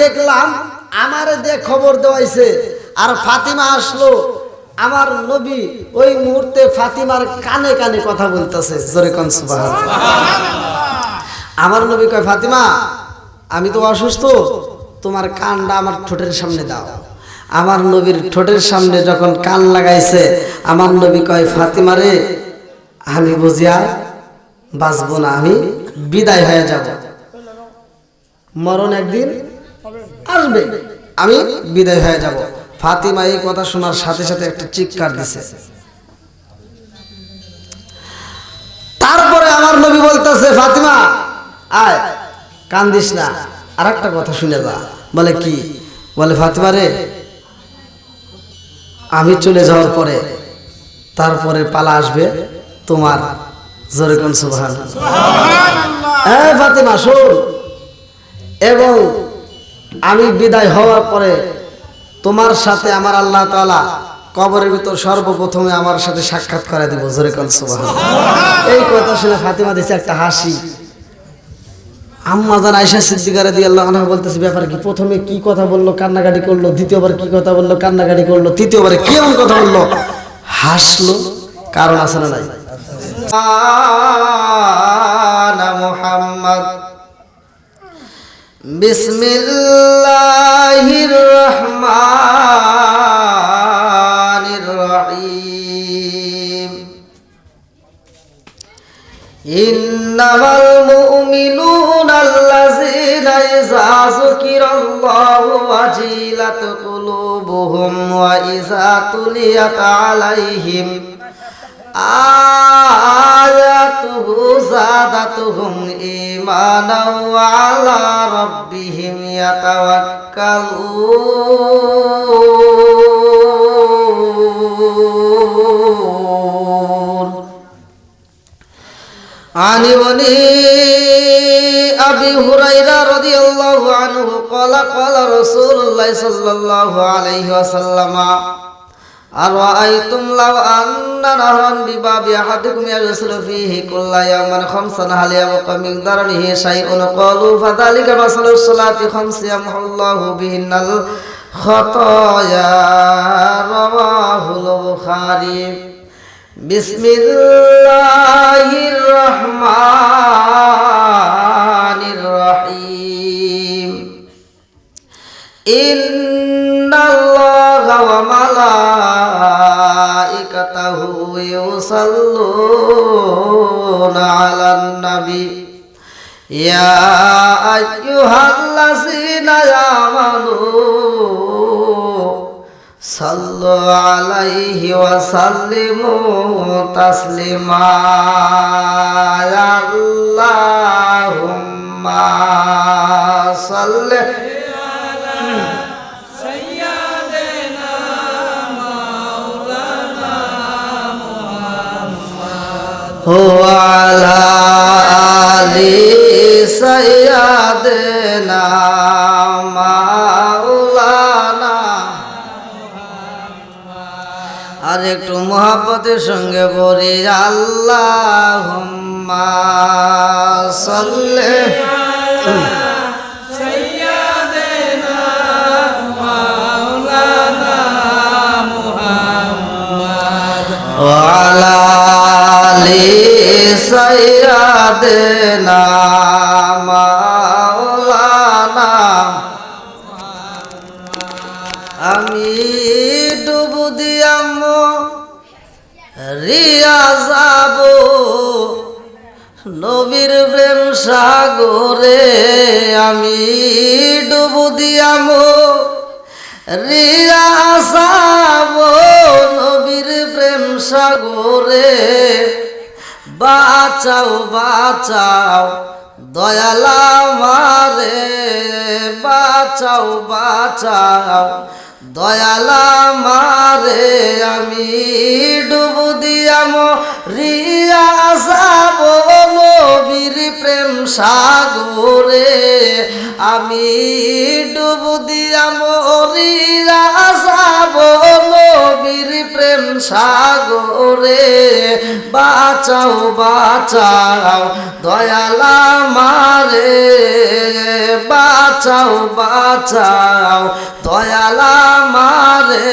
দেখলাম আমারে দিয়ে খবর দেওয়াইছে, আর ফাতিমা আসলো। আমার নবী ওই মুহূর্তে ফাতিমার কানে কানে কথা বলতেছে, জোরে কোন সুবহানাল্লাহ। আমার নবী কয়, ফাতিমা আমি তো অসুস্থ, তোমার কানটা আমার ঠোঁটের সামনে দাও। আমার নবীর ঠোঁটের সামনে যখন কান লাগাইছে, আমার নবী কয়, ফাতিমা রে, আমি বুঝিয়া বাঁচবো না, আমি বিদায় হয়ে যাব, মরণ একদিন আসবে, আমি বিদায় হয়ে যাব। ফাতিমা এই কথা শোনার সাথে সাথে একটা চিৎকার দিছে। তারপরে আমার নবী বলতেছে, ফাতিমা আয়, কান্দিস না, আর একটা কথা শুনে যা। বলে কি? বলে, ফাতিমা রে, আমি চলে যাওয়ার পরে তারপরে পালা আসবে তোমার, জোরে কোন সুবহানাল্লাহ। হ্যাঁ ফাতিমা শোন, এবং আমি বিদায় হওয়ার পরে তোমার সাথে আমার আল্লাহ তাআলা কবরের ভিতর সর্বপ্রথমে আমার সাথে সাক্ষাৎ করে দিব, জোরে কোন সুবহানাল্লাহ। এই কথা শুনে ফাতিমা দিছে একটা হাসি। আম্মা জান আয়েশা সিদ্দিকা রাদিয়াল্লাহু আনহা বলতেছে, ব্যাপার কি? প্রথমে কি কথা বললো, কান্নাকাটি করলো, দ্বিতীয়বার কি কথা বললো, কান্নাকাটি করলো, তৃতীয়বারে কি এমন কথা বললো, হাসলো? কারণ আছে না নাই? মুহাম্মদ বিসমিল্লাহির রহমানির রহিম। ইন্নামাল মুমিনুনা আল্লাযীনা ইযা যুকিরাল্লাহু ওয়াজিলাত কুলুবুহুম ওয়া ইযা তুলিয়াত আলাইহিম আয়াতুহু যাদাতুহুম ঈমানাও ওয়া আলা রাব্বিহিম ইয়াতাওয়াক্কালুন। عن ابن أبي هريرة رضي الله عنه قال قال رسول الله صلى الله عليه وسلم أرأيتم لو أن نهرا بباب أحدكم يغسل فيه كل يوم خمسا هل يبقى من درنه شيء؟ قالوا فذلك مثل الصلاة خمس يمحو الله بهن الخطايا. رواه البخاري. বিসমিল্লাহির রহমানির রহিম। ইন্নাল্লাহা ওয়া মালাইকাতাহু ইউসাল্লুনা আলান নবী ইয়া আইয়ুহাল্লাযীনা আমানু সাল্লু আলাইহি ওয়া সাল্লিমু তাসলিমা। আল্লাহুম্মা সাল্লি আলা সাইয়্যিদিনা মাওলানা মুহাম্মদ ওয়া আলা আলি সাইয়্যিদিনা মাওলানা। আর একটু মোহাব্বতের সঙ্গে বলি, আল্লাহুম্মা সাল্লি আলা সাইয়্যিদিনা মাওলানা মুহাম্মদ ওয়া আলা আলি সাইয়্যিদিনা মাওলানা। আমি ডুবু দিয়াম রিয়া যাব নবীর প্রেম সাগরে, আমি ডুবু দিয়াম রিয়া যাব নবীর প্রেম সাগরে। বাঁচাও বাঁচাও দয়াল আমারে, বাঁচাও বাঁচাও দয়াল আমারে, আমি ডুবু দিয়াম রিয়া যাব নবীর প্রেম সাগরে, আমি ডুবু দিয়াম রিয়া যাব নবীর নবীর প্রেম সাগরে বাঁচাও বাঁচাও দয়াল আমারে বাঁচাও বাঁচাও দয়াল আমারে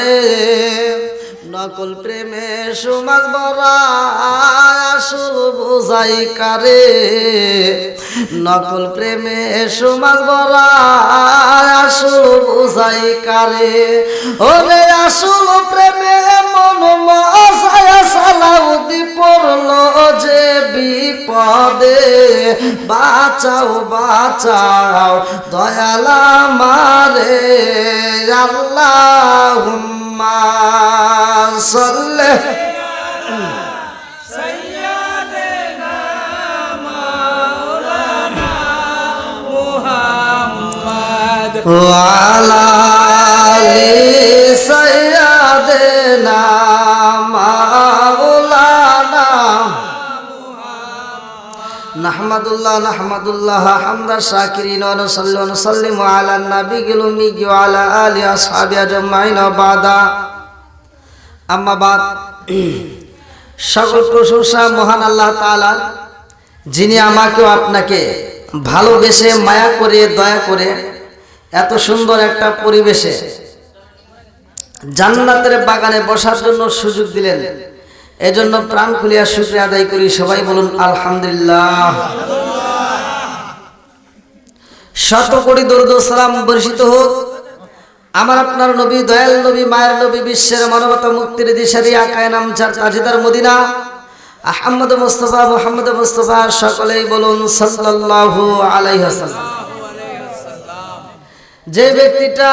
নকল প্রেমে সমাজ বরা আসল বুঝাই কারে নকল প্রেমে সমাজ বরা আসল বুঝাই কারে ওরে আসল প্রেমে মন মজায়া সালাউদ্দি পড়লো যে বিপদে বাঁচাও বাঁচাও দয়াল আমারে আল্লাহুম্মা সাল্লি সাইয়্যিদানা মাওলানা মুহাম্মদ ওয়া আলা আলি সাইয়্যিদানা মাওলানা নাহমাদুল্লাহ হামদা শাকিরিন ওয়া নুসাল্লি ওয়া নুসাল্লিমু আলা নাবিয়িল উম্মি ওয়া আলা আলিহি ওয়া আসহাবিহি আজমাইন বাদা আম্মা বাদ সকল প্রশংসা মহান আল্লাহ তাআলার, যিনি আমাকে আপনাকে ভালোবেসে মায়া করে দয়া করে এত সুন্দর একটা পরিবেশে জান্নাতের বাগানে বসার জন্য সুযোগ দিলেন। এজন্য প্রাণ খুলিয়া শুকরিয়া আদায় করি। সবাই বলুন আলহামদুলিল্লাহ। শত কোটি দরুদ ও সালাম বর্ষিত হোক আমার আপনার নবী, দয়াল নবী, মায়ের নবী, বিশ্বের মানবতা মুক্তির দিশারি আকায়ে নামচার তাজদার মদিনা আহমদ মুস্তাফা মুহাম্মদ মুস্তাফা, সকলেই বলুন সাল্লাল্লাহু আলাইহি ওয়াসাল্লাম। যে ব্যক্তিটা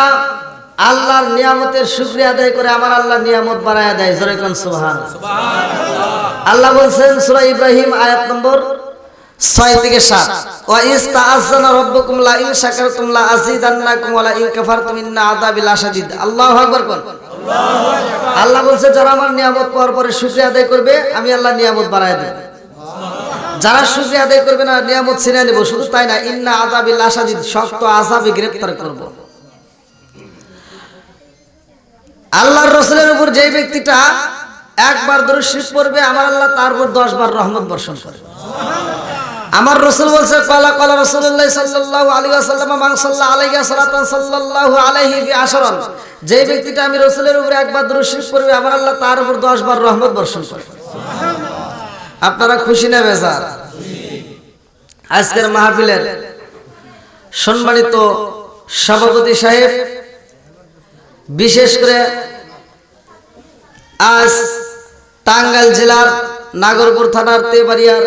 আল্লাহর নিয়ামতের শুকরিয়া আদায় করে আমার আল্লাহ নিয়ামত বাড়ায়া দেয়, জোরে কোন সুবহানাল্লাহ। আল্লাহ বলছেন সূরা ইব্রাহিম আয়াত নম্বর 6 থেকে 7, ওয়া ইস্তাআযানা রাব্বুকুম লা ইন শাকারতুম লা আযীদান্নাকুম ওয়া লা ইন কাফারতুম ইন্না আযাবি লাশাদীদ। আল্লাহু আকবার কোন। আল্লাহ বলছে যারা আমার নিয়ামত পাওয়ার পরে শুকরিয়া আদায় করবে আমি আল্লাহ নিয়ামত বাড়ায়া দেব। যারা শুকরিয়া আদায় করবে না নিয়ামত ছিনিয়ে নেব। শুধু তাই না, ইন্না আযাবি লাশাদীদ, শক্ত আযাবে গ্রেফতার করব। আল্লাহর রাসূলের উপর যে ব্যক্তিটা একবার দরুদ শরীফ পড়বে আমার আল্লাহ তার উপর 10 বার রহমত বর্ষণ করে। আমার রাসূল বলছে ক্বালা ক্বালা রাসূলুল্লাহ সাল্লাল্লাহু আলাইহি ওয়াসাল্লাম মান সাল্লা আলাইহি সালাতান সাল্লাল্লাহু আলাইহি বি আশরান, যে ব্যক্তিটা আমি রাসূলের উপর একবার দরুদ শরীফ পড়বে আমার আল্লাহ তার উপর 10 বার রহমত বর্ষণ করে। আপনারা খুশি না বেজার? আজকের মাহফিলের সম্মানিত সভাপতি সাহেব, বিশেষ করে আজ টাঙ্গাইল জেলার নাগরপুর থানার তেবাড়িয়ার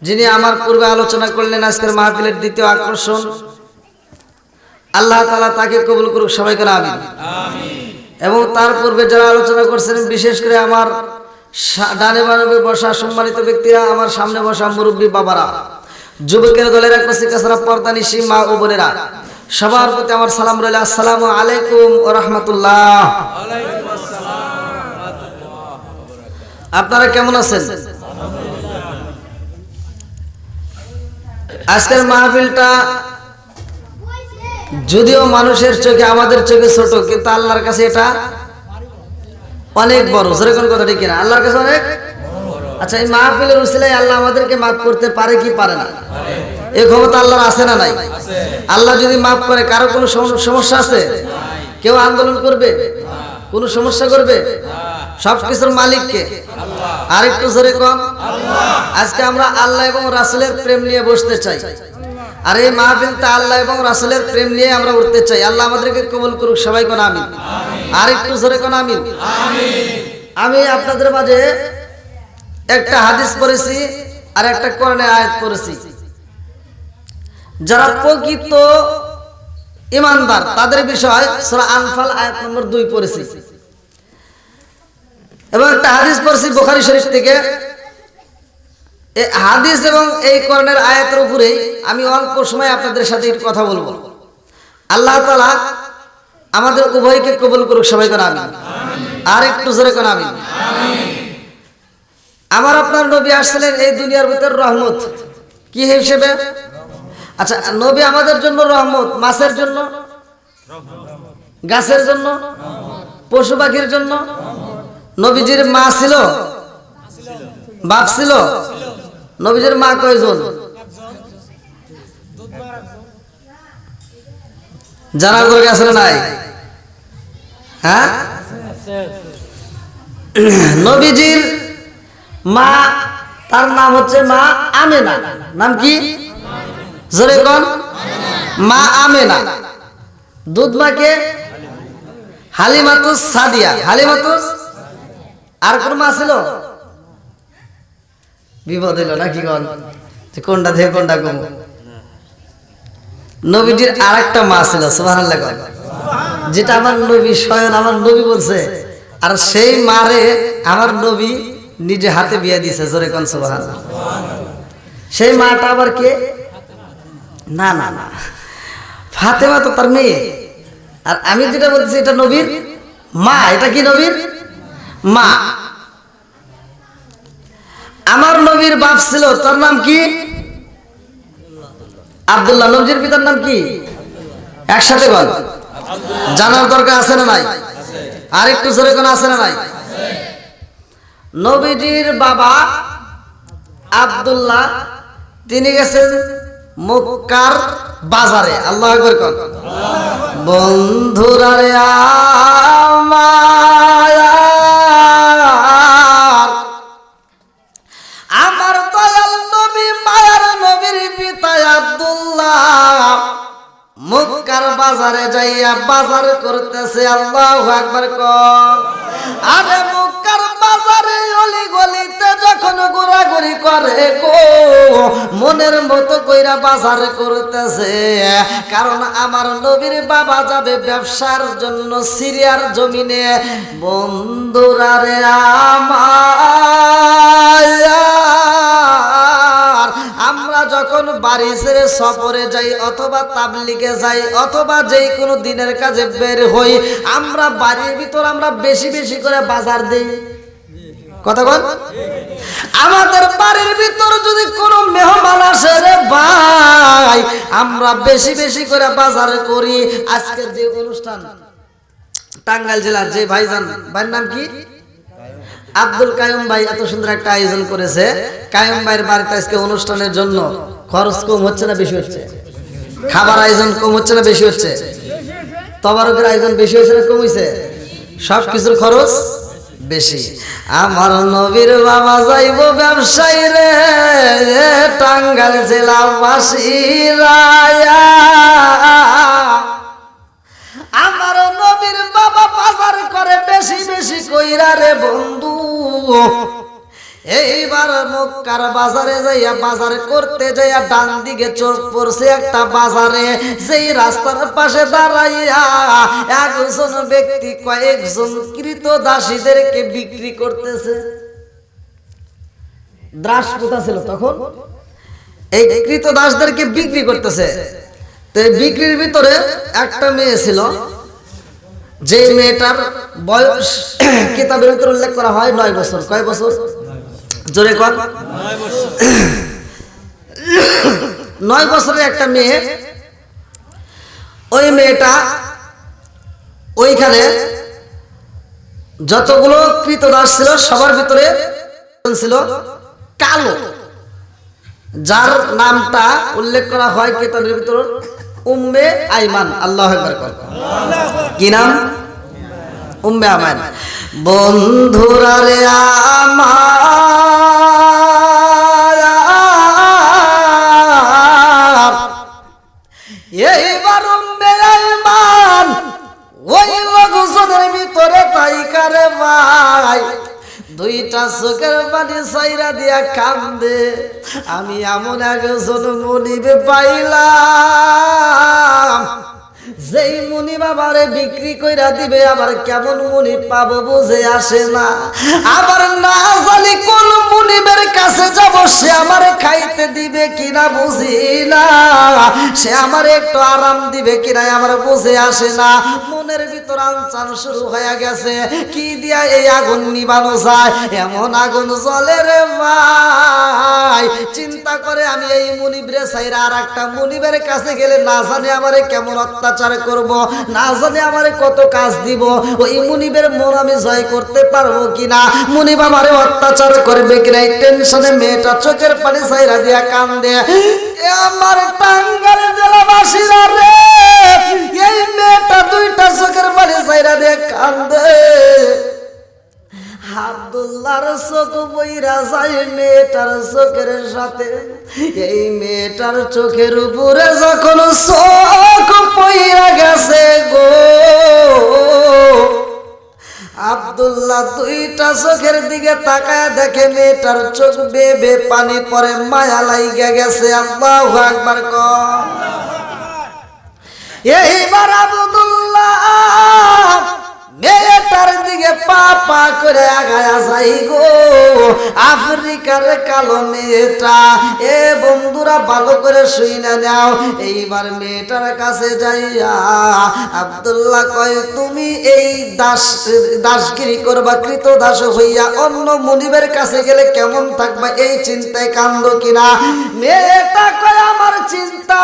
যিনি আমার পূর্বে আলোচনা করলেন আজকের মাহফিলের দ্বিতীয় আকর্ষণ, আল্লাহ তাআলা তাকে কবুল করুক, সবাইকে আমিন। এবং তার পূর্বে যারা আলোচনা করছেন, বিশেষ করে আমার ডানে বামে বসা সম্মানিত ব্যক্তিরা, আমার সামনে বসা মুরব্বী বাবারা, যুবকের দলেরা, কচি কাছরা, পর্দানিশী মা ও বোনেরা, সবার প্রতি আমার সালাম রইল। আসসালামু আলাইকুম ওয়া রাহমাতুল্লাহ। আপনারা কেমন আছেন? আজকের মাহফিলটা যদিও মানুষের চোখে, আমাদের চোখে ছোট, কিন্তু আল্লাহর কাছে এটা অনেক বড়। যেরকম কথা ঠিক না, আল্লাহর কাছে অনেক। আচ্ছা, এই মাহফিলের উসিলায় আল্লাহ আমাদেরকে মাফ করতে পারে কি পারে না? এই ক্ষমতা আল্লাহর আছে না নাই? আল্লাহ যদি মাফ করে, কারো কোনো সমস্যা আছে? কেউ আন্দোলন করবে? কোনো সমস্যা করবে? সবকিছুর মালিক কে? আরেকটু জোরে কম। আজকে আমরা আল্লাহ এবং রাসূলের প্রেম নিয়ে বসতে চাই, আর এই মাহফিলটা আল্লাহ এবং রাসূলের প্রেম নিয়ে আমরা উঠতে চাই। আল্লাহ আমাদেরকে কবুল করুক, সবাই কোন আমিন। আরেকটু জোরে কোন আমিন। আমি আপনাদের মাঝে একটা হাদিস পড়েছি আর একটা কোরআনের আয়াত পড়েছি। যারা প্রকৃত ঈমানদার তাদের বিষয় সূরা আনফাল আয়াত নম্বর 2 পড়েছি, এবং একটা হাদিস পড়ছি বুখারী শরীফ থেকে। এই হাদিস এবং এই কোরআনের আয়াতের উপরে আমি অল্প সময় আপনাদের সাথে কথা বলবো। আল্লাহ তাআলা আমাদের উভয়কে কবুল করুক, সবাই কোন আমিন। আর একটু জোরে কোন আমিন। আমার আপনার নবী আসছিলেন এই দুনিয়ার ভিতর রহমত কি হিসেবে? আচ্ছা, নবী আমাদের জন্য রহমত, মাছের জন্য, গাছের জন্য, পশু পাখির জন্য। নবীজির মা ছিল, বাপ ছিল। নবীজির মা কয়জন? জানা করে গেছে না নাই? হ্যাঁ, নবীজির মা, তার নাম হচ্ছে মা আমেনা। নাম কি? জোরে কোন? মা আমেনা। দুধ মাকে হালিমাতুস সাদিয়া। হালিমাতুস, আর কোন মা ছিল? বিপদ হইল নাকি কোন? কোনটা থেকে কোনটা কম? নবীজির আর একটা মা ছিল, সুবহানাল্লাহ, যেটা আমার নবী স্বয়ং আমার নবী বলছে। আর সেই মারে আমার নবী নিজে হাতে বিয়ে দিয়েছে। জোরে কোন সুবহানাল্লাহ। সেই মাটা আবার কে? না না না, ফাতেমা তো তার মেয়ে। আর আমি যেটা বলছি এটা নবীর মা। এটা কি? নবীর মা। আমার নবীর বাপ ছিল, তার নাম কি? আব্দুল্লাহ। নবীর পিতার নাম কি? একসাথে বল। জানার দরকার আছে না নাই? আর একটু জোরে কোন আছে না নাই? নবীজির বাবা আব্দুল্লাহ, তিনি গেছেন মক্কার বাজারে। আল্লাহু আকবার কোন। বন্ধুরা রে আমার দয়াল নবী, মায়ার নবীর পিতা আব্দুল্লাহ মক্কার বাজারে যাইয়া বাজার করতেছে। আল্লাহু আকবার কোন। আরে মক্কার বাজারে অলি গলিতে যখন ঘোরাঘুরি করে গো, মনের মতো কইরা বাজার করতেছে। কারণ আমার নবীর বাবা যাবে ব্যবসার জন্য সিরিয়ার জমিনে। বন্ধুরা রে আমার, আমরা যখন বাড়ি ছেড়ে সফরে যাই অথবা তাবলিগে যাই অথবা যেই কোনো দিনের কাজে বের হই, আমরা বাড়ির ভিতর আমরা বেশি বেশি করে বাজার দেই। কথা বল। আমাদের বাড়ির ভিতর যদি কোনো মেহমান আসে রে ভাই, আমরা বেশি বেশি করে বাজার করি। আজকের যে অনুষ্ঠান টাঙ্গাইল জেলার যে ভাইজান, ভাইয়ের নাম কি? আব্দুল কায়ুম ভাই, এত সুন্দর একটা আয়োজন করেছে। কায়ুম ভাইয়ের বাড়িতে আজকে অনুষ্ঠানের জন্য খরচ কম হচ্ছে না বেশি হচ্ছে? খাবার আয়োজন কম হচ্ছে না বেশি হচ্ছে? তবারকের আয়োজন বেশি হয়েছে না কম হয়েছে? সব কিছুর খরচ বেশি। আমার নবীর বাবা যাইব ব্যবসায়ী রে, টাঙ্গাইল জেলাবাসীরা। আমার নবীর বাবা বাজার করে বেশি বেশি কইরা রে বন্ধু। এইবার মক্কার বাজারে যাইয়া বাজার করতে যাইয়া ডান দিকে চোখ পড়ছে একটা বাজারে। সেই রাস্তার পাশে দাঁড়াইয়া একজন ব্যক্তি কয়েকজন কৃতদাসীদেরকে বিক্রি করতেছে। দাস কোথা ছিল তখন? এই কৃতদাসদেরকে বিক্রি করতেছে। তো এই বিক্রির ভিতরে একটা মেয়ে ছিল, যে মেয়েটার বয়স কিতাবের ভিতরে উল্লেখ করা হয় 9 বছর। কয় বছর? জোরে কর। 9 বছরের একটা মেয়ে। ওই মেয়েটা ওইখানে যতগুলো কৃতদাস ছিল সবার ভিতরে ছিল কালো, যার নামটা উল্লেখ করা হয় কিতাবের ভিতর উম্মে আইমান। আল্লাহু আকবার কর। কি নাম? উম্মে আইমান। বন্ধুরা রে আমার, এইবার উম্মে আইমান ওই লোকজনের ভিতরে তাইকারে ভাই দুইটা চোখের পানি সাইরা দিয়া কান্দে। আমি এমন একজন মনিবে পাইলাম, যেই মুনি বাবারে বিক্রি কইরা দিবে, আবার কেমন মুনি পাবো বুঝে আসে না। আবার না জানি কোন মুনিবের কাছে যাব, সে আমারে খাইতে দিবে কিনা বুঝি না, সে আমারে একটু আরাম দিবে কিনা আমার বুঝে আসে না। মনের ভিতর আনচান শুরু হয়ে গেছে, কি দিয়া এই আগুন নিবানো যায়? এমন আগুন জ্বলে রে ভাই, চিন্তা করে আমি এই মুনিবরে ছাইরা আর একটা মুনিবের কাছে গেলে না জানি আমারে কেমন অত্যাচার করব। না জানি আমারে কত কাজ দিব, ওই মুনিবের মন আমি জয় করতে পারবো কিনা, মুনিব আমারে অত্যাচার করবে কিনা, এই টেনশনে মেয়েটা চোখের পানি ছাইরা দিয়া কান্দে। এ আমার টাঙ্গাইল জেলাবাসীরা রে, এই মেয়েটা দুইটা চোখের পানি ছাইরা দিয়ে কান্দে। আব্দুল্লাহর চোখ বইরা যায় মেয়েটার চোখের সাথে। এই মেয়েটার চোখের উপরে যখন চোখ পইরা গেছে গো, আব্দুল্লাহ দুইটা চোখের দিকে তাকায় দেখে মেয়েটার চোখ বেয়ে বেয়ে পানি পড়ে, মায়া লাইগা গেছে। আল্লাহু আকবার কর। এইবার আব্দুল্লাহ মেয়েটার দিকে পা পা করে আগায়া যাই গো। আফ্রিকার কালো মেয়েটা, এ বন্ধুরা ভালো করে শুইনা নাও। এইবার মেয়েটার কাছে যাইয়া আব্দুল্লাহ কয়, তুমি এই দাসগিরি করবা, কৃত দাস হইয়া অন্য মুনিবের কাছে গেলে কেমন থাকবা, এই চিন্তায় কান্দ কিনা? মেয়েটা কয়, আমার চিন্তা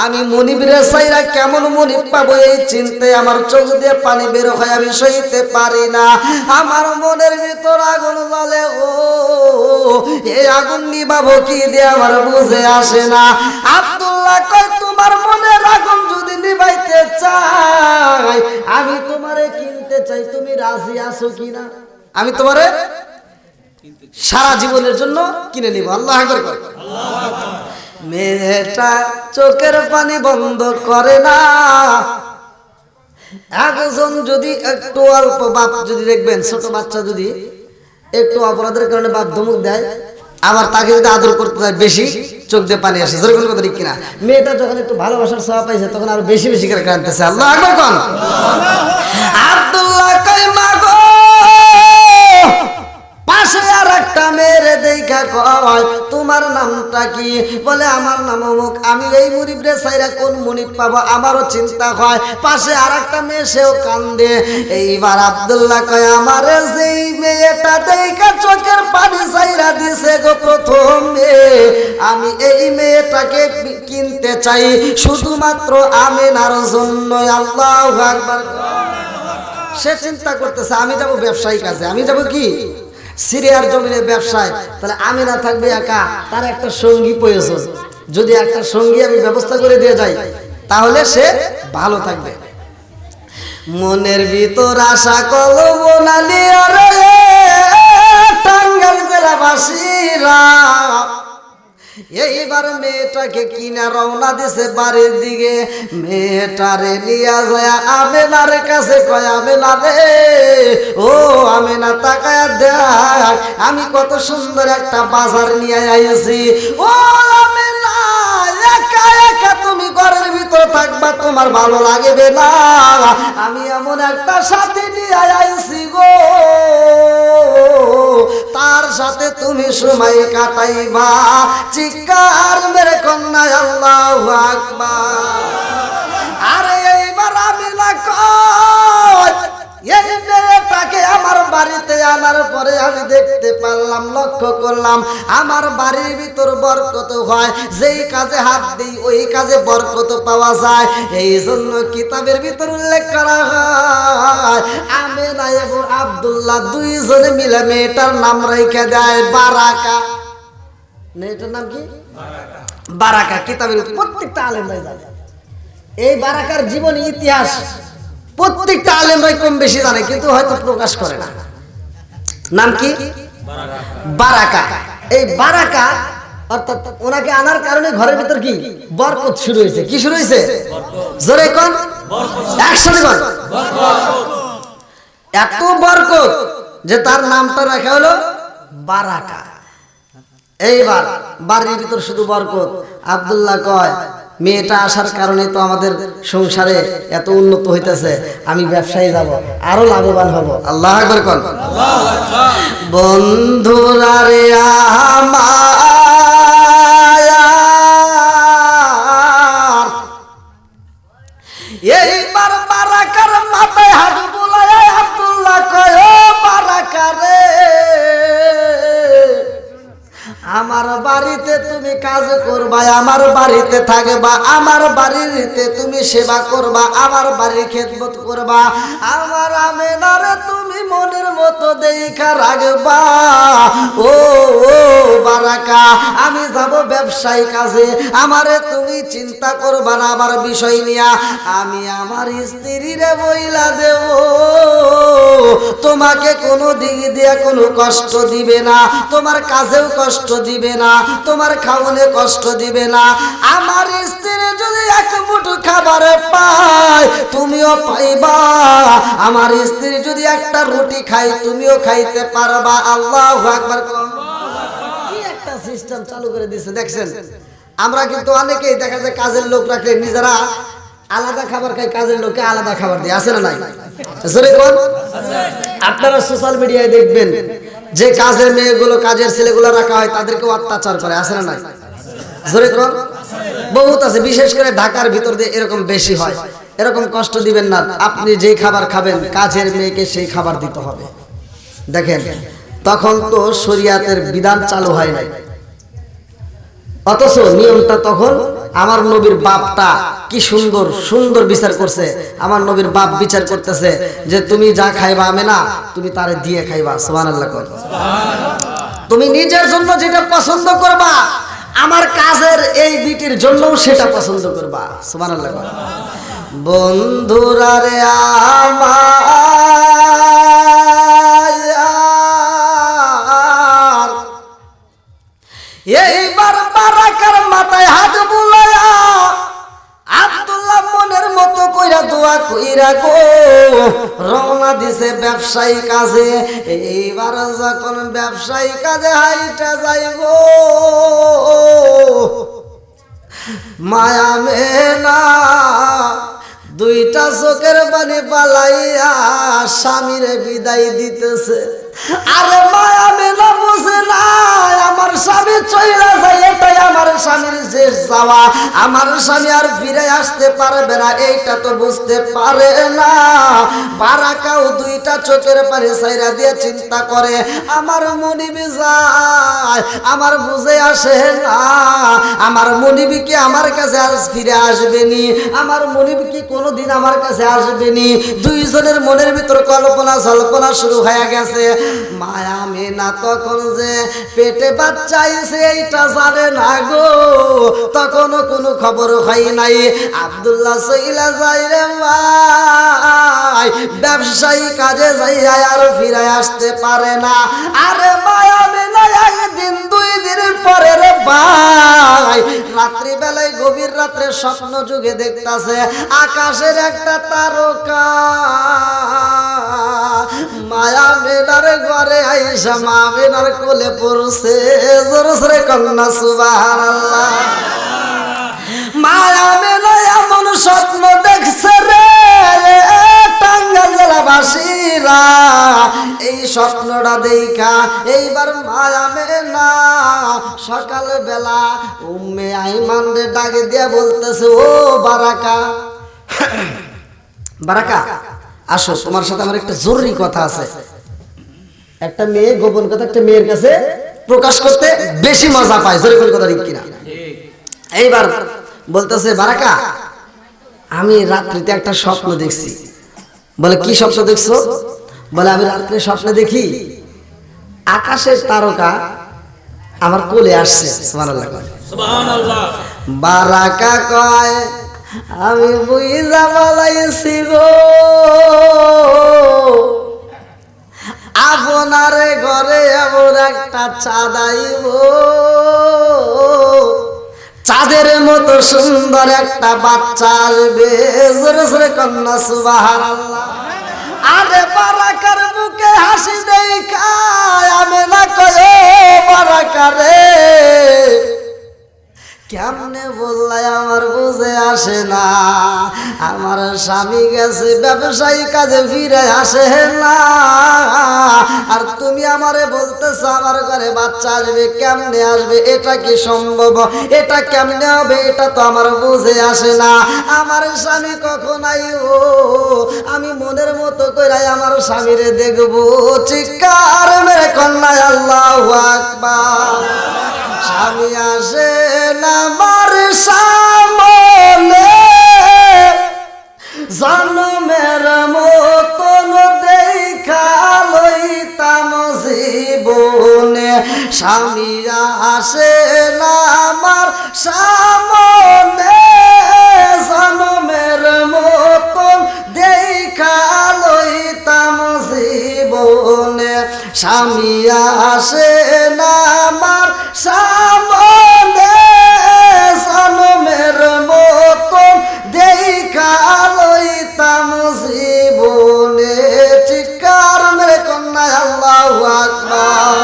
আমি মুনিবের চাইরা কেমন মুনিব পাবো, এই চিন্তায় আমার চোখ দিয়ে পানি বের হয়, আমি সইতে পারি না। আমার মনের ভিতর আগুন জ্বলে, ও এই আগুন নিভাবো কি দিয়ে আমার বুঝে আসে না। আব্দুল্লাহ কয়, তোমার মনের আগুন যদি নিভাইতে চাই, আমি তোমারে কিনতে চাই, তুমি রাজি আছো কিনা? আমি তোমারে সারা জীবনের জন্য কিনে নিব। আল্লাহু আকবার। মেয়েটা চোখের পানি বন্ধ করে না। একজন যদি একটু অল্প বাপ, যদি দেখবেন ছোট বাচ্চা যদি একটু অপরাধের কারণে বাপ ধমক দেয়, আবার তাকে যদি আদর করতে যায় বেশি, চোখ দিয়ে পানি আসে। যেরকম কথা ঠিক কিনা? মেয়েটা যখন একটু ভালোবাসার ছোঁয়া পাইছে তখন আরো বেশি বেশি করে কাঁদতেছে। আল্লাহু আকবার কোন। আব্দুল্লাহ কয়, মা গো, পাশে আর একটা মেয়েরে দেখা কয়, তোমার নামটা কি? বলে, আমার নাম অমুক। আমি এই মুনিবরে চাইরা কোন মুনিব পাবো, আমারও চিন্তা হয়। পাশে আর একটা মেয়ে, সেও কান্দে। এইবার আব্দুল্লাহ কয়, আমারে যেই মেয়েটা দেখা চোখের পানি চাইরা দিছে গো প্রথম মেয়ে, আমি এই মেয়েটাকে কিনতে চাই শুধুমাত্র আমিনার জন্য। আল্লাহু আকবার। সে চিন্তা করতেছে, আমি যাব ব্যবসায়ী কাজে, আমি যাব কি সিরিয়ার জমিনে ব্যবসায়, তাহলে আমিনা থাকবে একা, তার একটা সঙ্গী প্রয়োজন। যদি একটা সঙ্গী আমি ব্যবস্থা করে দিয়ে যাই তাহলে সে ভালো থাকবে। মনের ভিতর আশা কলবনালি রে টাঙ্গাইল জেলাবাসীরা, এইবার মেয়েটাকে কিনা রওনা দিছে বাড়ির দিকে। মেয়েটারে নিয়া যায় আমেনার কাছে, কয়, আমেনা রে, ও আমেনা তাকায়া দেখ, আমি কত সুন্দর একটা বাজার নিয়ে আইছি। ও আমেনা, একা একা তুমি ঘরের ভিতর থাকবা, তোমার ভালো লাগবে না, আমি এমন একটা সাথী নিয়ে আইছি গো, তার সাথে তুমি সময় কাটাইবা। চিৎকার মেরে কন্যা আল্লাহু আকবার। আরে এইবার আমিনা কয়, এই মেয়েটাকে আমার বাড়িতে আনার পরে আমি দেখতে পারলাম, লক্ষ্য করলাম আমার বাড়ির ভিতর বরকত হয়, যেই কাজে হাত দিই ওই কাজে বরকত পাওয়া যায়। এই জন্য কিতাবের ভিতর উল্লেখ করা হয়, আমিনা এবং আব্দুল্লাহ দুইজনে মিলে মেয়েটার নাম রেখে দেয় বারাকা। মেয়েটার নাম কি? বারাকা। কিতাবের প্রত্যেকটা আলেম ভাই জানে এই বারাকার জীবনী ইতিহাস, প্রত্যেকটা আলেম ভাই কম বেশি জানে, কিন্তু হয়তো প্রকাশ করে না। নাম কি? বারাকা। এই বারাকা অর্থাৎ ওনাকে আনার কারণে ঘরের ভিতর কি বরকত শুরু হয়েছে। কি শুরু হয়েছে? জোরে কোন, একসাথে কোন। এত বরকত যে তার নামটা রাখা হলো বারাকা। এইবার বাড়ির ভিতর শুধু বরকত। আব্দুল্লাহ কয়, মেয়েটা আসার কারণে তো আমাদের সংসারে এত উন্নত হইতেছে, আমি ব্যবসায়ী যাব, আরো লাভবান হব। আল্লাহু আকবার কোন। বন্ধুরা রে আমার, এইবার বারাকার মাথায় হাত বুলায় আব্দুল্লাহ কয়, ও বারাকা রে, আমার বাড়িতে তুমি কাজ করবা, আমার বাড়িতে বাড়িতে থাকবা, আমার বাড়িতে তুমি সেবা করবা, আমার বাড়ির খেদমত করবা, আমার আমেনারে তুমি মনের মতো দেখা রাখবা। ও বারাকা, আমি যাব ব্যবসায়ী কাজে, আমারে তুমি চিন্তা করবা না আমার বিষয় নিয়া, আমি আমার স্ত্রীরে বইলা দেব, তোমাকে কোনো দিক দিয়ে কোনো কষ্ট দিবে না, তোমার কাজেও কষ্ট দিবে না, তোমার খাওয়ানে কষ্ট দিবে না। আমার স্ত্রী যদি এক মুঠো খাবার পায় তুমিও পাইবা, আমার স্ত্রী যদি একটা রুটি খায় তুমিও খাইতে পারবা। আল্লাহু আকবার। কি একটা সিস্টেম চালু করে দিয়েছে দেখছেন। আমরা কিন্তু অনেকেই দেখা যায় কাজের লোক রাখলে নিজেরা আলাদা খাবার খাই, কাজের লোককে আলাদা খাবার দিয়ে, আছে না নাই? জোরে কোন। আপনারা সোশ্যাল মিডিয়ায় দেখবেন যে কাজের মেয়েগুলো কাজের ছেলেগুলো রাখা হয় তাদেরকে অত্যাচার করে, আছে না নাই? জোরে কোন। বহুত আছে, বিশেষ করে ঢাকার ভিতর দিয়ে এরকম বেশি হয়। এরকম কষ্ট দিবেন না, আপনি যেই খাবার খাবেন কাজের মেয়েকে সেই খাবার দিতে হবে। দেখেন তখন তো শরিয়াতের বিধান চালু হয় নাই, অথচ নিয়মটা তখন আমার নবীর বাপটা কি সুন্দর সুন্দর বিচার করছে। আমার নবীর বাপ বিচার করতেছে যে তুমি যা খাইবা আমেনা তুমি তারে দিয়ে খাইবা। সুবহানাল্লাহ। তুমি নিজের জন্য যেটা পছন্দ করবা আমার কাজের এই বিটির জন্যও সেটা পছন্দ করবা। সুবহানাল্লাহ। বন্ধুরা রে আমার, এইবার বারাকার মাথায় হাত বুলায়া আব্দুল্লাহ মনের মতো কইরা দোয়া কইরা গো রওনা দিছে ব্যবসায়ী কাজে। এইবার যখন ব্যবসায়ী কাজে হাইটা যাই গো মায়া মেনা দুইটা চোখের পানি পালাইয়া স্বামীরে বিদায় দিতেছে। আরে মায়া মেনা বুঝে না আমার স্বামী চইলা যায়, এটাই আমার স্বামীর শেষ যাওয়া, আমার স্বামী আর ফিরে আসতে পারবে না এইটা তো বুঝতে পারে না। বারাকাও দুইটা চোখের পানি ছাইরা দিয়ে চিন্তা করে আমার মনিবি যায়, আমার বুঝে আসে না, আমার মনিবি কি আমার কাছে আর ফিরে আসবে নি, আমার মনিবি কি কোনোদিন আমার কাছে আসবে নি। দুইজনের মনের ভিতর কল্পনা জল্পনা শুরু হয়ে গেছে। মায়া মেনা তখন যে পেটে বাচ্চা এসে এইটা জানে না গো, তখনও কোনো খবর হয় নাই। আব্দুল্লাহ সইলা যাই রে ভাই, ব্যবসায়ী কাজে যাই আর ফিরে আসতে পারে না। আরে মায়া মেনা একদিন দুই দিন পরে রে ভাই রাত্রি বেলায় গভীর রাত্রে স্বপ্ন যুগে দেখতাছে আকাশের একটা তারকা মায়া মেনার ঘরে আইসা মা মেনার কোলে পড়ছে। জোরে জোরে কন্যা সুবহানাল্লাহ। মায়া মেনা এমন স্বপ্ন দেখছে রে টাঙ্গাইল জেলাবাসীরা, এই স্বপ্নটা দেখা এইবার মায়া মেনা সকাল বেলা উম্মে আইমান রে ডাকে দিয়ে বলতেছে ও বারাকা, বারাকা আসো তোমার সাথে আমার একটা জরুরি কথা আছে। একটা মেয়ে গোপন কথা একটা মেয়ের কাছে প্রকাশ করতে বেশি মজা পায়, জরুরি কথা ঠিক কিনা? এইবার বলতেছে বারাকা আমি রাত্রিতে একটা স্বপ্ন দেখছি। বলে কি স্বপ্ন দেখছো? বলে আমি রাত্রে স্বপ্নে দেখি আকাশের তারকা আমার কোলে আসছে। সুবহানাল্লাহ সুবহানাল্লাহ। বারাকা কয় আমি বুইজা বলাইছি গো আপনার ঘরে এমন একটা চাঁদ আইব, চাঁদের মতো সুন্দর একটা বাচ্চা আসবে। জোরে জোরে কন্যা সুবহানাল্লাহ। আরে বারাকার মুখে হাসি দেখা আমি না কয়ে বারাকা রে কেমনে বললাই আমার বুঝে আসে না, আমার স্বামী গেছে ব্যবসায়ী কাজে ফিরে আসে না, আর তুমি আমারে বলতেছ আমার ঘরে বাচ্চা আসবে, কেমনে আসবে, এটা কি সম্ভব, এটা কেমনে হবে, এটা তো আমার বুঝে আসে না। আমার স্বামী কখন আইও, আমি মনের মতো করে আমার স্বামীরে দেখবো। চিৎকার মেরে কন্যা আল্লাহু আকবার। স্বামী আসে না আমার সামনে জন্মের মতন দেখা লইতাম জীবনে স্বামী আসে না আমার সামনে জন্মের মতন দেখা লইতাম জীবনে স্বামী আসে না আমার সামনে জন্মের মতন দেখা লইতাম জীবনে চিৎকার মেরে কন্যা আল্লাহু আকবার।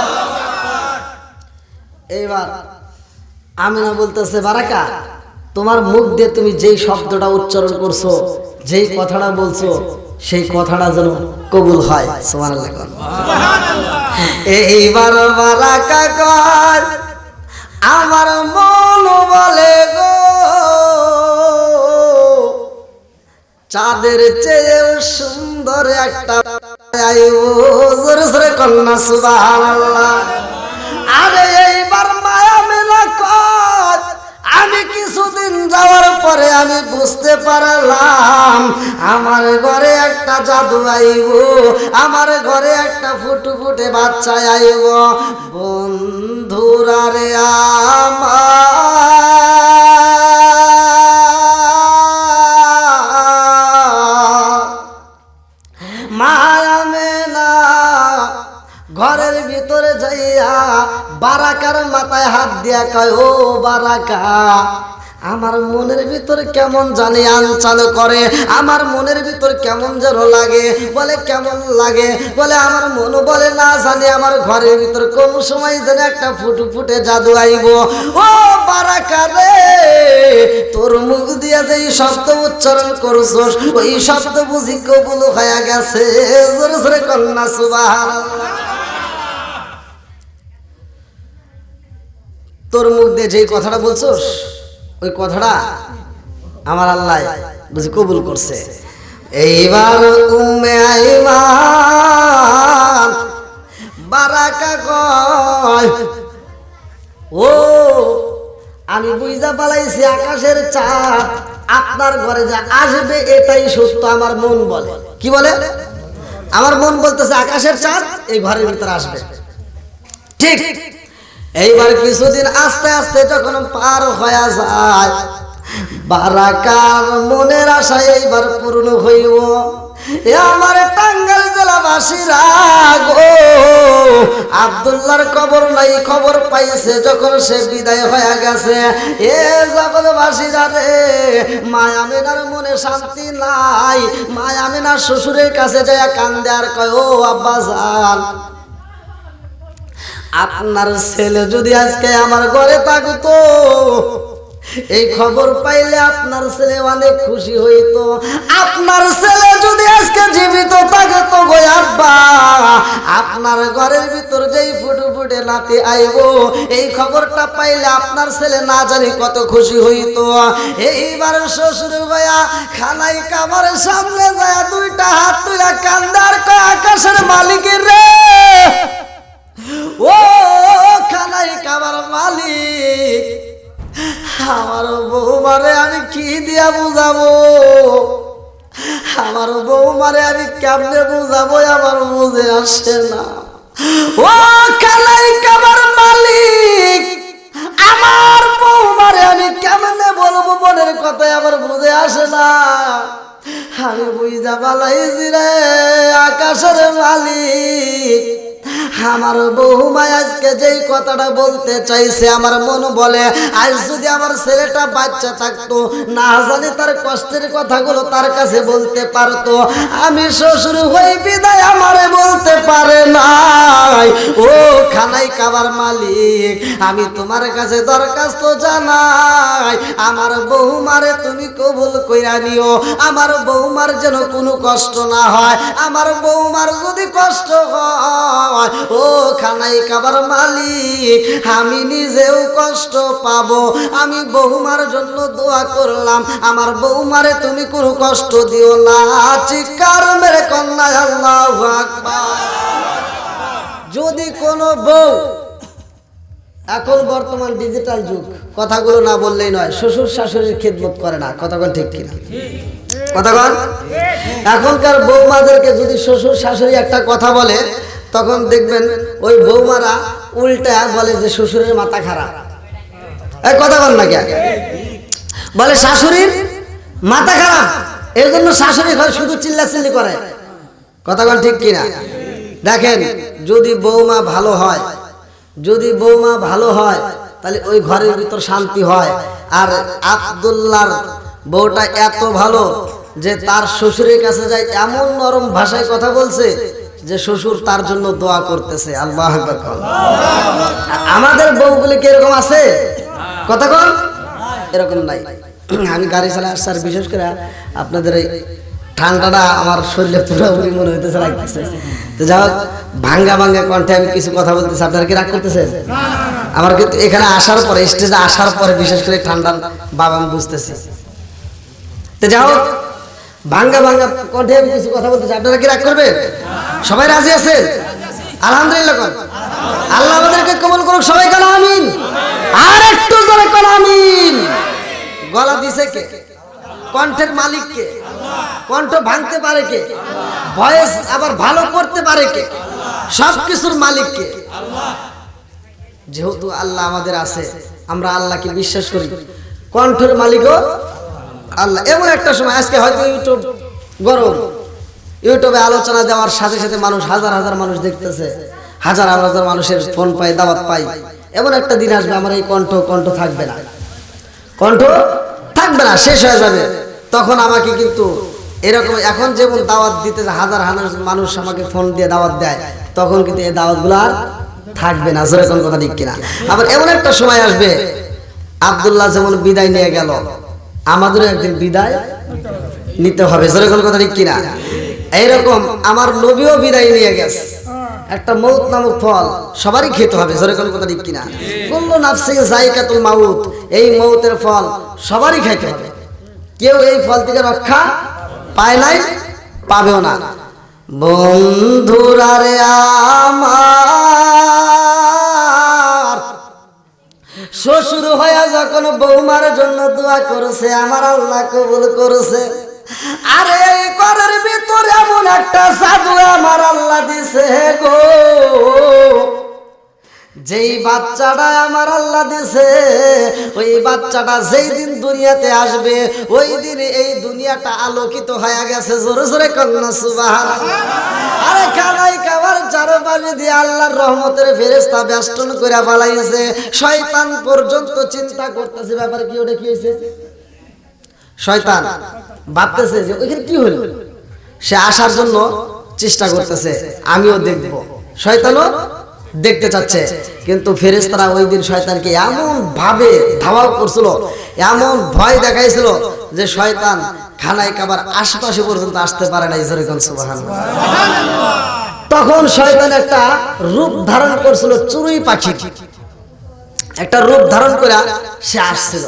এইবার আমিনা বলতেছে বারাকা তোমার মুখ দিয়ে তুমি যেই শব্দটা উচ্চারণ করছো যেই কথাটা বলছো সেই কথাটা যেন কবুল হয় সুবহানাল্লাহ। এইবার বারাকা কয় আমার মন বলে গো চাঁদের চেয়েও সুন্দর একটা জোরে জোরে কন্যা সুবহানাল্লাহ। আরে এইবার মায়া মেলা কয় আমি কিছুদিন যাওয়ার পরে আমি বুঝতে পারলাম আমার ঘরে একটা জাদু আইব, আমার ঘরে একটা ফুটফুটে বাচ্চা আইব। বন্ধুরা রে মায়া মেলা ঘরের ভিতরে যাইয়া বারাকার মাথায় হাত দিয়া কয় ও বারাকা আমার মনের ভিতরে কেমন জানি আনচান করে, আমার মনের ভিতর কেমন যেন লাগে। বলে কেমন লাগে? বলে আমার মন বলে না জানি আমার ঘরের ভিতর কোন সময় যেন একটা ফুটফুটে জাদু আইব। ও বারাকা রে তোর মুখ দিয়া যে শব্দ উচ্চারণ করছস ওই শব্দ বুঝি কবুল হয়ে গেছে। জোরে জোরে কন্যা সুবহানাল্লাহ। তোর মুখ দিয়ে যেই কথাটা বলছস ওই কথাটা আমার আল্লাহ বুঝি কবুল করছে। এইবার উম্মে আইমান বারাকা কয় ও আমি বুঝা পালাইছি আকাশের চাঁদ আপনার ঘরে যা আসবে এটাই সত্য। আমার মন বলে কি বলে? আমার মন বলতেছে আকাশের চাঁদ এই ঘরের ভিতরে আসবে। ঠিক এইবার কিছুদিন আস্তে আস্তে যখন পার হয়ে যায় বারাকার মনের আশা এইবার পূর্ণ হইব। এ আমার টাঙ্গাইল জেলাবাসীরা গো আব্দুল্লাহর কবর নাই খবর পাইছে যখন সে বিদায় হয়ে গেছে। এ জগৎবাসীরা রে মায়া মেনার মনে শান্তি নাই। মায়া মেনার শ্বশুরের কাছে যায় কান্দে আর কয় ও আব্বা জান আপনার ছেলে যদি আজকে আমার ঘরে থাকতো এই খবর পাইলে আপনার ছেলে অনেক খুশি হইতো। আপনার ছেলে যদি আজকে জীবিত থাকতো গো আব্বা আপনার ঘরের ভিতর যেই ফুটফুটে নাতি আইব এই খবরটা পাইলে আপনার ছেলে না জানি কত খুশি হইতো। এইবার শ্বশুর ভাইয়া খানাই কামার সামনে যায় দুইটা হাত তুলে কান্দার কয় আকাশের মালিকের রে ও খানাই কামার মালিক আমার বৌমারে আমি কি দিয়া বুঝাবো, আমার বৌমারে আমি কেমনে বুঝাবো আমার বুঝে আসে না। ও খানাই কামার মালিক আমার বৌমারে আমি কেমনে বলবো মনের কথা আমার বুঝে আসে না। আমি বুঝা পালাইছি রে আকাশের মালিক আমার বৌমা আজকে যেই কথাটা বলতে চাইছে আমার মন বলে আজ যদি আমার ছেলেটা বাচ্চা থাকতো না জানি তার কষ্টের কথাগুলো তার কাছে বলতে পারতো। আমি শ্বশুর হই বিদায় আমারে বলতে পারে নাই। ও খানাই কাবার মালিক আমি তোমার কাছে দরখাস্ত জানাই আমার বৌমারে তুমি কবুল কইরা নিও। আমার বৌমার যেন কোনো কষ্ট না হয়। আমার বৌমার যদি কষ্ট হয় ও খানাই কাবার মালিক আমি নিজেও কষ্ট পাবো। আমি বৌমার জন্য দোয়া করলাম আমার বৌমারে তুমি কোনো কষ্ট দিও না। চিৎকার মেরে কন্যা আল্লাহু আকবার। যদি কোনো বউ এখন বর্তমান ডিজিটাল যুগ, কথাগুলো না বললেই নয়, শ্বশুর শাশুড়ির খেদমত করে না, কথাগণ ঠিক কিনা? কথাগণ, এখনকার বৌমাদেরকে যদি শ্বশুর শাশুড়ি একটা কথা বলে, তখন দেখবেন ওই বৌমারা উল্টা বলে যে শ্বশুরের মাথা খারাপ। এই কথাগণ না কে বলে শাশুড়ির মাথা খারাপ, এর জন্য শাশুড়ি ঘরে শুধু চিল্লাচিল্লি করে, কথাগণ ঠিক কিনা? দেখেন, যদি বৌমা ভালো হয়, যদি বৌমা ভালো হয়, তাহলে ওই ঘরের ভিতর শান্তি হয়। আর আব্দুল্লাহর বউটা এত ভালো যে তার শ্বশুরের কাছে যায় এমন নরম ভাষায় কথা বলছে যে শ্বশুর তার জন্য দোয়া করতেছে। আল্লাহু আকবার। আমাদের বউগুলি কি এরকম আছে? কথা কন, এরকম নাই। আমি গাড়ি চালা আসছি, আর বিশেষ করে আপনাদের এই ঠান্ডাটা আমার শরীরে পুরোপুরি মনে হইতেছে, লাগতেছে। তো যাই হোক, ভাঙ্গা ভাঙ্গা কণ্ঠে আমি কিছু কথা বলতেছি, আপনারা কি রাগ করতেছেন? আমার কিন্তু এখানে আসার পরে, স্টেজে আসার পরে বিশেষ করে ঠান্ডা বাবা আমি বুঝতেছি। তো যাই হোক, ভাঙ্গা ভাঙ্গা কণ্ঠে আমি কিছু কথা বলতেছি, আপনারা কি রাগ করবেন? সবাই রাজি আছেন? আলহামদুলিল্লাহ। আল্লাহ আমাদেরকে কবুল করুক, সবাই বলো আমিন। আর একটু জোরে বলো আমিন। গলা দিছে কে? কণ্ঠের মালিক কে? কণ্ঠ ভাঙতে পারে কে? ভয়েস আবার ভালো করতে পারে কে? সবকিছুর মালিক কে? যেহেতু আল্লাহ আমাদের আছে, আমরা আল্লাহকে বিশ্বাস করি, কণ্ঠের মালিকও আল্লাহ। এমন একটা সময়, আজকে হয়তো ইউটিউব গরম, ইউটিউবে আলোচনা দেওয়ার সাথে সাথে মানুষ, হাজার হাজার মানুষ দেখতেছে, হাজার হাজার মানুষের ফোন পাই, দাওয়াত পাই। এমন একটা দিন আসবে আমার এই কণ্ঠ থাকবে না, কণ্ঠ থাকবে না, শেষ হয়ে যাবে। তখন আমাকে কিন্তু এরকম, এখন যেমন দাওয়াত দিতে হাজার হাজার মানুষ আমাকে ফোন দিয়ে দাওয়াত দেয়, তখন কিন্তু এই দাওয়াতগুলো আর থাকবে না। জোরে কোন কথা ঠিক কিনা? আবার এমন একটা সময় আসবে, আব্দুল্লাহ যেমন বিদায় নিয়ে গেল, আমাদেরও একদিন বিদায় নিতে হবে। জোরে কোন কথা ঠিক কিনা? এইরকম আমার নবীও বিদায় নিয়ে গেছে। একটা মৌত নামক ফল সবারই খেতে হবে। জোরে কোন কথা ঠিক কিনা? কুল্লু নাফসিন যায়কাতুল মাউত, এই মৌতের ফল সবারই খাইতে হবে। কেউ এই ফল থেকে রক্ষা পায় নাই, পাবেও না। বন্ধুরা রে আমার, শ্বশুর হয়ে যখন বৌমার জন্য দোয়া করেছে, আমার আল্লাহ কবুল করেছে। আরে এই ঘরের ভিতরে এমন একটা জাদু আমার আল্লাহ দিছে গো, যেই বাচ্চাটা আমার আল্লাহ দিছে, ওই বাচ্চাটা যেই দিন দুনিয়াতে আসবে, ওই দিন এই দুনিয়াটা আলোকিত হয়ে গেছে। জোরে জোরে কন্যা সুবহানাল্লাহ। আরে খানাই খাবার চারপাশে দিয়ে আল্লাহর রহমতের ফেরেশতা বেষ্টন করে পালাইছে। শয়তান পর্যন্ত চিন্তা করতেছে ব্যাপারে কি, ওটা কি হয়েছে। শয়তান ভাবতেছে যে ওইখানে কি হলো, সে আসার জন্য চেষ্টা করতেছে, আমিও দেখব। শয়তানও দেখতে চাচ্ছে, কিন্তু ফেরেশতারা ওই দিন শয়তানকে এমন ভাবে ধাওয়া করছিল, এমন ভয় দেখাইছিল যে শয়তান খানায় কাবার আশেপাশে পর্যন্ত আসতে পারে না। ইজরিকান সুবহানাল্লাহ। তখন শয়তান একটা রূপ ধারণ করছিল, চড়ুই পাখি একটা রূপ ধারণ করে সে আসছিল।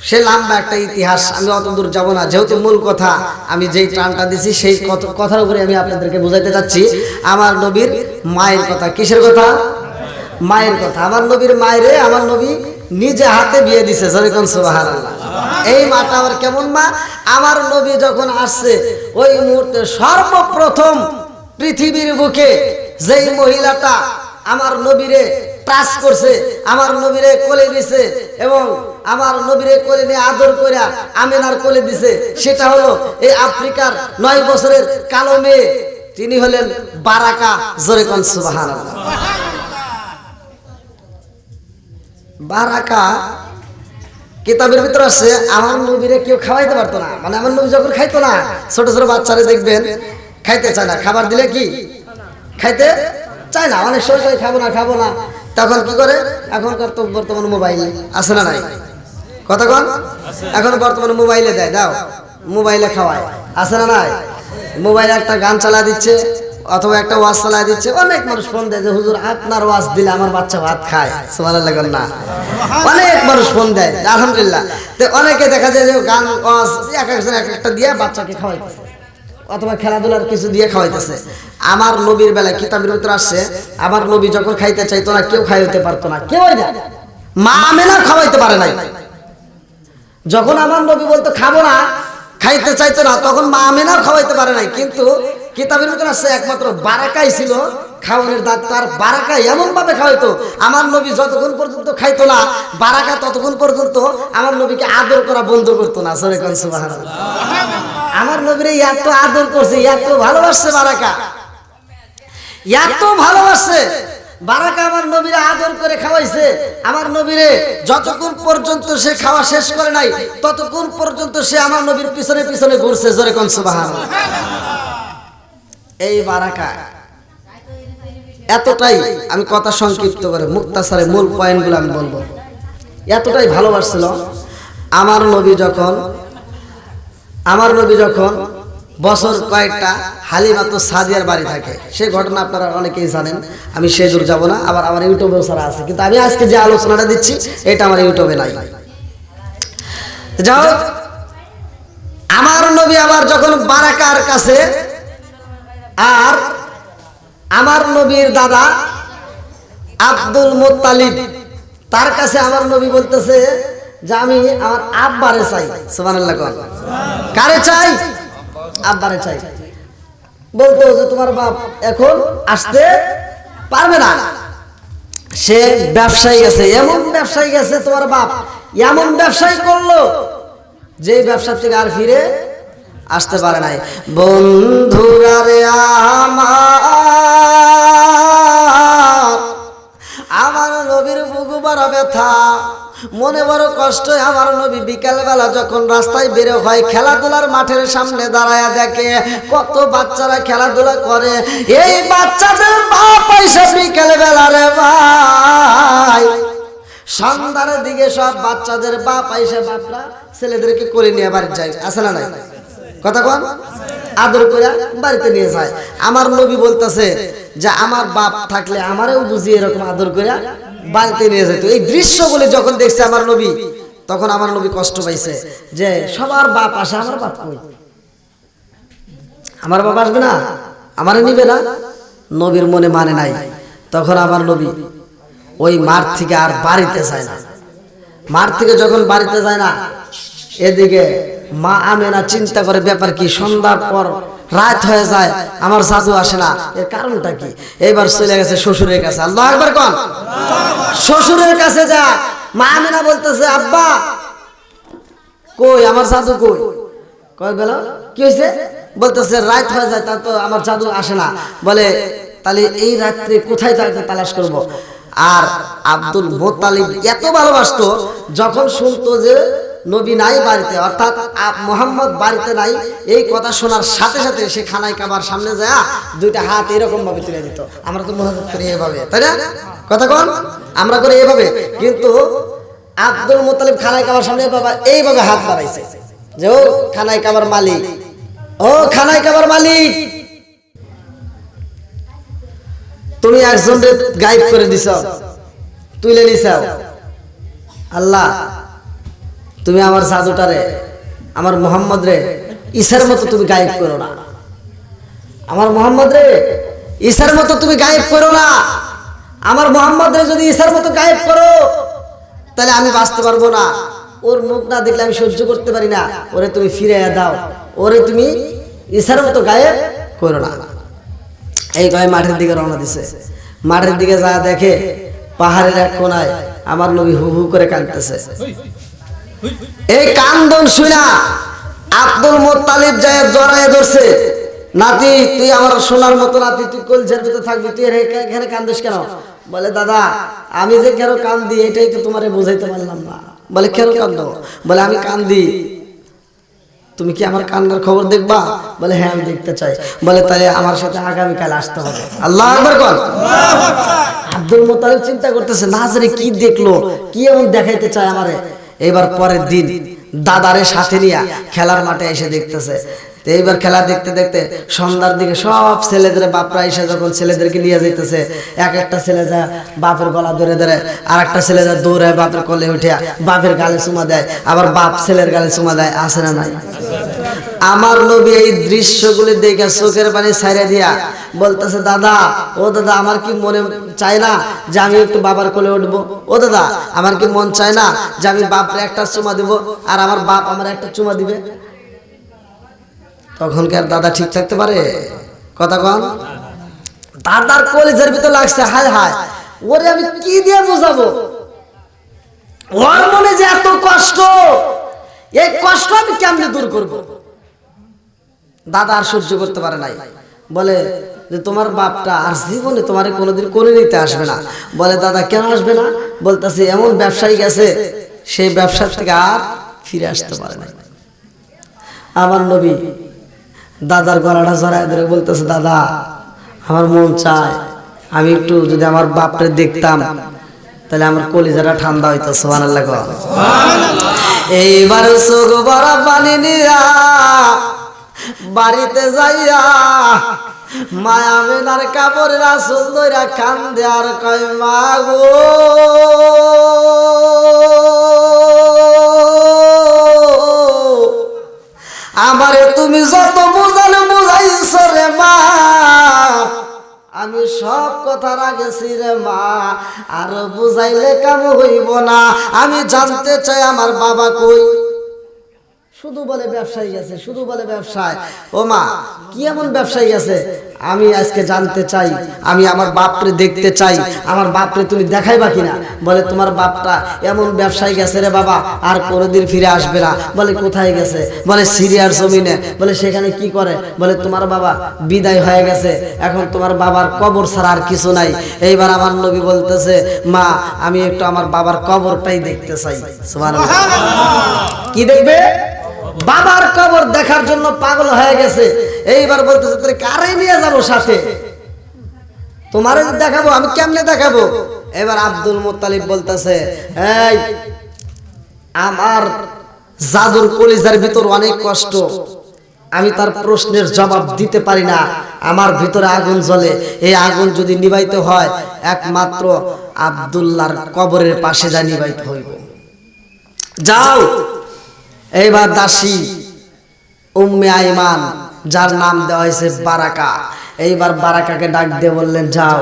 সে লম্বা একটা ইতিহাস, আমি অত দূর যাব না, যেহেতু মূল কথা আমি যেই টানটা দিছি সেই কথার উপরে আমি আপনাদেরকে বোঝাইতে চাচ্ছি। আমার নবীর মায়ের কথা। কিসের কথা? মায়ের কথা। আমার নবীর মায়েরে আমার নবী নিজে হাতে বিয়ে দিছে। জরিকন সুবহানাল্লাহ। এই মাটা আমার কেমন মা, আমার নবী যখন আসছে ওই মুহূর্তে সর্বপ্রথম পৃথিবীর বুকে যেই মহিলাটা আমার নবীরে টাচ করছে, আমার নবীরে কোলে দিছে এবং আমার নবীরে কোলে নিয়ে আদর করে আমিনার কোলে দিছে, সেটা হলো এই আফ্রিকার 9 বছরের কালো মেয়ে, তিনি হলেন বারাকা। জোরে কোন সুবহানাল্লাহ। বারাকা কিতাবের ভিতর আছে, আমার নবীরে কেউ খাওয়াইতে পারতো না, মানে আমার নবী যখন খাইতো না, ছোট ছোট বাচ্চারা দেখবেন খাইতে চায় না, খাবার দিলে কি খাইতে চায় না, অনেক সময় খাবো না, তখন কি করে? এখনকার তো বর্তমান মোবাইল আছে না নাই? কতক্ষণ এখন বর্তমানে মোবাইলে দেয়, দাও মোবাইলে খাওয়ায়, আছে না নাই? মোবাইলে একটা গান চালা দিচ্ছে অথবা একটা ওয়াজ চালা দিচ্ছে, অনেক মানুষ ফোন দেয় যে হুজুর আপনার ওয়াজ দিলে আমার বাচ্চা ভাত খায়। সুবহানাল্লাহ না? অনেক মানুষ ফোন দেয়, আলহামদুলিল্লাহ। তো অনেকে দেখা যায় যে গান ওয়াজ এক একজন এক একটা দিয়ে বাচ্চাকে খাওয়াইতেছে। অথবা খেলাধুলার কিছু দিয়ে খাওয়াইতেছে। আমার নবীর বেলায় কিতাবের ভিতরে আসছে, আমার নবী যখন খাইতে চাইতো না কেউ খাইতে পারতো না, কেউ না, মা আমেনা খাওয়াইতে পারে নাই। যখন আমার নবী বলতো খাবো না, খাইতে চাইতো না, তখন মা আমেনাও খাওয়াইতে পারে নাই। কিন্তু কিতাবের ভিতরে আসছে একমাত্র বারাকাই ছিল খাওয়ানোর ডাক্তার। বারাকা এমন ভাবে খাওয়াইতো, আমার নবী যতক্ষণ পর্যন্ত খাইতো না বারাকা ততক্ষণ পর্যন্ত আমার নবীকে আদর করা বন্ধ করতো না। সরে কোন সুবহানাল্লাহ। আমার নবীরে এত আদর করছে, এত ভালোবাসছে বারাকা, এত ভালোবাসছে বারাকা। আমার নবীরে আদর করে খাওয়াইছে। আমার নবীরে যতক্ষণ পর্যন্ত সে খাওয়া শেষ করে নাই ততক্ষণ পর্যন্ত সে আমার নবীর পিছনে পিছনে ঘুরছে। জোরে কোন সুবহানাল্লাহ। এই বারাকা এতটাই, আমি কথা সংক্ষিপ্ত করে মুক্তাসারে মূল পয়েন্টগুলো আমি বলবো, এতটাই ভালোবাসছিল আমার নবী যখন বছর কয়েকটা হালিমা তো সাদিয়ার বাড়ি থাকে, সেই ঘটনা আপনারা অনেকেই জানেন, আমি সে দূর যাবো না। আবার আমার ইউটিউবেও সারা আছে, কিন্তু আমি আজকে যে আলোচনাটা দিচ্ছি এটা আমার ইউটিউবে নাই। যাও, আমার নবী আবার যখন বারাকার কাছে, আর আমার নবীর দাদা আব্দুল মুত্তালিব তার কাছে আমার নবী বলতেছে যে আমি আমার আব্বারে চাই। সুবহানাল্লাহ। কারে চাই? আব্বারে চাই। বলতো যে তোমার বাপ এখন আসতে পারবে না, সে ব্যবসায়ী গেছে, এমন ব্যবসায়ী গেছে, তোমার বাপ এমন ব্যবসায়ী করলো যে ব্যবসা থেকে আর ফিরে আসতে পারে নাই। বন্ধুরা রে আমার নবীর বুকু বড় ব্যথা, মনে বড় কষ্ট। আমার নবী বিকালবেলা যখন রাস্তায় বেরো হয়, খেলাধুলার মাঠের সামনে দাঁড়ায় দেখে কত বাচ্চারা খেলাধুলা করে। এই বাচ্চাদের বাপ পয়সা বিকালবেলা রে ভাই সন্ধ্যার দিকে সব বাচ্চাদের বাপ পয়সা, বাপরা ছেলেদেরকে করে নিয়ে বাড়ি যায়, আছে না নাই? কথা কন, আদর করে বাড়িতে নিয়ে যায়। আমার নবী বলতেছে যে আমার বাপ থাকলে আমারও বুঝি এরকম আদর করে বাড়িতে নিয়ে যেত। এই দৃশ্যগুলি যখন দেখছে আমার নবী, তখন আমার নবী কষ্ট পাইছে যে সবার বাপ আসে, আমার বাপ কই? আমার বাপ আসবে না, আমারে নিবে না? নবীর মনে মানে নাই। তখন আমার নবী ওই মাঠ থেকে আর বাড়িতে যায় না। মাঠ থেকে যখন বাড়িতে যায় না, এদিকে মা আমেনা চিন্তা করে ব্যাপার কি, সন্ধ্যার পর রাত হয়ে যায়, আমার জাদু আসে না, এর কারণটা কি? এবার চলে গেছে শ্বশুরের কাছে। আল্লাহু আকবার কোন। শ্বশুরের কাছে যা, মা আমেনা বলতেছে আব্বা কই আমার জাদু কই? কয় গেল, কি হয়েছে? বলতেছে রাত হয়ে যায়, তা তো আমার জাদু আসে না। বলে তাহলে এই রাত্রে কোথায় তাকে তালাশ করব? আর আব্দুল মুত্তালিব এত ভালোবাসতো, যখন শুনতো যে নবী নাই বাড়িতে, অর্থাৎ মোহাম্মদ বাড়িতে নাই, এই কথা শোনার সাথে সাথে সে খানায় কাবার সামনে যায় দুইটা হাত এরকম ভাবে তুলে দিত। আমরা তো মহাব্বত করি এভাবে, তাই না? কথা কোন, আমরা করি এভাবে, কিন্তু আব্দুল মুত্তালিব খানায় কাবার সামনে বাবা এইভাবে হাত বাড়াইছে যে ও খানায় কাবার মালিক, ও খানায় কাবার মালিক, তুমি একজনকে গায়েব করে দিছ, তুলে নিছ। আল্লাহ তুমি আমার জাদুটারে, আমার মোহাম্মদ রে ঈসার মতো তুমি গায়েব করো না, আমার মোহাম্মদ রে ঈসার মতো তুমি গায়েব করো না। আমার মোহাম্মদ রে যদি ঈসার মতো গায়েব করো তাহলে আমি বাঁচতে পারবো না, ওর মুখ না দেখলে আমি সহ্য করতে পারি না, ওরে তুমি ফিরাইয়া দাও, ওরে তুমি ঈসার মতো গায়েব করো না। এই কয়ে মাঠের দিকে রওনা দিছে। মাঠের দিকে যা দেখে পাহাড়ের এক কোনায় আমার নবী হু হু করে কাঁদতেছে। এই কান্দন শুনা আব্দুল মুত্তালিব যায় জড়ায় ধরছে, নাতি তুই আমার সোনার মতো নাতি, তুই কলজের ভিতরে থাকবি, তুই এখানে কান্দিস কেন? বলে দাদা আমি যে কেন কান্দি এটাই তো তোমারে বুঝাইতে পারলাম না। বলে কেন কান্দো? বলে আমি কান্দি, তুমি কি আমার কান্নার খবর দেখবা? বলে হ্যাঁ আমি দেখতে চাই। বলে তাহলে আমার সাথে আগামীকাল আসতে হবে। আল্লাহু আকবার বল। আব্দুল মুত্তালিব চিন্তা করতেছে না জানি কি দেখলো, কি এমন দেখাইতে চায় আমারে। এবার পরের দিন দাদারে সাথে নিয়ে খেলার মাঠে এসে দেখতেছে। তো এইবার খেলা দেখতে দেখতে সন্ধ্যার দিকে সব ছেলেদের বাপরা এসে যখন ছেলেদেরকে নিয়ে যেতেছে, এক একটা ছেলে যা বাপের গলা ধরে ধরে, আর একটা ছেলে যা দৌড়ায় বাপের কোলে উঠে বাপের গালে চুমা দেয়, আবার বাপ ছেলের গালে চুমা দেয়, আছে না নাই? আমার নবী এই দৃশ্যগুলি দেখে চোখের পানি ছাইড়া দিয়া বলতেছে, দাদা ও দাদা, আমার কি মনে চায় না যে আমি একটু বাবার কোলে উঠবো? ও দাদা, আমার কি মন চায় না যে আমি বাপরে একটা চুমা দিব আর আমার বাপ আমার একটা চুমা দিবে? তখন কি আর দাদা ঠিক থাকতে পারে? কথা কন। দাদার কলেজের ভিতর লাগছে, হায় হায়, ওরে আমি কি দিয়ে বোঝাবো? ওর মনে যে এত কষ্ট, এই কষ্ট আমি কেমনে দূর করব? দাদা আর সহ্য করতে পারে নাই, বলে যে তোমার বাপটা আর জীবনে তোমারে কোনোদিন কোলে নিতে আসবে না। বলে দাদা কেন আসবে না? বলতেছে এমন ব্যবসায়ী গেছে, সেই ব্যবসা থেকে আর ফিরে আসতে পারে না। আমার নবী দাদার গলাটা জড়ায় ধরে বলতেছে, দাদা আমার মন চায় আমি একটু যদি আমার বাপরে দেখতাম, তাহলে আমার কলিজাটা ঠান্ডা হইতো। সুবহানাল্লাহ। এইবার চোখ বড় পানি নিয়া বাড়িতে যাইয়া মায়া মেনার কাপড় রাসূল ধইরা কান্দে আর কয়, মা গো আমারে তুমি যত বুঝালে বুঝাইছো রে মা, আমি সব কথা রাখেছি রে মা, আর বুঝাইলে কাম হইব না। আমি জানতে চাই আমার বাবা কই। শুধু বলে ব্যবসায়ী গেছে, শুধু বলে ব্যবসায়। ও মা, কি এমন ব্যবসায়ী গেছে? আমি আজকে জানতে চাই, আমি আমার বাপরে দেখতে চাই, আমার বাপরে তুমি দেখাইবা কিনা? বলে তোমার বাপটা এমন ব্যবসায়ী গেছে রে বাবা, আর কোনোদিন ফিরে আসবে না। বলে কোথায় গেছে? বলে সিরিয়ার জমিনে। বলে সেখানে কি করে? বলে তোমার বাবা বিদায় হয়ে গেছে, এখন তোমার বাবার কবর ছাড়া আর কিছু নাই। এইবার আমার নবী বলতেছে, মা আমি একটু আমার বাবার কবরটাই দেখতে চাই। সুবহানাল্লাহ। কি দেখবে? বাবার কবর দেখার জন্য পাগল হয়ে গেছে। এইবার বলতেছে, তোরে কারে নিয়ে যাবো সাথে? তোমারে দেখাবো, আমি কেমনে দেখাবো? এবার আব্দুল মুত্তালিব বলতেছে, এই আমার জাদুর কলিজার ভিতর অনেক কষ্ট, আমি তার প্রশ্নের জবাব দিতে পারি না। আমার ভিতরে আগুন জ্বলে, এই আগুন যদি নিভাইতে হয় একমাত্র আব্দুল্লাহর কবরের পাশে যা নিভাইতে হইব। যাও। এইবার দাসী উম্মে আইমান, যার নাম দেওয়া হয়েছে বারাকা, এইবার বারাকাকে ডাক দিয়ে বললেন, যাও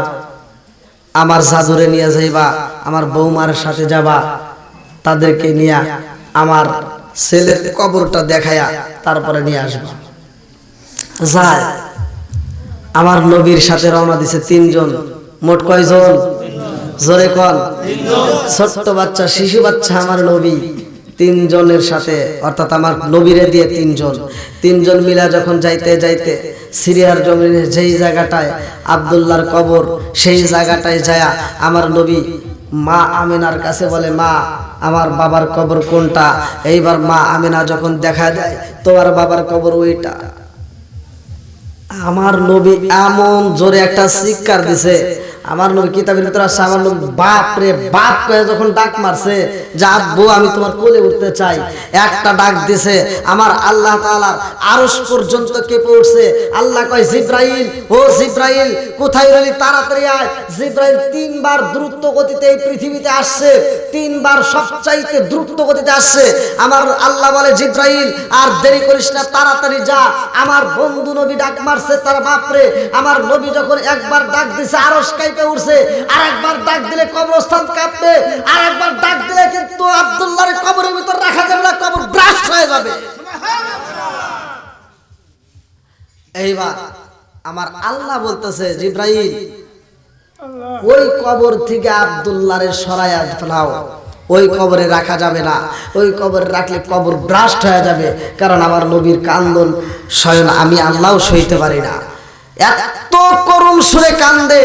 আমার জাদুরে নিয়ে যাইবা, আমার বৌমার সাথে যাবা, তাদেরকে নিয়ে আমার ছেলের কবরটা দেখায়া তারপরে নিয়ে আসবা। যায়, আমার নবীর সাথে রওনা দিছে তিনজন। মোট কয়জন? জোরে কন। ছোট্ট বাচ্চা, শিশু বাচ্চা আমার নবী তিনজনের সাথে, অর্থাৎ আমার নবীরে দিয়ে তিনজন মিলা যখন যাইতে যাইতে সিরিয়ার জমিনে যেই জায়গাটায় আব্দুল্লাহর কবর, সেই জায়গাটায় যায় আমার নবী মা আমিনার কাছে বলে, মা আমার বাবার কবর কোনটা? এইবার মা আমিনা যখন দেখা যায় তোমার বাবার কবর ওইটা, আমার নবী এমন জোরে একটা চিৎকার দিছে। আমার নবী কিতাবের ভিতরে আসছে, আমার নবী বাপ রে বাপ কয়ে যখন ডাক মারছে যে আব্বু আমি তোমার কোলে উঠতে চাই, একটা ডাক দিছে, আমার আল্লাহ তাআলার আরশ পর্যন্ত কেঁপে উঠছে। আল্লাহ কয়, জিব্রাইল, ও জিব্রাইল কোথায় রইলি, তাড়াতাড়ি আয়। জিব্রাইল তিনবার দ্রুত গতিতে এই পৃথিবীতে আসছে, তিনবার সবচাইতে দ্রুত গতিতে আসছে। আমার আল্লাহ বলে, জিব্রাইল আর দেরি করিস না, তাড়াতাড়ি যা। আমার বন্ধু নবী ডাক মারছে তার বাপরে। আমার নবী যখন একবার ডাক দিছে আরশ কাঁপে উঠছে, আর একবার ডাক দিলে কবরস্থান কাঁপবে, আর একবার ডাক দিলে কিন্তু আব্দুল্লাহর কবরের ভিতর রাখা যাবে না, কবর ব্রাস্ট হয়ে যাবে। এইবার আমার আল্লাহ বলতেছে, জিব্রাইল ওই কবর থেকে আব্দুল্লাহরে সরাইয়া ফেলাও, ওই কবরে রাখা যাবে না, ওই কবরে রাখলে কবর ব্রাস্ট হয়ে যাবে। কারণ আমার নবীর কান্দন স্বয়ং আমি আল্লাহও সইতে পারি না। এত করুণ সুরে কান্দে,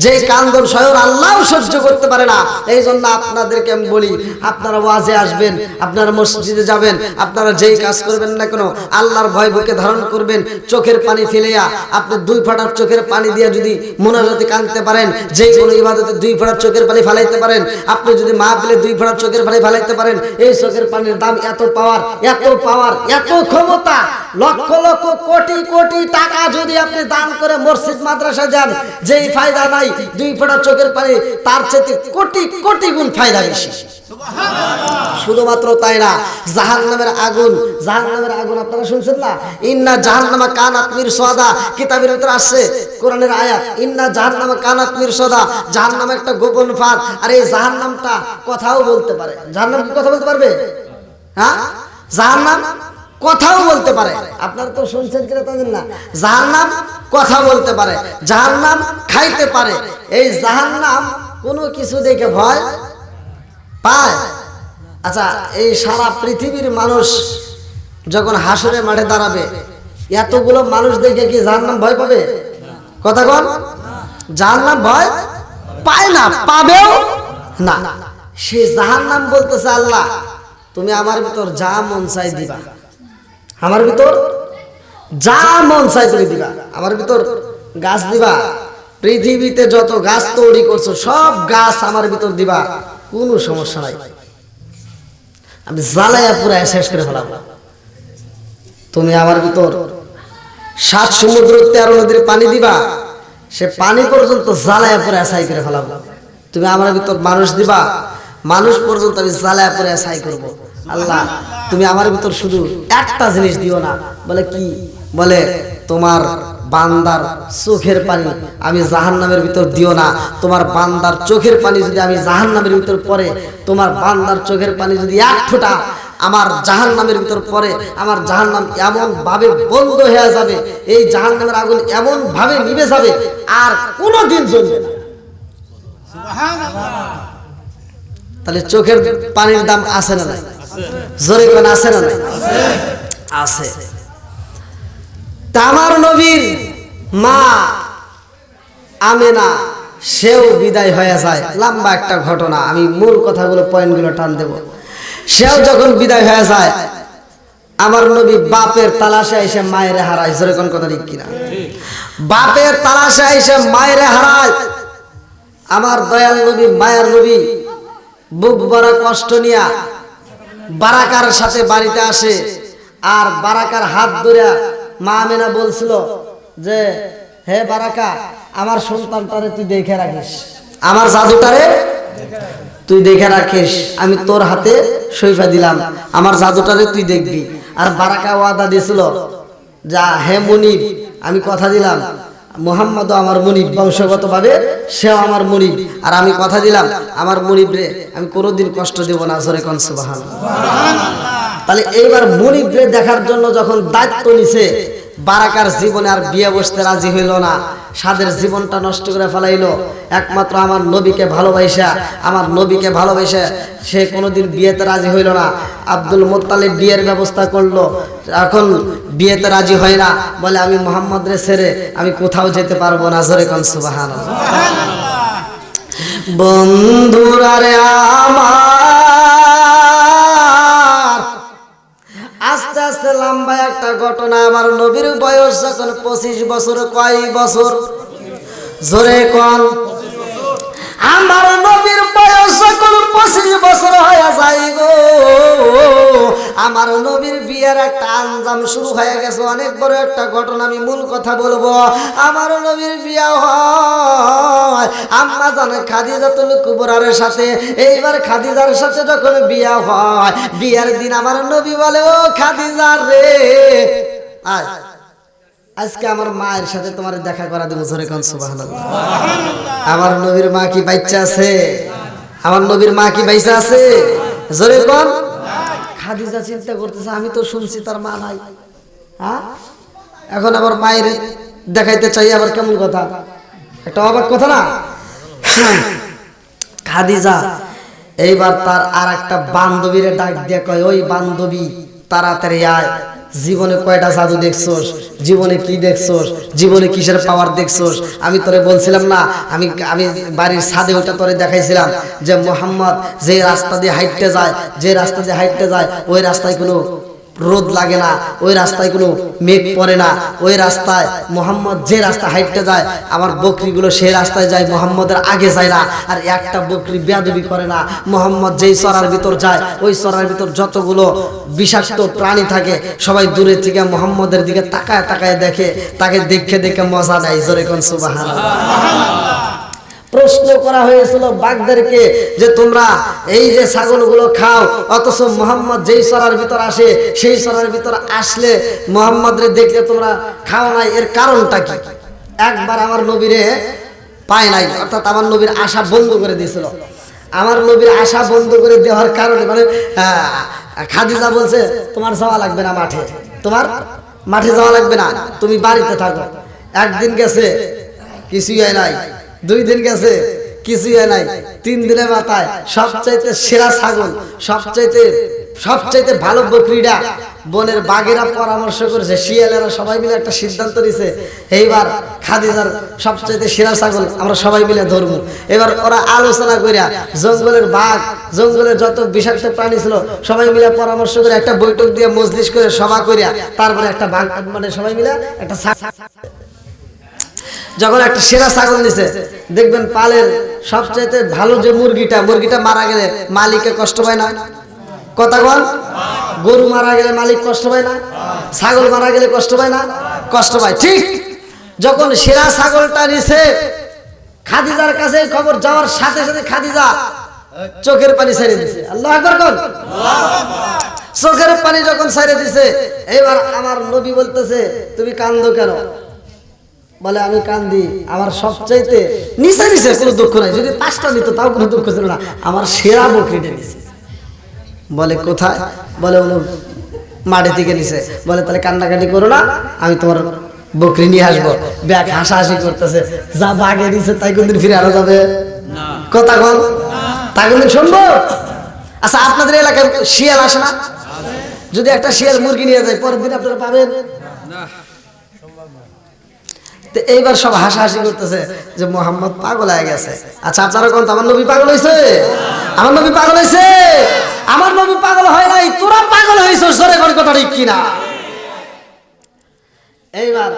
যে কান্দন স্বয়ং আল্লাহও সহ্য করতে পারে না। এই জন্য আপনাদেরকে আমি বলি, আপনারা ওয়াজে আসবেন, আপনারা মসজিদে যাবেন, আপনারা যেই কাজ করবেন না কেন আল্লাহর ভয় বুকে ধারণ করবেন। চোখের পানি ফেলিয়া আপনি 2 ফোঁটার চোখের পানি দিয়া যদি মোনাজাতে কাঁদতে পারেন, যে কোনো ইবাদতে 2 ফোঁটার চোখের পানি ফেলাইতে পারেন, আপনি যদি মাহফিলে 2 ফোঁটার চোখের পানি ফেলাইতে পারেন, এই চোখের পানির দাম এত পাওয়ার, এত ক্ষমতা, লক্ষ লক্ষ কোটি কোটি টাকা যদি আপনি দান করে মসজিদ মাদ্রাসা যান, যেই ফায়দা নাই 2 ফোঁটা চোখের পানি, তার চেয়ে কোটি কোটি গুণ ফায়দা বেশি। শুধুমাত্র তাই না, জাহান্নামের আগুন আপনারা শুনছেন না, ইন্না জাহান্নামা কানাত মিরসাদা, কিতাবের ভিতরে আসছে কোরআনের আয়াত, ইন্না জাহান্নামা কানাত মিরসাদা, জাহান্নাম একটা গোপন ফাঁদ। আর এই জাহান্নামটা কথাও বলতে পারে। জাহান্নাম কি কথা বলতে পারবে? হ্যাঁ, জাহান্নাম কথাও বলতে পারে। আপনারা তো শুনছেন কিনা তা জানেন না, জাহান্নাম কথা বলতে পারে, জাহান্নাম খাইতে পারে। এই জাহান্নাম কোনো কিছু দেখে ভয় পায়? আচ্ছা, এই সারা পৃথিবীর মানুষ যখন হাসরের মাঠে দাঁড়াবে, এতগুলো মানুষ দেখে কি জাহান্নাম ভয় পাবে? কথা বল, জাহান্নাম ভয় পায় না, পাবেও না। সে জাহান্নাম বলতেছে, আল্লাহ তুমি আমার ভিতর যা মন চাই দিবা, আমার ভিতর যা মন চাই তুমি দিবা, আমার ভিতর গাছ দিবা, পৃথিবীতে যত গাছ তৈরি করছো সব গাছ আমার ভিতর দিবা, কোনো সমস্যা নাই, আমি জ্বালায়া পুরা শেষ করে ফেলাবো। তুমি আমার ভিতর 7 সমুদ্র 13 নদীর পানি দিবা, সে পানি পর্যন্ত জ্বালায়া পুরা ছাই করে ফেলাবো। তুমি আমার ভিতর মানুষ দিবা, মানুষ পর্যন্ত আমি জ্বালায়া পুরা ছাই করব। আল্লাহ তুমি আমার ভিতর শুধু একটা জিনিস দিও না। বলে কি? বলে তোমার বান্দার চোখের পানি আমি জাহান্নামের ভিতর দিও না। তোমার বান্দার চোখের পানি যদি আমি জাহান্নামের ভিতর পড়ে, তোমার বান্দার চোখের পানি যদি 1 ফোঁটা আমার জাহান্নামের ভিতর পড়ে, আমার জাহান্নাম এমন ভাবে বন্ধ হয়ে যাবে, এই জাহান্নামের আগুন এমন ভাবে নিভে যাবে, আর কোনোদিন জ্বলবে না। তাহলে চোখের পানির দাম আছে না নাই? জোরে কোন আছে না নাই? আছে। তা আমার নবীর মা আমেনা সেও বিদায় হয়ে যায়। লম্বা একটা ঘটনা, আমি মূল কথাগুলো পয়েন্টগুলো টান দেব। সেও যখন বিদায় হয়ে যায়, আমার নবী বাপের তালাশে এসে মায়ের হারায়। জোরে কোন কথা ঠিক কিনা? বাপের তালাশে এসে মায়ের হারায়। আমার দয়াল নবী, মায়ের নবী বুক ভরা কষ্ট নিয়া বারাকার সাথে বাড়িতে আসে। আর বারাকার হাত ধরে মা আমেনা বলছিল যে, হে বারাকা, আমার সন্তানটারে তুই দেখে রাখিস, আমার জাদুটারে তুই দেখে রাখিস, আমি তোর হাতে সইফা দিলাম, আমার জাদুটারে তুই দেখবি। আর বারাকা ওয়াদা দিয়েছিল, যা হে মুনিব, আমি কথা দিলাম মুহাম্মদ আমার মুনিব, বংশগতভাবে সেও আমার মুনিব, আর আমি কথা দিলাম আমার মুনিব রে আমি কোনোদিন কষ্ট দেব না। জোরে কোন সুবহানাল্লাহ। তাহলে এইবার মুনিব রে দেখার জন্য যখন দায়িত্ব নিছে, বারাকার জীবনে আর বিয়ে বসতে রাজি হইল না, সাদের জীবনটা নষ্ট করে ফেলাইলো। একমাত্র আমার নবীকে ভালোবাসা, আমার নবীকে ভালোবাসা সে কোনোদিন বিয়েতে রাজি হইল না। আব্দুল মুত্তালিব বিয়ের ব্যবস্থা করলো, এখন বিয়েতে রাজি হয় না, বলে আমি মুহাম্মদ রে ছেড়ে আমি কোথাও যেতে পারবো না। জোরে কোন সুবহানাল্লাহ। বন্ধুরা রে আমার, আস্তে আস্তে লম্বা একটা ঘটনা। আমার নবীর বয়স যখন 25 বছর, কয় বছর? জোরে কোন। আমার নবীর বয়স যখন 25 বছর হয়ে যায় গো, আমার নবীর বিয়ের একটা আঞ্জাম শুরু হয়ে গেছে। অনেক বড় একটা ঘটনা, আমি মূল কথা বলবো। আমার নবীর বিয়ে হয় আম্মা জানে খাদিজাতুল কুবরার সাথে। এইবার খাদিজার সাথে যখন বিয়ে হয়, বিয়ের দিন আমার নবী বলে, ও খাদিজা রে, আয় আজকে আমার মায়ের সাথে তোমার দেখা করা দেবো। জোরে কোন সুবহানাল্লাহ। আমার নবীর মা কি বাচ্চা আছে? আমার নবীর মা কি বাইসা আছে? জোরে কোন। খাদিজা চিন্তা করতেছে, আমি তো শুনছি তার মা নাই, হ্যাঁ, এখন আবার মায়ের দেখাইতে চাই, আবার কেমন কথা, একটা অবাক কথা না? খাদিজা এইবার তার আর একটা বান্ধবীরে ডাক দিয়ে কয়, ওই বান্ধবী তাড়াতাড়ি আয়, জীবনে কয়টা জাদু দেখছোস, জীবনে কি দেখছোস, জীবনে কিসের পাওয়ার দেখছোস? আমি তোরে বলছিলাম না, আমি বাড়ির ছাদে ওটা তোরে দেখাইছিলাম যে মুহাম্মদ যে রাস্তা দিয়ে হাইটতে যায়, যে রাস্তা দিয়ে হাইটতে যায় ওই রাস্তায় কোনো রোদ লাগে না, ওই রাস্তায় কোনো মেঘ পড়ে না, ওই রাস্তায় মুহাম্মদ যে রাস্তা হাইটতে যায়, আমার বকরিগুলো সেই রাস্তায় যায়, মুহাম্মদের আগে যায় না। আর একটা বকরি বেয়াদবি করে না, মুহাম্মদ যেই চরার ভিতর যায় ওই চরার ভিতর যতগুলো বিষাক্ত প্রাণী থাকে সবাই দূরে থেকে মুহাম্মদের দিকে তাকায় তাকায় দেখে, তাকে দেখে দেখে মজা নেয়। জোরে কোন সুবহানাল্লাহ। প্রশ্ন করা হয়েছিল বাঘদেরকে যে তোমরা এই যে ছাগলগুলো খাও, অথচ মুহাম্মদ যেই সরার ভিতর আসে সেই সরার ভিতর আসলে মুহাম্মদরে দেখলে তোমরা খাও নাই, এর কারণটা কি? একবার আমার নবীরে পায় নাই, অর্থাৎ আমার নবীর আশা বন্ধ করে দিয়েছিল। আমার নবীর আশা বন্ধ করে দেওয়ার কারণে মানে খাদিজা বলছে তোমার যাওয়া লাগবে না মাঠে, তোমার মাঠে যাওয়া লাগবে না, তুমি বাড়িতে থাকো। একদিন গেছে কিছুই হয় নাই, 2 দিন গেছে কিছুই হয় নাই, 3 দিনের মাথায় সবচাইতে সেরা ছাগল, সবচাইতে ভালো বকরিটা বনের বাঘেরা পরামর্শ করেছে, শিয়ালেরা সবাই মিলে একটা সিদ্ধান্ত নিছে এইবার খাদিজার সবচাইতে সেরা ছাগল আমরা সবাই মিলে ধরবো। এবার ওরা আলোচনা করিয়া জঙ্গলের বাঘ, জঙ্গলের যত বিষাক্ত প্রাণী ছিল সবাই মিলে পরামর্শ করে একটা বৈঠক দিয়ে মজলিস করে সভা করিয়া তারপরে একটা বাঘ মানে সবাই মিলে একটা যখন একটা সেরা ছাগল নিছে, দেখবেন পালের সবচাইতে ভালো যে মুরগিটা মারা গেলে মালিকে কষ্ট পায় না? কথা বল, গরু মারা গেলে মালিক কষ্ট পায় না? ছাগল মারা গেলে কষ্ট পায় না? কষ্ট পায়। ঠিক যখন সেরা ছাগলটা নিছে, খাদিজার কাছে খবর যাওয়ার সাথে সাথে খাদিজা চোখের পানি ছেড়ে দিছে। আল্লাহু আকবার কোন? চোখের পানি যখন ছেড়ে দিছে, এবার আমার নবী বলতেছে তুমি কান্দো কেন? বলে আমি কান্দি আমার সবচাইতে নিচে নিচে কোনো দুঃখ নাই, যদি 5টা নিত তাও কোনো দুঃখ ছিল না, আমার সেরা বকরিটা নিছে। বলে কোথায়? বলে ওই মাঠে থেকে নিছে। বলে তাহলে কান্নাকাটি করো না, আমি তোমার বকরি নিয়ে আসবো। ব্যাগ হাসাহাসি করতেছে, যা বাঘে নিছে তাই কোনদিন ফিরে আনা যাবে? কথা বল, তাই কোনদিন শুনবো? আচ্ছা আপনাদের এলাকায় শিয়াল আসে না? যদি একটা শিয়াল মুরগি নিয়ে যায় পরের দিন আপনারা পাবেন? এইবার সব হাসাহাসি করতেছে যে মোহাম্মদ পাগল হয়ে গেছে। আচ্ছা আপনারা কোন আমার নবী পাগল হয়েছে? আমার নবী পাগল হয়েছে? আমার নবী পাগল হয় নাই, তোরা পাগল হয়েছিস। জোরে কোন কথা ঠিক কিনা? এইবার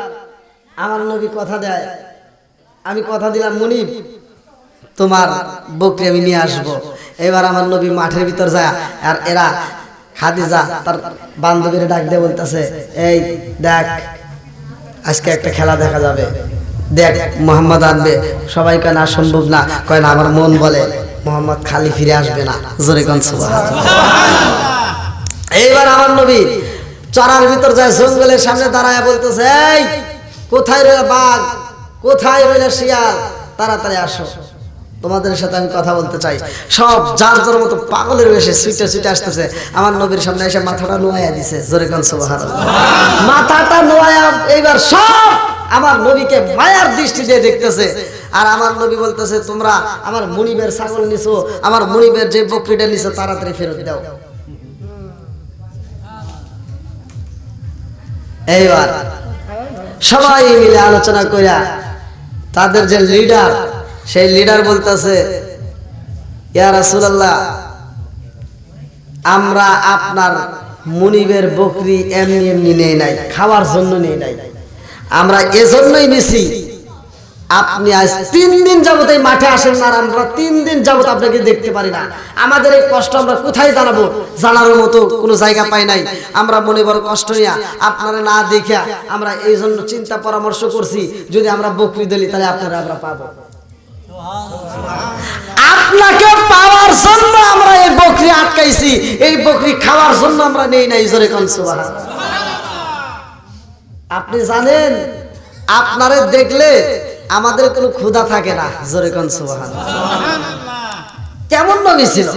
আমার নবী কথা দেয়, আমি কথা দিলাম মুনিব তোমার বকরি আমি নিয়ে আসবো। এবার আমার নবী মাঠের ভিতর যায়, আর এরা খাদিজা তার বান্ধবীর ডাক দিয়ে বলতেছে এই দেখ আজকে একটা খেলা দেখা যাবে, দেখ মোহাম্মদ আনবে। সবাই কয় না সম্ভব না, কয় না আমার মন বলে মোহাম্মদ খালি ফিরে আসবে না। জোরে কোন সুবহানাল্লাহ। এইবার আমার নবী চরার ভিতর যায়, জঙ্গলের সামনে দাঁড়ায় বলতেছে এই কোথায় রইল বাঘ, কোথায় রইল শিয়াল, তাড়াতাড়ি আসো, তোমাদের সাথে আমি কথা বলতে চাই। সব যার যার মতো পাগলের বেশে ছুটে আসতেছে। আমার নবীর সামনে এসে মাথাটা নোয়াইয়া দিছে। জোরে কোন সুবহানাল্লাহ। মাথাটা নোয়াইয়া এইবার সব আমার নবীকে মায়ার দৃষ্টি দিয়ে দেখতেছে। আর আমার নবী বলতেছে তোমরা আমার মুনিবের ছাগল নিছো, আমার মুনিবের যে বকরিটা নিছো তাড়াতাড়ি ফেরত দাও। এইবার সবাই মিলে আলোচনা কইরা তাদের যে লিডার, সেই লিডার বলতেছে ইয়া রাসূলুল্লাহ আমরা আপনার মুনিবের বকরি এমনি এমনি নেই নাই, খাওয়ার জন্য নেই নাই, আমরা এজন্যই নিছি আপনি আজ 3 দিন যাবত এই মাঠে আসেন না, আমরা 3 দিন যাবত আপনাকে দেখতে পারি না। আমাদের এই কষ্ট আমরা কোথায় জানাবো, জানার মতো কোনো জায়গা পাই নাই। আমরা মনে বড় কষ্ট নিয়া আপনারা না দেখা আমরা এই জন্য চিন্তা পরামর্শ করছি যদি আমরা বকরি দিলি তাহলে আপনারা আমরা পাবো। আপনাকে পাওয়ার জন্য আমরা এই বকরি আটকাইছি, এই বকরি খাওয়ার জন্য আমরা নেই নাই। জোরে কোন সুবহানাল্লাহ। আপনি জানেন আপনারে দেখলে আমাদের কোনো ক্ষুধা থাকে না। জোরে কোন সুবহানাল্লাহ। কেমন নবী ছিল,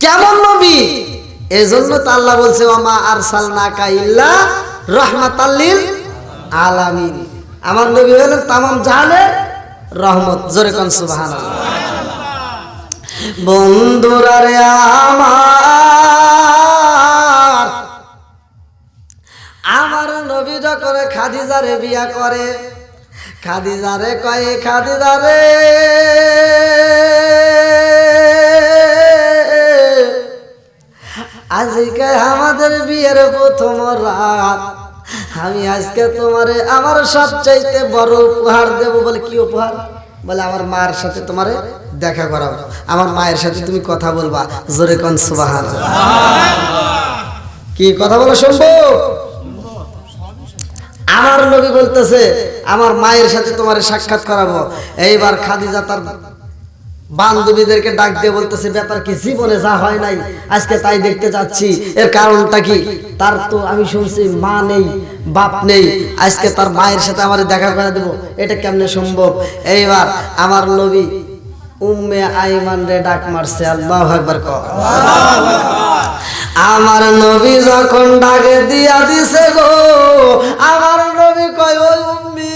কেমন নবী! এজন্য তো আল্লাহ বলছে ওয়ামা আরসালনাকা ইল্লা রাহমাতাল লিল আলামিন। আমার নবী হলেন তামাম জাহানের রহমত। জোরে কোন সুবহানাল্লাহ। বন্ধুরা রে আমার নবী যখন খাদিজারে বিয়া করে, খাদিজারে কয় খাদিজারে আজকে আমাদের বিয়ের প্রথম রাত, আমি আজকে তোমারে আমার সবচাইতে বড় উপহার দেব। বলে কি উপহার? বলে আমার মায়ের সাথে তোমারে দেখা করাবো, আমার মায়ের সাথে তুমি কথা বলবা। জোরে কোন সুবহানাল্লাহ। কি কথা বলা সম্ভব? আমার নবী বলতেছে আমার মায়ের সাথে তোমার সাক্ষাৎ করাবো। এইবার খাদিজা তার বান্ধবীদেরকে ডাক দিয়ে বলতেছে ব্যাপার কি, জীবনে যা হয় নাই আজকে তাই দেখতে যাচ্ছি, এর কারণটা কি? তার তো আমি শুনছি মা নেই বাপ নেই, আজকে তার মায়ের সাথে আমার দেখা করে দেবো, এটা কেমনে সম্ভব? এইবার আমার নবী উম্মে আইমান রে ডাক মারছে, আল্লাহু আকবার কও। আমার নবী যখন ডাকে দিয়া দিছে গো, আমার নবী কয় ওই উম্মি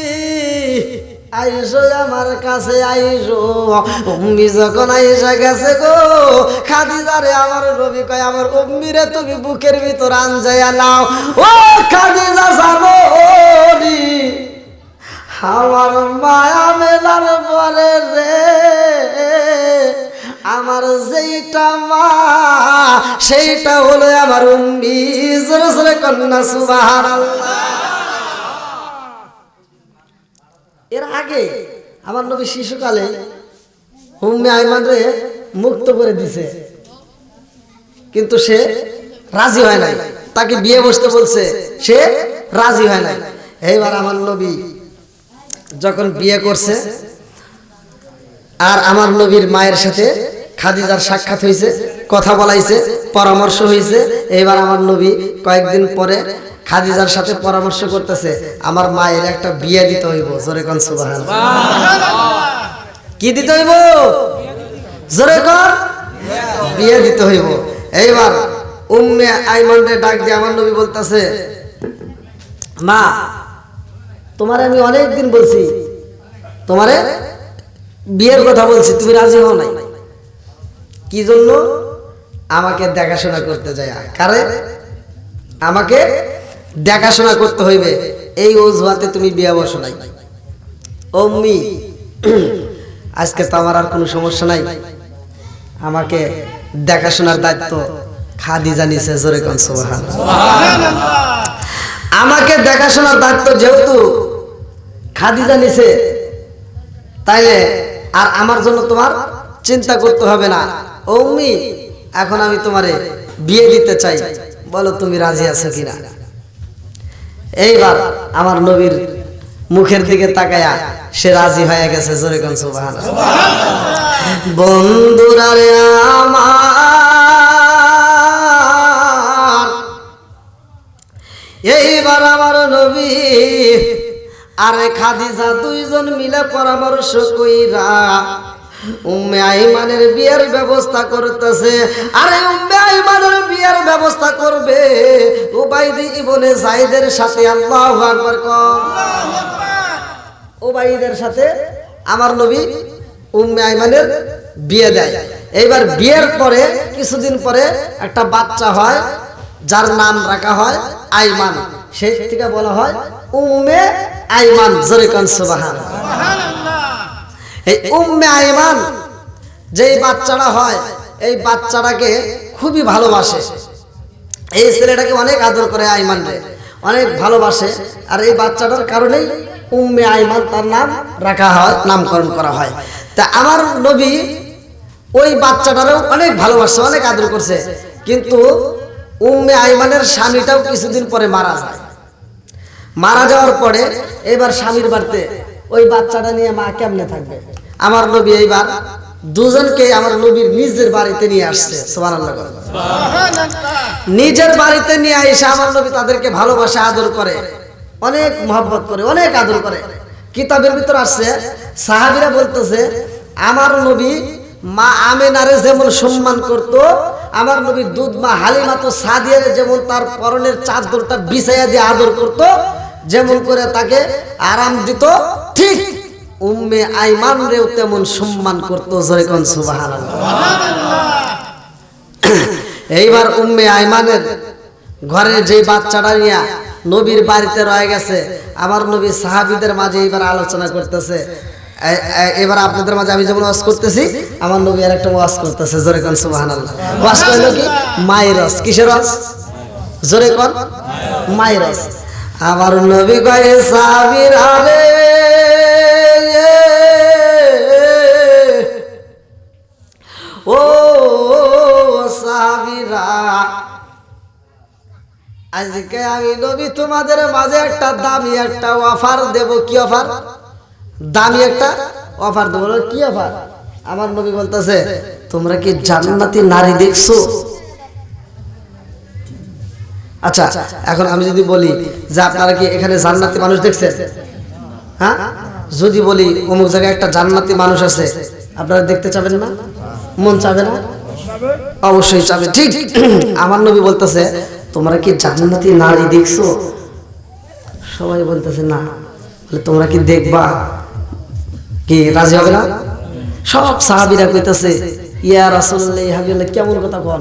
আইসো আমার কাছে আইসো। উম্মি যখন আইসা গেছে গো খাদিজারে আমার নবী কয় আমার উম্মি রে তুমি বুকের ভিতর আনজাইয়া নাও। ও খাদিজা জানো আমার মায়া মেলার পরে রে আমার যেইটা মা সেইটা হলো আমার উম্মি। জোরে জোরে কন্যা সুবহানাল্লাহ। এর আগে আমার নবী শিশুকালে উম্মে আইমান রে মুক্ত করে দিছে, কিন্তু সে রাজি হয় নাই, তাকে বিয়ে বসতে বলছে, সে রাজি হয় নাই। এইবার আমার নবী যখন বিয়ে করছে আর আমার নবীর মায়ের সাথে খাদিজার সাক্ষাৎ হয়েছে, কথা বলাইছে, পরামর্শ হয়েছে। এইবার আমার নবী কয়েকদিন পরে খাদিজার সাথে পরামর্শ করতেছে আমার মায়ের একটা বিয়ে দিতে হইব। জোরে কোন সুবহানাল্লাহ। কি দিতে হইব? জোরে কোন, বিয়ে দিতে হইব। এইবার উম্মে আইমান রে ডাক দিয়ে আমার নবী বলতেছে মা তোমারে আমি অনেক দিন বলছি, তোমারে বিয়ের কথা বলছি, তুমি রাজি হও নাই। কি জন্য? আমাকে দেখাশোনা করতে যায়, কারে? আমাকে দেখাশোনা করতে হইবে, এই অজুহাতে তুমি বিয়ে বসো নাই। উম্মি আজকে তো আমার আর কোনো সমস্যা নাই, আমাকে দেখাশোনার দায়িত্ব খাদিজা নিছে। জোরে কোন সুবহানাল্লাহ। আমাকে দেখাশোনার দায়িত্ব যেহেতু খাদিজা নিছে, তাইলে আর আমার জন্য তোমার চিন্তা করতে হবে না। উম্মি এখন আমি তোমারে বিয়ে দিতে চাই, বলো তুমি রাজি আছো কিনা? এইবার আমার নবীর মুখের দিকে তাকায়া সে রাজি হয়ে গেছে। জোরে কোন সুবহানাল্লাহ। বন্ধুরা রে আমার, এইবার আমার নবী আরে খাদিজা দুইজন মিলে পরামর্শ কইরা উম্মে আইমানের বিয়ের ব্যবস্থা করতেছে। আরে উম্মে আইমানের বিয়ের ব্যবস্থা করবে উবাইদ ইবনে যায়েদের সাথে। আল্লাহু আকবার কও। উবাইদের সাথে আমার নবী উম্মে আইমানের বিয়ে দেয়। এইবার বিয়ের পরে কিছুদিন পরে একটা বাচ্চা হয়, যার নাম রাখা হয় আইমান, সেই থেকে বলা হয় উম্মে আইমান। জোরে কোন সুবহানাল্লাহ। এই উম্মে আইমান যেই বাচ্চাটা হয়, এই বাচ্চাটাকে খুবই ভালোবাসে, এই ছেলেটাকে অনেক আদর করে, আইমান রে অনেক ভালোবাসে। আর এই বাচ্চাটার কারণেই উম্মে আইমান তার নাম রাখা হয়, নামকরণ করা হয়। তা আমার নবী ওই বাচ্চাটারও অনেক ভালোবাসে, অনেক আদর করছে। কিন্তু উম্মে আইমানের স্বামীটাও কিছুদিন পরে মারা যায়। মারা যাওয়ার পরে এবার স্বামীর বাড়িতে ওই বাচ্চাটা নিয়ে মা কেমনে থাকবে? আমার নবী এইবার দুজনকে আমার নবীর নিজের বাড়িতে নিয়ে আসছে। সুবহানাল্লাহ। নিজের বাড়িতে নিয়ে এসে আমার নবী তাদেরকে ভালোবাসা আদর করে, অনেক মহব্বত করে, অনেক আদর করে। কিতাবের ভিতর আসছে সাহাবীরা বলতেছে আমার নবী মা আমেনারে যেমন সম্মান করত, আমার নবীর দুধ মা হালিমা তো সাদিয়ারে যেমন তার পরনের চাদরটা বিছাইয়া দিয়ে আদর করত, যেমন করে তাকে আরাম দিত, ঠিক উম্মে আইমান রেও তেমন সম্মান করত। জোরে কোন সুবহানাল্লাহ। এইবার উম্মে আইমানের ঘরে যে বাচ্চাটা নিয়ে নবীর বাড়িতে রয়ে গেছে, আমার নবী সাহাবীদের মাঝে এইবার আলোচনা করতেছে। এবার আপনাদের মাঝে আমি যেমন ওয়াজ করতেছি, আমার নবী আর একটা ওয়াজ করতেছে। জোরে কোন সুবহানাল্লাহ। ওয়াজ কইলো কি? মায়ের রস। কিসের রস? জোরে কোন, মায়ের রস। আমার নবী কয়ে সাহাবীরা রে, ও সাহাবীরা আজকে আমি নবী তোমাদের মাঝে একটা দামি একটা অফার দেব। কি অফার? দামি একটা অফার দেব। কি অফার? আমার নবী বলতেছে, তোমরা কি জান্নাতি নারী দেখছো? আচ্ছা, এখন আমি যদি বলি যে আপনারা কি এখানে জান্নাতি মানুষ দেখছেন? হ্যাঁ, যদি বলি অমুক জায়গায় একটা জান্নাতি মানুষ আছে, আপনারা দেখতে চাবেন না? মন চাবে না? অবশ্যই চাবে। ঠিক আমার নবী বলতেছে, তোমরা কি জান্নাতি নারী দেখছো? সবাই বলতেছে না। বলে তোমরা কি দেখবা? কি রাজি হবে না? সব সাহাবীরা কইতাছে, ইয়া রাসূলুল্লাহ, ইয়া হাবিবাল্লাহ, কেমন কথা বল,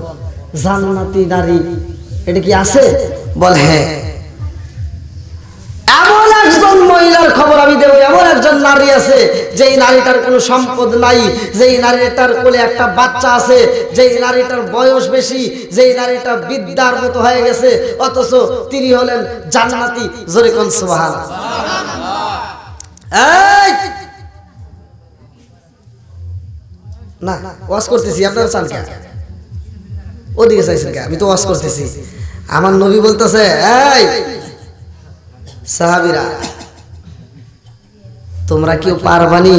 জান্নাতি নারী এটা কি আছে? বলে হ্যাঁ, এমন একজন মহিলার খবর আমি দেব, এমন একজন নারী আছে যেই নারীটার কোনো সম্পদ নাই, যেই নারীটার কোলে একটা বাচ্চা আছে, যেই নারীটার বয়স বেশি, যেই নারীটা বিদ্যার মতো হয়ে গেছে, অথচ তিনি হলেন জান্নাতি। জোরে কোন সুবহানাল্লাহ। এই না, ওয়াজ করতেছি, আপনারা চান কে? ওদিকে চাইছেন কে? আমি তো ওয়াজ করতেছি। আমার নবী বলতেছে, এই সাহাবীরা, তোমরা কেউ পারবানি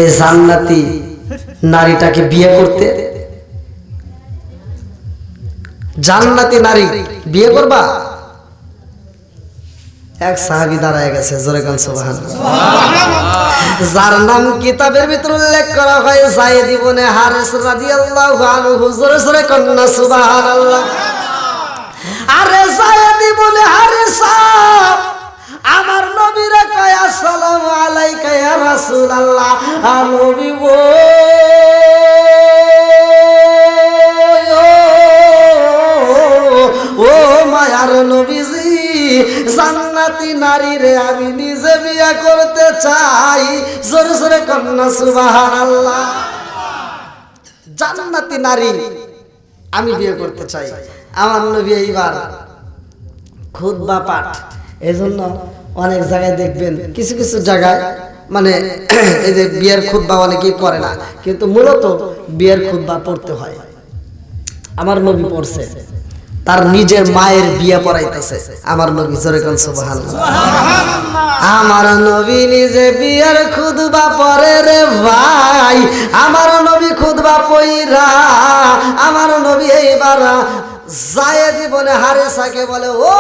এই জান্নাতি নারীটাকে বিয়ে করতে? জান্নাতি নারী বিয়ে করবা? এক সাহাবী দাঁড়ায় গেছে, জোরে গান সুবহানাল্লাহ, যার নাম কিতাবের ভিতর উল্লেখ করা হয় যায়েদ ইবনে হারিস রাদিয়াল্লাহু আনহু। জোরে জোরে কন্না সুবহানাল্লাহ। আরে যায়েদ ইবনে হারিস আমার নবীরে কয়, আসসালামু আলাইকা ইয়া রাসূলুল্লাহ। নবী গো, ও মায়ার নবীজি, জান্নাতি নারী রে আমি নিজে বিয়ে করতে চাই। জোরে জোরে কন্না সুবহানাল্লাহ। জান্নাতি নারী আমি বিয়ে করতে চাই। আমার নবী এইবার খুতবা পাঠ, এজন্য অনেক জায়গায় দেখবেন কিছু কিছু জায়গায় মানে এই যে বিয়ের খুতবা অনেকেই পড়ে না, কিন্তু মূলত বিয়ের খুতবা পড়তে হয়। আমার নবী পড়ছে, তার নিজের মায়ের বিয়ে পড়াইতেছে আমার নবী। জোরে কোন সুবহানাল্লাহ। আমার নবী নিজে বিয়ের খুতবা পড়ে রে ভাই। আমার নবী খুতবা পড়া আমার নবী এইবার যায়েদ ইবনে হারিসাকে বলে, ও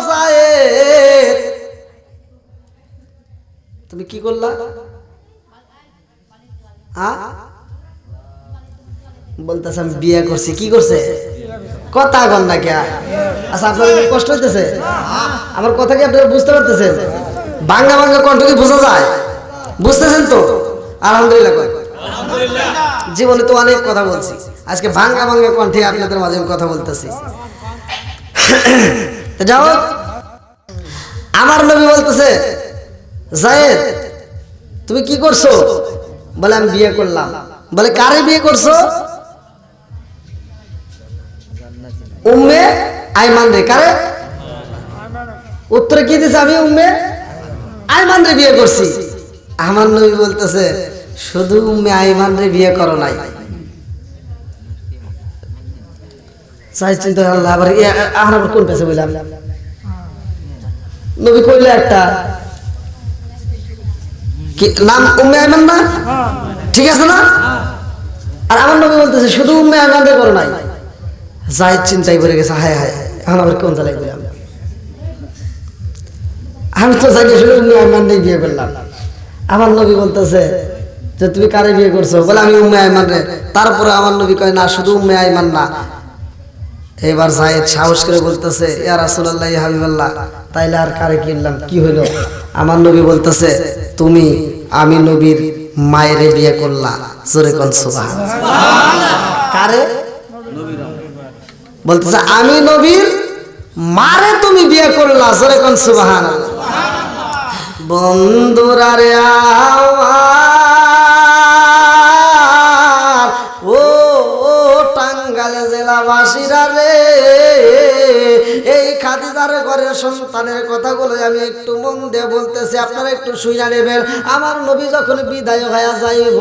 যায়েদ, তুমি কি করলা? বলতেছে আমি বিয়ে করছি। কি করছে? কথা বল না কে? আচ্ছা, আপনার কষ্ট হইতেছে? আমার কথা কি আপনারা বুঝতে পারতেছেন? বাংলা বাংলা কণ্ঠ কি বোঝা যায়? বুঝতেছেন তো? আলহামদুলিল্লাহ। জীবনে তো অনেক কথা বলছি, আজকে ভাঙ্গা ভাঙ্গা কণ্ঠে আপনাদের মাঝে কথা বলতেছি। যাও, আমার নবী বলতেছে, যায়েদ তুমি কি করছো? বলে আমি বিয়ে করলাম। বলে কারে বিয়ে করছো? উম্মে আইমান রে। কারে? উত্তরে কি দিছে? আমি উম্মে আইমান রে বিয়ে করছি। আমার নবী বলতেছে, শুধু উম্মে আইমান রে বিয়ে করো নাই, চাই চিন্তা আল্লাহ আবার আবার কোন পেছে বললাম নবী কইলে একটা কি নাম উম্মে আইমান না? ঠিক আছে না? আর আমার নবী বলতেছে শুধু উম্মে আইমান রে করো নাই। যাই চিন্তাই পড়ে গেছে, হায় হায়, এখন আবার কোন জ্বালাই বললাম? আমি তো জানি শুধু উম্মে আইমান রে বিয়ে করলাম। আমার নবী বলতেছে যে তুমি কারে বিয়ে করছো? বলে আমি উম্মে আইমান রে। তারপরে আমার নবী কয় না, শুধু উম্মে আইমান না। এবার যায়েদ সাহস করে বলতেছে, ইয়া রাসূলুল্লাহ, ইয়া হাবিবাল্লাহ, তাইলে আর কারে কিনলাম? কি হইল? আমার নবী বলতেছে, তুমি আমি নবীর মায়ের বিয়ে করলা। জোরে কোন সুবহানাল্লাহ। কারে? বলতেছে আমি নবীর মারে তুমি বিয়ে করলা। জোরে কোন সুবহানাল্লাহ। বন্ধুরা রে আমার, ও টাঙ্গাইল জেলাবাসীরা রে, এইখান খাদিজার ঘরের সন্তানের কথাগুলো আমি একটু মন দিয়ে বলতেছি, আপনারা একটু শুইনা নেবেন। আমার নবী যখন বিদায় হয়ে যাইব,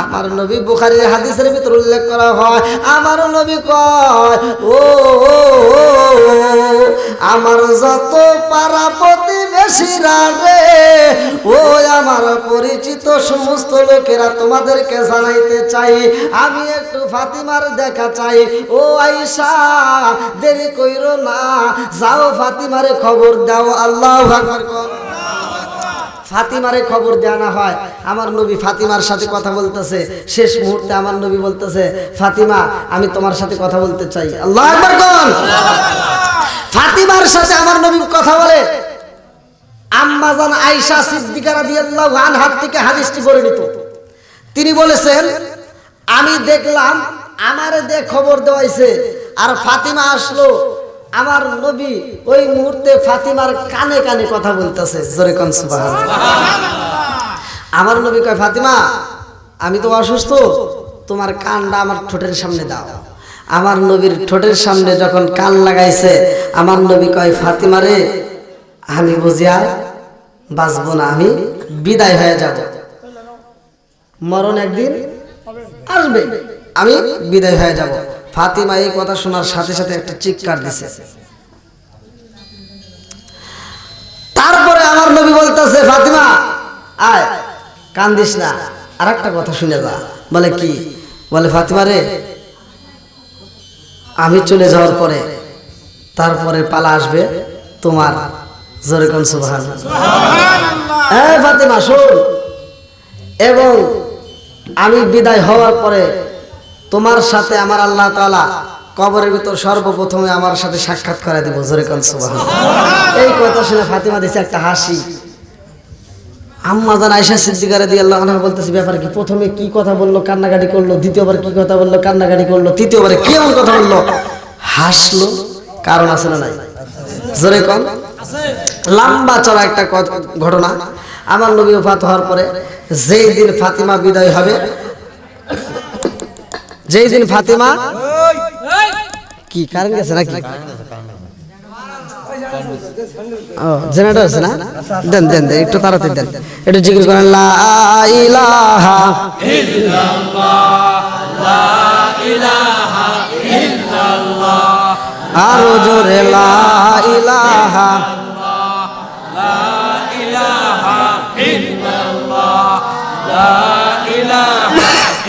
আমার নবী বুখারীর হাদিসের ভিতর উল্লেখ করা হয়, আমার নবী কয়, ও আমার যত পাড়া প্রতিবেশীরা রে, ও আমার পরিচিত সমস্ত লোকেরা, তোমাদেরকে জানাইতে চাই আমি একটু ফাতিমার দেখা চাই। ও আয়েশা, দেরি কইরো না, যাও ফাতিমারে খবর দাও। আল্লাহু আকবার। ফাতিমারে খবর দেওয়া না হয়, আমার নবী ফাতিমার সাথে কথা বলতেছে, শেষ মুহূর্তে আমার নবী বলতেছে, ফাতিমা আমি তোমার সাথে কথা বলতে চাই। আল্লাহু আকবার কোন। ফাতিমার সাথে আমার নবী কথা বলে। আম্মা জান আয়েশা সিদ্দিকা রাদিয়াল্লাহু আনহা থেকে হাদিসটি বর্ণিত। তিনি বলেছেন, আমি দেখলাম আমারে দিয়ে খবর দেওয়াইছে, আর ফাতিমা আসলো, আমার নবী ওই মুহূর্তে ফাতিমার কানে কানে কথা বলতেছে। জোরে কোন সুবহানাল্লাহ। আমার নবী কয়, ফাতিমা আমি তো অসুস্থ, তোমার কানটা আমার ঠোঁটের সামনে দাও। আমার নবীর ঠোঁটের সামনে যখন কান লাগাইছে, আমার নবী কয়, ফাতিমা রে আমি বুঝিয়া বাঁচবো না, আমি বিদায় হয়ে যাব, মরণ একদিন আসবে, আমি বিদায় হয়ে যাব। ফাতিমা এই কথা শোনার সাথে সাথে একটা চিৎকার দিছে। তারপরে আমার নবী বলতেছে, ফাতিমা আয়, কান্দিস না, আর একটা কথা শুনে যা। বলে কি? বলে ফাতিমা রে আমি চলে যাওয়ার পরে তারপরে পালা আসবে তোমার। জোরে কোন সুবহানাল্লাহ। এই ফাতিমা শোন, এবং আমি বিদায় হওয়ার পরে তোমার সাথে আমার আল্লাহ তাআলা কবরের ভিতর সর্বপ্রথমে আমার সাথে সাক্ষাৎ করে দেব। জোরে কোন সুবহানাল্লাহ। এই কথা শুনে ফাতিমা দিছে একটা হাসি। আম্মা জান আয়েশা সিদ্দিকা রাদিয়াল্লাহু আনহা বলতেছে, ব্যাপার কি? প্রথমে কি কথা বললো, কান্নাকাটি করলো, দ্বিতীয়বার কি কথা বললো, কান্নাকাটি করলো, তৃতীয়বারে কি এমন কথা বললো, হাসলো? কারণ আছে না নাই? জোরে কোন। লম্বা চড়া একটা ঘটনা। আমার নবী ওফাত হওয়ার পরে যেই দিন ফাতিমা বিদায় হবে, যেই দিন ফাতিমা কি কারেন্ট গেছে নাকি? ও জেনারেটর আছে না? দেন দেন দেন, একটু তাড়াতাড়ি দেন, একটু জিকির করেন, লা ইলাহা ইল্লাল্লাহ, লা ইলাহা ইল্লাল্লাহ, আরো জোরে লা ইলাহা, লা ইলাহা ইল্লাল্লাহ, লা ইলাহা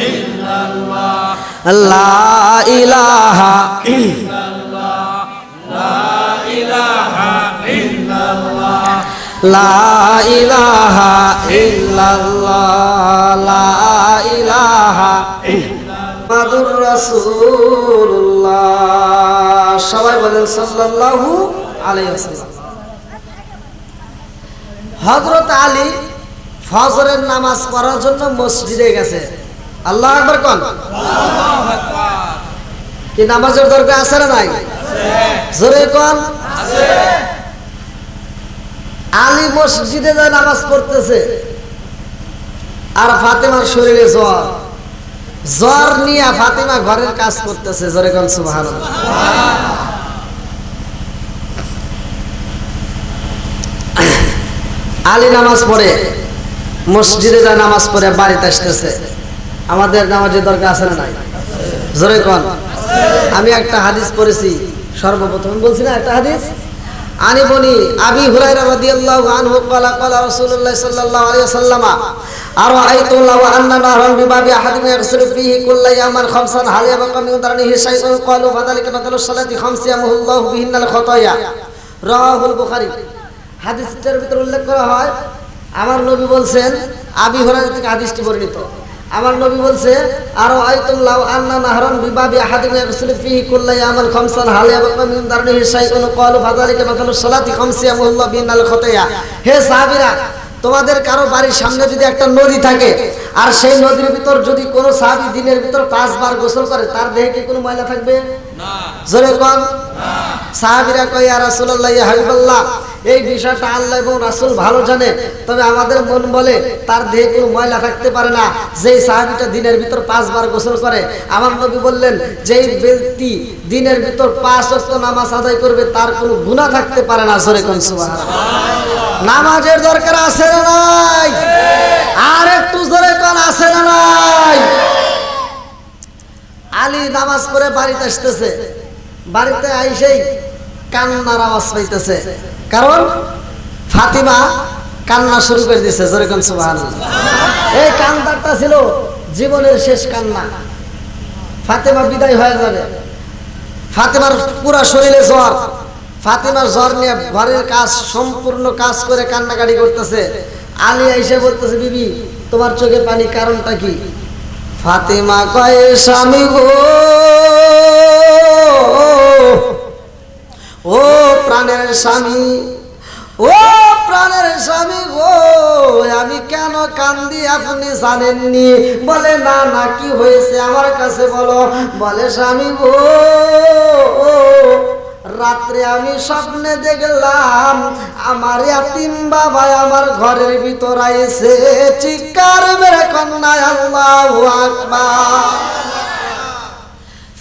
ইল্লাল্লাহ, লা ইলাহা ইল্লাল্লাহ, লা ইলাহা ইল্লাল্লাহ, লা ইলাহা ইল্লাল্লাহ, লা ইলাহা মুহাম্মাদুর রাসূলুল্লাহ। সবাই বলেন সাল্লাল্লাহু আলাইহি ওয়াসাল্লাম। হযরত আলী ফজরের নামাজ পড়ার জন্য মসজিদে গেছে। আল্লাহু আকবার কোন। আল্লাহু আকবার। কি নামাজের দরকার আছে না নাই? আছে। জোরে কোন। আছে। আলী মসজিদে যায় নামাজ পড়তেছে, আর ফাতিমার শরীরে জ্বর, জ্বর নিয়ে ফাতিমা ঘরের কাজ করতেছে। জোরে কোন সুবহানাল্লাহ। আলী নামাজ পড়ে, মসজিদে যায় নামাজ পড়ে, বাড়িতে আসতেছে। আমাদের নামাজের দরকার আছে না নাই? জোরে কোন। আমি একটা হাদিস পড়েছি, সর্বপ্রথম বলছি না একটা হাদিস, আনি বনি আবি হুরায়রা রাদিয়াল্লাহু আনহু ক্বালা ক্বালা রাসূলুল্লাহ সাল্লাল্লাহু আলাইহি ওয়াসাল্লাম, আরাআইতু লাউ আন্না নাহরান বিবাবি আহাদিন ইয়াগসিলু ফীহি কুল্লা ইয়ামান খামসান হাল ইয়াবকা মিন দারনিহি শাইউন ক্বালু ফাযালিকা মাতালুস সালাতি খামসি ইয়ামহুল্লাহু বিহিন্নাল খাতায়া। রাওয়াহুল বুখারী। হাদিসটার ভিতরে উল্লেখ করা হয়, আমার নবী বলছেন, আবি হুরায়রা থেকে হাদিসটি বর্ণিত, আমার নবী বলছে, আরাআইতু লাউ আন্না নাহরান বিবাবি আহাদিন ইয়াগসিলু ফীহি কুল্লা ইয়ামান খামসান হাল ইয়াবকা মিন দারনিহি শাইউন ক্বালু ফাযালিকা মাতালুস সালাতি খামসি ইয়ামহুল্লাহু বিহিন্নাল খাতায়া। হে সাহাবীরা, তোমাদের কারো বাড়ির সামনে যদি একটা নদী থাকে, আর সেই নদীর ভিতর যদি কোনো সাহাবী দিনের ভিতর 5 বার গোসল করে, তার দেহে কি কোনো ময়লা থাকবে? না। জোরে কোন। সাহাবীরা কয়, ইয়া রাসূলুল্লাহ, ইয়া হাবিবাল্লাহ, এই বিষয়টা আল্লাহ এবং রাসূল ভালো জানে। তবে আমাদের মন বলে তার দেহে কোনো ময়লা থাকতে পারে না। যেই সাহাবীটা দিনের ভিতর 5 বার গোসল করে, আমার নবী বললেন যেই ব্যক্তি দিনের ভিতর 5 ওয়াক্ত নামাজ আদায় করবে তার কোনো গুনাহ থাকতে পারে না। জোরে কোন সুবহানাল্লাহ। নামাজের দরকার আছে না নাই? আর একটু জোরে কোন আছে না নাই? আলী নামাজ পড়ে বাড়িতে আসতেছে, বাড়িতে আইসেই কান্নার আওয়াজ পাইতেছে, কারণ ফাতিমা কান্না শুরু করে দিয়েছে। জোরে কোন সুবহানাল্লাহ। এই কান্নাটা ছিল জীবনের শেষ কান্না। ফাতিমা বিদায় হয়ে যাবে, ফাতিমার পুরো শরীরে জ্বর, ফাতিমার জ্বর নিয়ে ঘরের কাজ সম্পূর্ণ কাজ করে কান্নাকাটি করতেছে। আলী আইসা বলতেছে, বিবি তোমার চোখে পানি, কারণটা কি? ফাতিমা কয়, স্বামী গো, ও প্রাণের স্বামী, ও প্রাণের স্বামী গো, আমি কেন কান্দি আপনি জানেননি? বলে না না, কি হয়েছে আমার কাছে বলো। বলে স্বামী গো, রাত্রে আমি স্বপ্নে দেখলাম আমার ইয়াতিম বাবা আমার ঘরের ভিতর আইছে, চিৎকার মেরে কন্যা আল্লাহু আকবার।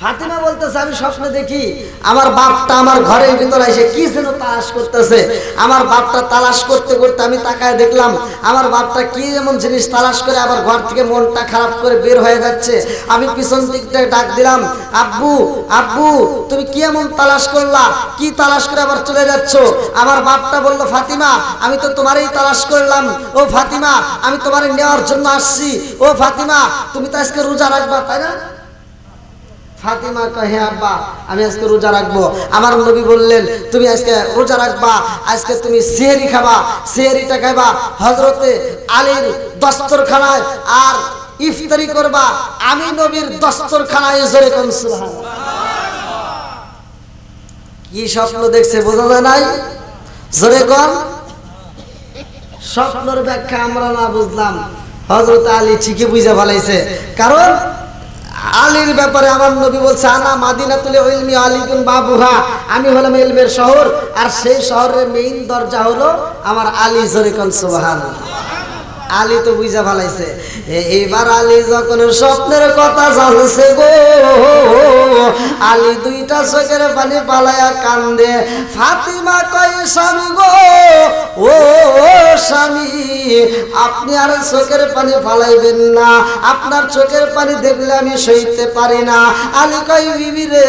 ফাতিমা বলতেছে, আমি স্বপ্নে দেখি আমার বাপটা আমার ঘরের ভিতর এসে কি যেন তালাশ করতেছে। আমার বাপটা তালাশ করতে করতে আমি তাকায় দেখলাম আমার বাপটা কি এমন জিনিস তালাশ করে আবার ঘর থেকে মনটা খারাপ করে বের হয়ে যাচ্ছে। আমি পিছন দিকটা ডাক দিলাম, আব্বু আব্বু তুমি কি এমন তালাশ করলা? কি তালাশ করে আবার চলে যাচ্ছ? আমার বাপটা বলল, ফাতিমা আমি তো তোমারই তালাশ করলাম। ও ফাতিমা আমি তোমারে নেওয়ার জন্য আসছি। ও ফাতিমা তুমি তো আজকে রোজা রাখবা তাই না? ফাতিমা কয়, হ্যাঁ আব্বা আমি আজকে রোজা রাখবো। আমার নবী বললেন, তুমি আজকে রোজা রাখবা, আজকে তুমি সেহরি খাবা, সেহরিটা খাইবা হযরতে আলীর দস্তরখানায়, আর ইফতারি করবা আমি নবীর দস্তরখানায়। জোরে কোন সুবহানাল্লাহ। কি স্বপ্ন দেখছে বোঝা যায় নাই? জোরে কোন। স্বপ্নের ব্যাখ্যা আমরা না বুঝলাম, হযরত আলী ঠিকই বুঝে ফেলাইছে। কারণ আলীর ব্যাপারে আমার নবী বলছে, আনা মাদিনাতুল ইলমি আলীকুন বাবুহা, আমি হলাম ইলমের শহর, আর সেই শহরের মেইন দরজা হলো আমার আলী। জোরে কোন সুবহানাল্লাহ। আলী তো বুঝা ফেলাইছে। এইবার আলী যখন স্বপ্নের কথা জানছে গো, আলী দুইটা চোখের পানি পালায়া কান্দে। ফাতিমা কয়, স্বামী গো, ও স্বামী আপনি আর চোখের পানি ফালাইবেন না, আপনার চোখের পানি দেখলে আমি সইতে পারি না। আলী কয়, বিবি রে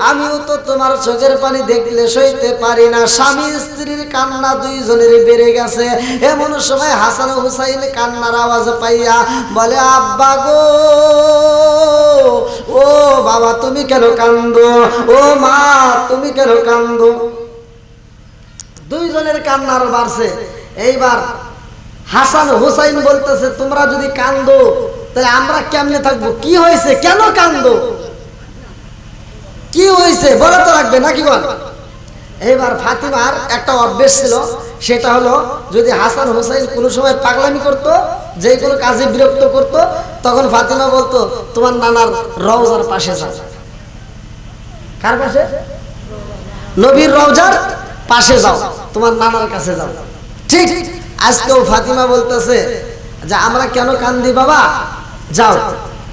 আমিও তো তোমার চোখের পানি দেখলে সইতে পারি না। স্বামী স্ত্রীর কান্না দুইজনের বেড়ে গেছে। এমন সময় হাসান হুসাইন কান্নার আওয়াজ পাইয়া বলে, আব্বা গো, ও বাবা তুমি কেন কান্দো? ও মা তুমি কেন কান্দো? দুইজনের কান্নার বাড়ছে। এইবার হাসান হুসাইন বলতেছে, তোমরা যদি কান্দো তাহলে আমরা কেমনে থাকবো? কি হয়েছে, কেন কান্দো? কি হয়েছে বলে তো রাখবে নাকি বল? এইবার ফাতিমার একটা অভ্যেস ছিল, সেটা হলো যদি হাসান হুসাইন কোনো সময় পাগলামি করতো, যে কোনো কাজে বিরক্ত করতো, তখন ফাতিমা বলতো, তোমার নানার রওজার পাশে যাও। কার পাশে? নবীর রওজার পাশে যাও, তোমার নানার কাছে যাও। ঠিক আজকেও ফাতিমা বলতেছে যে আমরা কেন কান্দি বাবা, যাও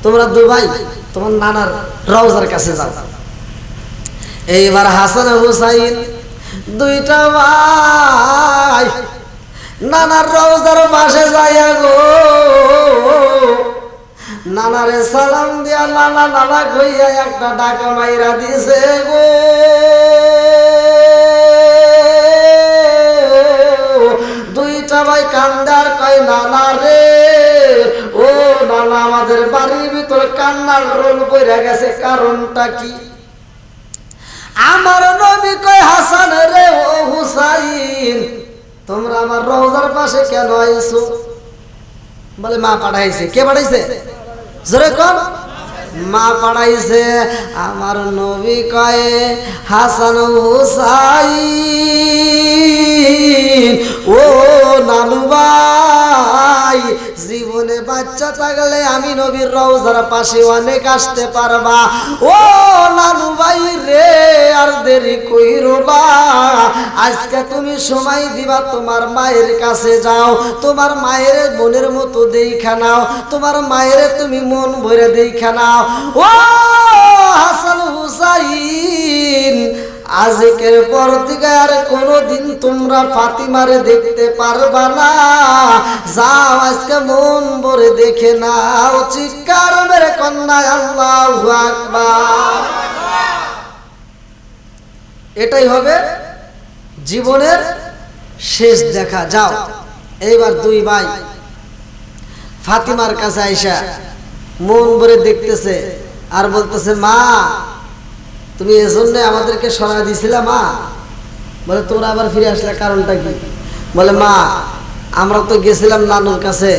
তোমরা দুভাই তোমার নানার রওজার কাছে যাও। এইবার হাসান হুসাইন দুইটা ভাই নানার রওজার পাশে যাইয়া গো, নানারে সালাম দিয়া নানা নানা কইয়া একটা ডাকা মাইরা দিছে গো। দুইটা ভাই কান্দার কয়, নানা রে, ও নানা আমাদের বাড়ির ভিতর কান্নার রোল পইরা গেছে, কারণটা কি? আমার নবী কয়, হাসান রে ও হুসাইন তোমরা আমার রওজার পাশে কেন আইছো? বলে মা পাঠাইছে। কে পাঠাইছে? জোরে কোন। মা পাঠাইছে। আমার নবী কয়, হাসান হুসাইন ও নানু ভাই, জীবনে বাচ্চা থাকলে আমি নবীর রওজার পাশে অনেক আসতে পারবা। ও নানু ভাই রে, আর দেরি কইরো না, আজকে তুমি সময় দিবা, তোমার মায়ের কাছে যাও, তোমার মায়ের মনের মতো দেখা নাও, তোমার মায়ের তুমি মন ভরে দেখা নাও। ও হাসান হুসাইন, আজকের পর থেকে আর কোনোদিন তোমরা ফাতিমারে দেখতে পারবা না। যাও আজকে মন ভরে দেখে নাও। চিৎকার মেরে কন্যা আল্লাহু আকবার। এটাই হবে জীবনের শেষ দেখা। যাও এইবার দুই ভাই ফাতিমার কাছে আইসা মন ভরে দেখতেছে আর বলতেছে, মা তুমি এজন্য আমাদেরকে সরাই দিছিলা? মা বলে, তোমরা আবার ফিরে আসলে কারণটা কি? বলে, মা আমরা তো গেছিলাম নানুর কাছে,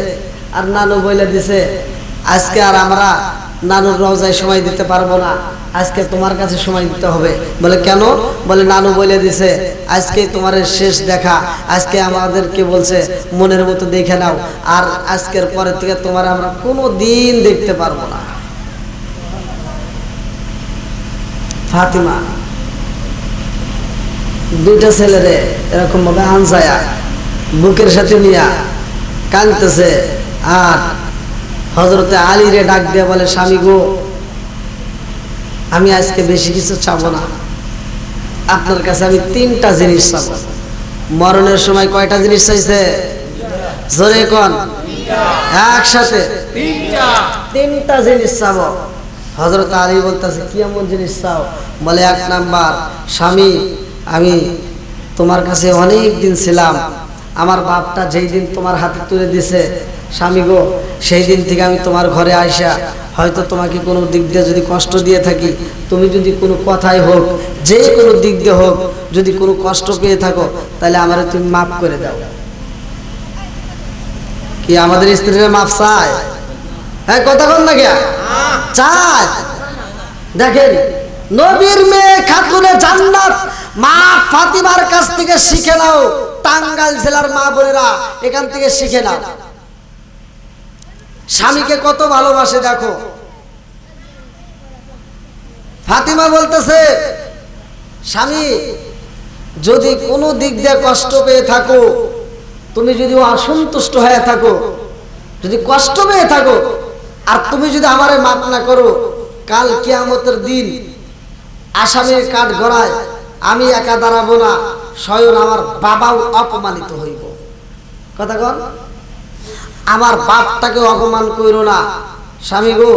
আর নানু বলে দিছে আজকে আর আমরা নানুর রওজায় সময় দিতে পারবো না, আজকে তোমার কাছে সময় দিতে হবে। বলে, কেন? বলে, নানু বলে দিছে আজকে তোমার শেষ দেখা, আজকে আমাদেরকে বলছে মনের মতো দেখে নাও, আর আজকের পরের থেকে তোমার আমরা কোনো দিন দেখতে পারবো না। ফাতিমা দুইটা ছেলেরে এরকম ভাবে আনসায়া বুকের সাথে নিয়া কাঁদতেছে, আর হযরতে আলী রে ডাক দিয়ে বলে, স্বামী গো, আমি আজকে বেশি কিছু চাবো না, আপনার কাছে আমি তিনটা জিনিস চাবো। মরণের সময় কয়টা জিনিস চাইছে? জোরে কোন, একসাথে তিনটা জিনিস চাবো। হযরত আলী বলতেছে, কি এমন জিনিস চাও? বলে, এক নাম্বার, স্বামী আমি তোমার কাছে অনেক দিন ছিলাম, আমার বাপটা যেই দিন তোমার হাতে তুলে দিছে স্বামী গো, সেই দিন থেকে আমি তোমার ঘরে আইসা হয়তো তোমাকে কোনো দিক দিয়ে যদি কষ্ট দিয়ে থাকি, তুমি যদি কোনো কথাই হোক, যে কোনো দিক দিয়ে হোক, যদি কোনো কষ্ট পেয়ে থাকো, তাহলে আমারে তুমি মাফ করে দাও। কি আমাদের স্ত্রীরা মাফ চায়? হ্যাঁ, কথা বল না কে চায়? দেখেন, নবীর মেয়ে খাতুনে জান্নাত মা ফাতিমার কাছ থেকে শিখে নাও। টাঙ্গাইল জেলার মা বোনেরা এখান থেকে শিখে নাও। স্বামীকে কত ভালোবাসে দেখো। ফাতিমা বলতেছে, স্বামী যদি কোনো দিক দিয়ে কষ্ট পেয়ে থাকো, তুমি যদি অসন্তুষ্ট হয়ে থাকো, যদি কষ্ট পেয়ে থাকো, আর তুমি যদি আমারে মাফ না করো, কাল কিয়ামতের দিন আসামির কাঠ গড়ায় আমি একা দাঁড়াবো না, স্বয়ং আমার বাবাও অপমানিত হইব। কথা কন, আমার বাপটাকে অপমান কইরো না। স্বামী গো,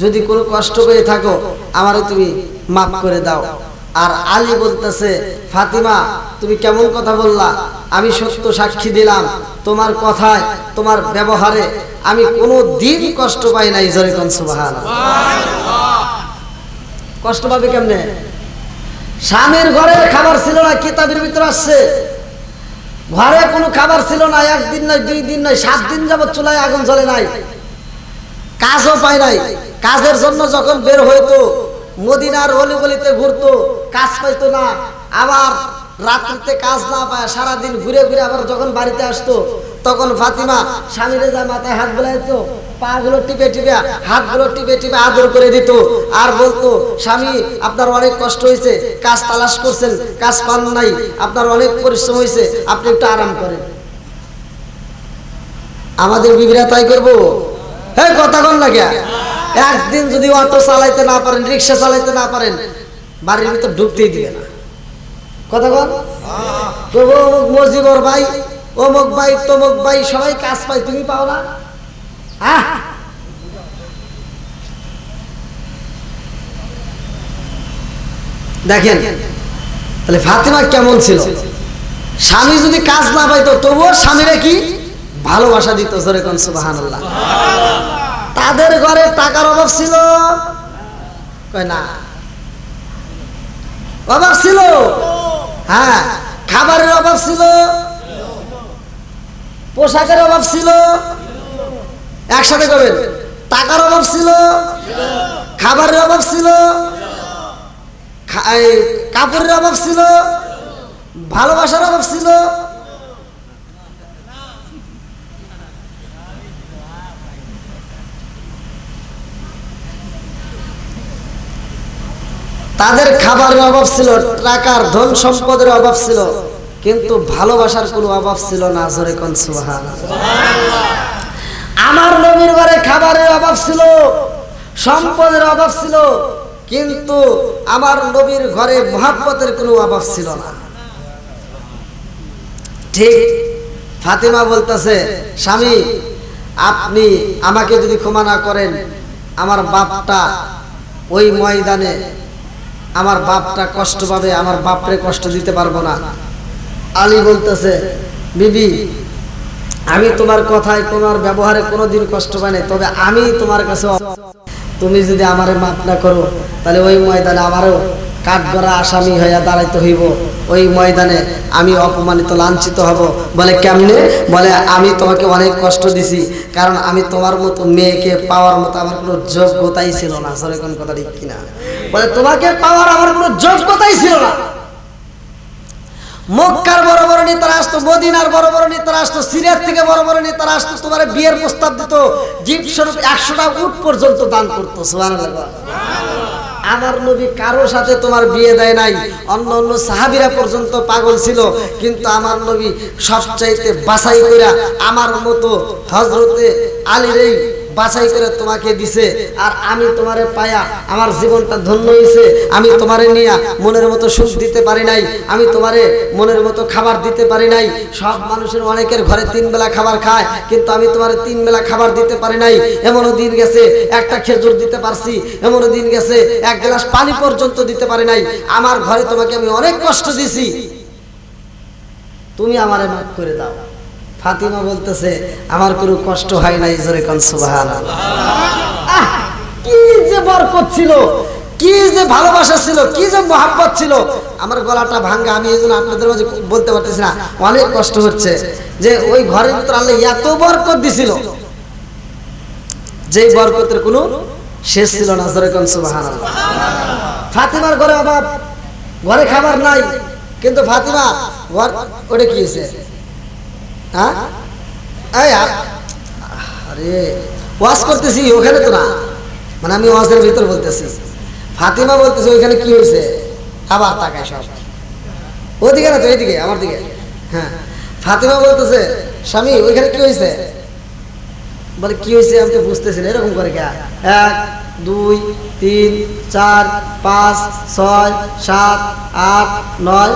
যদি কোনো কষ্ট পেয়ে থাকো আমারে তুমি মাফ করে দাও। আর আলী বলতেছে, ফাতিমা তুমি কেমন কথা বললা? আমি সত্য সাক্ষী দিলাম, তোমার কথায় তোমার ব্যবহারে আমি কোনো দিন কষ্ট পাই নাই। জোরে কোন সুবহানাল্লাহ। কষ্ট পাবে কেমনে? স্বামীর ঘরে খাবার ছিল না, কিতাবের ভিতর আসছে ঘরে কোনো খাবার ছিল না, একদিন নয়, 2 দিন নয়, 7 দিন যাবত চুলায় আগুন জ্বলে নাই, কাজও পায় নাই। কাজের জন্য যখন বের হইতো মদিনার অলিগলিতে ঘুরতো, কাজ পাইতো না, আবার রাত্রিতে কাজ না পায় সারাদিন ঘুরে ঘুরে আবার যখন বাড়িতে আসতো, তখন ফাতিমা স্বামীরে যা মাথায় হাত বোলাইতো, পা গুলো টিপে টিপে, হাতগুলো টিপে টিপে আদর করে দিত, আর বলতো, স্বামী আপনার অনেক কষ্ট হয়েছে, কাজ তালাশ করছেন, কাজ পান নাই, আপনার অনেক পরিশ্রম হয়েছে, আপনি একটু আরাম করেন। আমাদের বিবিরা তাই করবো? হ্যাঁ, কথা কন না কে? একদিন যদি অটো চালাইতে না পারেন, রিক্সা চালাইতে না পারেন, বাড়ির ভিতর ঢুকতেই দিবে না। কথা কন, তবু অমুক মজিবর ভাই, অমুক ভাই, তমুক ভাই, সবাই কাজ পায়, তুমি পাও না? দেখেন তাহলে ফাতিমা কেমন ছিল। স্বামী যদি কাজ না পাইতো তবুও স্বামীরা কি ভালোবাসা দিত। জোরে কোন সুবহানাল্লাহ। তাদের ঘরে টাকার অভাব ছিল? কয় না। অভাব ছিল? হ্যাঁ। খাবারের অভাব ছিল? পোশাকের অভাব ছিল? একসাথে করবেন। টাকার অভাব ছিল? খাবারের অভাব ছিল? কাপড়ের অভাব ছিল? ভালোবাসার অভাব ছিল? তাদের খাবারের অভাব ছিল, টাকার ধন সম্পদের অভাব ছিল, কিন্তু ভালোবাসার কোনো অভাব ছিল না। জোরে কোন সুবহানাল্লাহ। আমার নবীর ঘরে খাবারের অভাব ছিল, সম্পদের অভাব ছিল, কিন্তু আমার নবীর ঘরে মহব্বতের কোনো অভাব ছিল না। ঠিক ফাতিমা বলতেছে, স্বামী আপনি আমাকে যদি ক্ষমা না করেন, আমার বাপটা ওই ময়দানে আমার বাপটা কষ্ট পাবে, আমার বাপরে কষ্ট দিতে পারবো না। আলী বলতেছে, বিবি আমি তোমার কথায় তোমার ব্যবহারে কোনোদিন কষ্ট পাই নাই, তবে আমি তোমার কাছে তুমি যদি আমারে মাফ না করো তাহলে ওই ময়দানে আমারও কাঠগড়া আসামি হইয়া দাঁড়াইতে হইব, ওই ময়দানে আমি অপমানিত লাঞ্ছিত হব। বলে কেমনে? বলে আমি তোমাকে অনেক কষ্ট দিছি, কারণ আমি তোমার মতো মেয়েকে পাওয়ার মতো আমার কোনো যোগ্যতাই ছিল না। সরে কোন কথা ঠিক কিনা? বলে তোমাকে পাওয়ার আমার কোনো যোগ্যতাই ছিল না। মক্কার বড় বড় নেতারা আসতো, মদিনার বড় বড় নেতারা আসতো, সিরিয়ার থেকে বড় বড় নেতারা আসতো, তোমার বিয়ের প্রস্তাব দিত, গিফট স্বরূপ 100টা উট পর্যন্ত দান করতো। সুবহানাল্লাহ। আমার নবী কারোর সাথে তোমার বিয়ে দেয় নাই, অন্য অন্য সাহাবীরা পর্যন্ত পাগল ছিল, কিন্তু আমার নবী সবচাইতে বাছাই করে আমার মতো হযরতে আলীরই বাছাই করে তোমাকে দিছে। আর আমি তোমারে পায়া আমার জীবনটা ধন্য হয়েছে। আমি তোমারে নিয়ে মনের মতো সুখ দিতে পারি নাই, আমি তোমারে মনের মতো খাবার দিতে পারি নাই। সব মানুষের অনেকের ঘরে 3 বেলা খাবার খায়, কিন্তু আমি তোমারে 3 বেলা খাবার দিতে পারি নাই। এমনও দিন গেছে একটা খেজুর দিতে পারছি, এমনও দিন গেছে 1 গ্লাস পানি পর্যন্ত দিতে পারি নাই। আমার ঘরে তোমাকে আমি অনেক কষ্ট দিছি, তুমি আমারে মাফ করে দাও। ফাতিমা বলতেছে, আমার কোনো কষ্ট হয় নাই। জোরে কোন সুবহানাল্লাহ। কি যে বরকত ছিল, কি যে ভালোবাসা ছিল, কি যে মহব্বত ছিল। আমার গলাটা ভাঙা, আমি এইজন্য আপনাদের মাঝে বলতে পারতেছি না, অনেক কষ্ট হচ্ছে যে ওই ঘরের ভিতর আল্লাহ এত বরকত দিছিল, যেই বরকতের কোনো শেষ ছিল না। জোরে কোন সুবহানাল্লাহ। ফাতিমার ঘরে অভাব, ঘরে খাবার নাই, কিন্তু ফাতিমা ঘর ওটা কি হয়েছে? হ্যাঁ আরে ওয়াজ করতেছি ওখানে তো না, মানে আমি ওয়াজের ভিতর বলতেছি। ফাতিমা বলতেছে ওইখানে কি হয়েছে, আবার তাকায় সব ওইদিকে না তো এইদিকে আমার দিকে। হ্যাঁ, ফাতিমা বলতেছে, স্বামী ওইখানে কি হয়েছে? বলে কি হয়েছে আমি তো বুঝতেছি না, এরকম করে কে 1 2 3 4 5 6 7 8 9,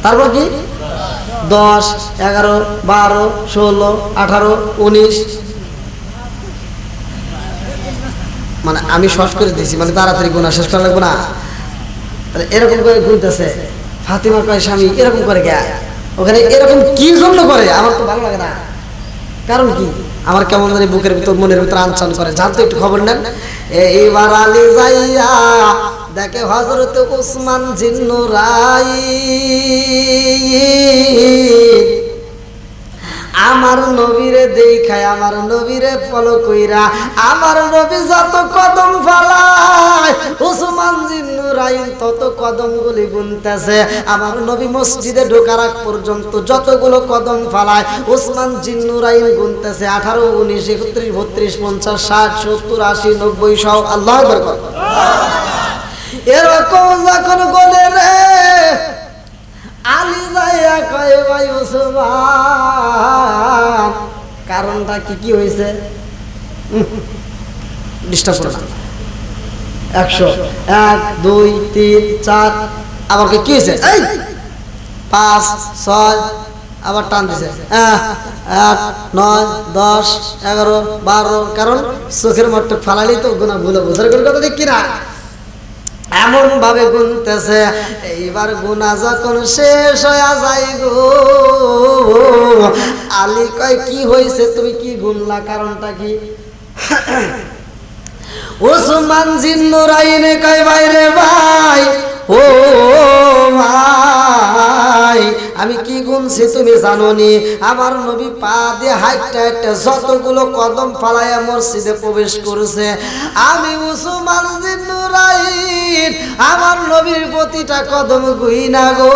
তারপর কি 10 11 12 16 18 19, মানে আমি শর্ট করে দিয়েছি, মানে তাড়াতাড়ি গুণা শেষ করা লাগবে না। এরকম করে গুনতেছে। ফাতিমা কয়, স্বামী এরকম করে কে? ওখানে এরকম কি জন্য করে? আমার তো ভালো লাগে না। কারণ কি? আমার কেমন জানি বুকের ভিতর মনের ভিতর আনচান করে। জানতো একটু খবর নেন। এইবার আলী যাইয়া দেখে হযরত উসমান জিন্নুরাইন আমার নবীরে দেখায়, আমার নবীরে ফলো কইরা আমার নবী যত কদম ফালায় উসমান জিন্নুরাইন তত কদমগুলি গুনতেছে। আমার নবী মসজিদে ঢোকার আগ পর্যন্ত যতগুলো কদম ফালায় উসমান জিন্নুরাইন গুনতেছে 18 19 31 32 50 60 70 80 90 100। আল্লাহু আকবার। এরকম যখন বলে রে আলী যাইয়া কয়, ভাই উসমান কারণটা কি হয়েছে? ডিস্টার্ব করো না। 100 1 2 3 4 আবার কি হয়েছে? 5 6 আবার টান দিছে 8 9 10 11 12, কারণ চোখের মধ্যে ফালালি তো গুনাহ ভুলে বোঝার কোনো কথা ঠিক কিনা? এমন ভাবে গুনতেছে। এইবার গুনাহ যখন শেষ হয়ে যায় গো, আলী কয় কি হয়েছে, তুমি কি গুনলা, কারণটা কি? উসমান জিন্নুরাইনে কয়, ভাই রে ভাই, ও ভাই আমি কি গুনছি তুমি জানো নি? আমার নবী পা দিয়ে হাইটে হাইটে যতগুলো কদম ফালায়া মসজিদে প্রবেশ করেছে, আমি উসমান জিন্নুরাইন আমার নবীর প্রতিটা কদম গুইনা গো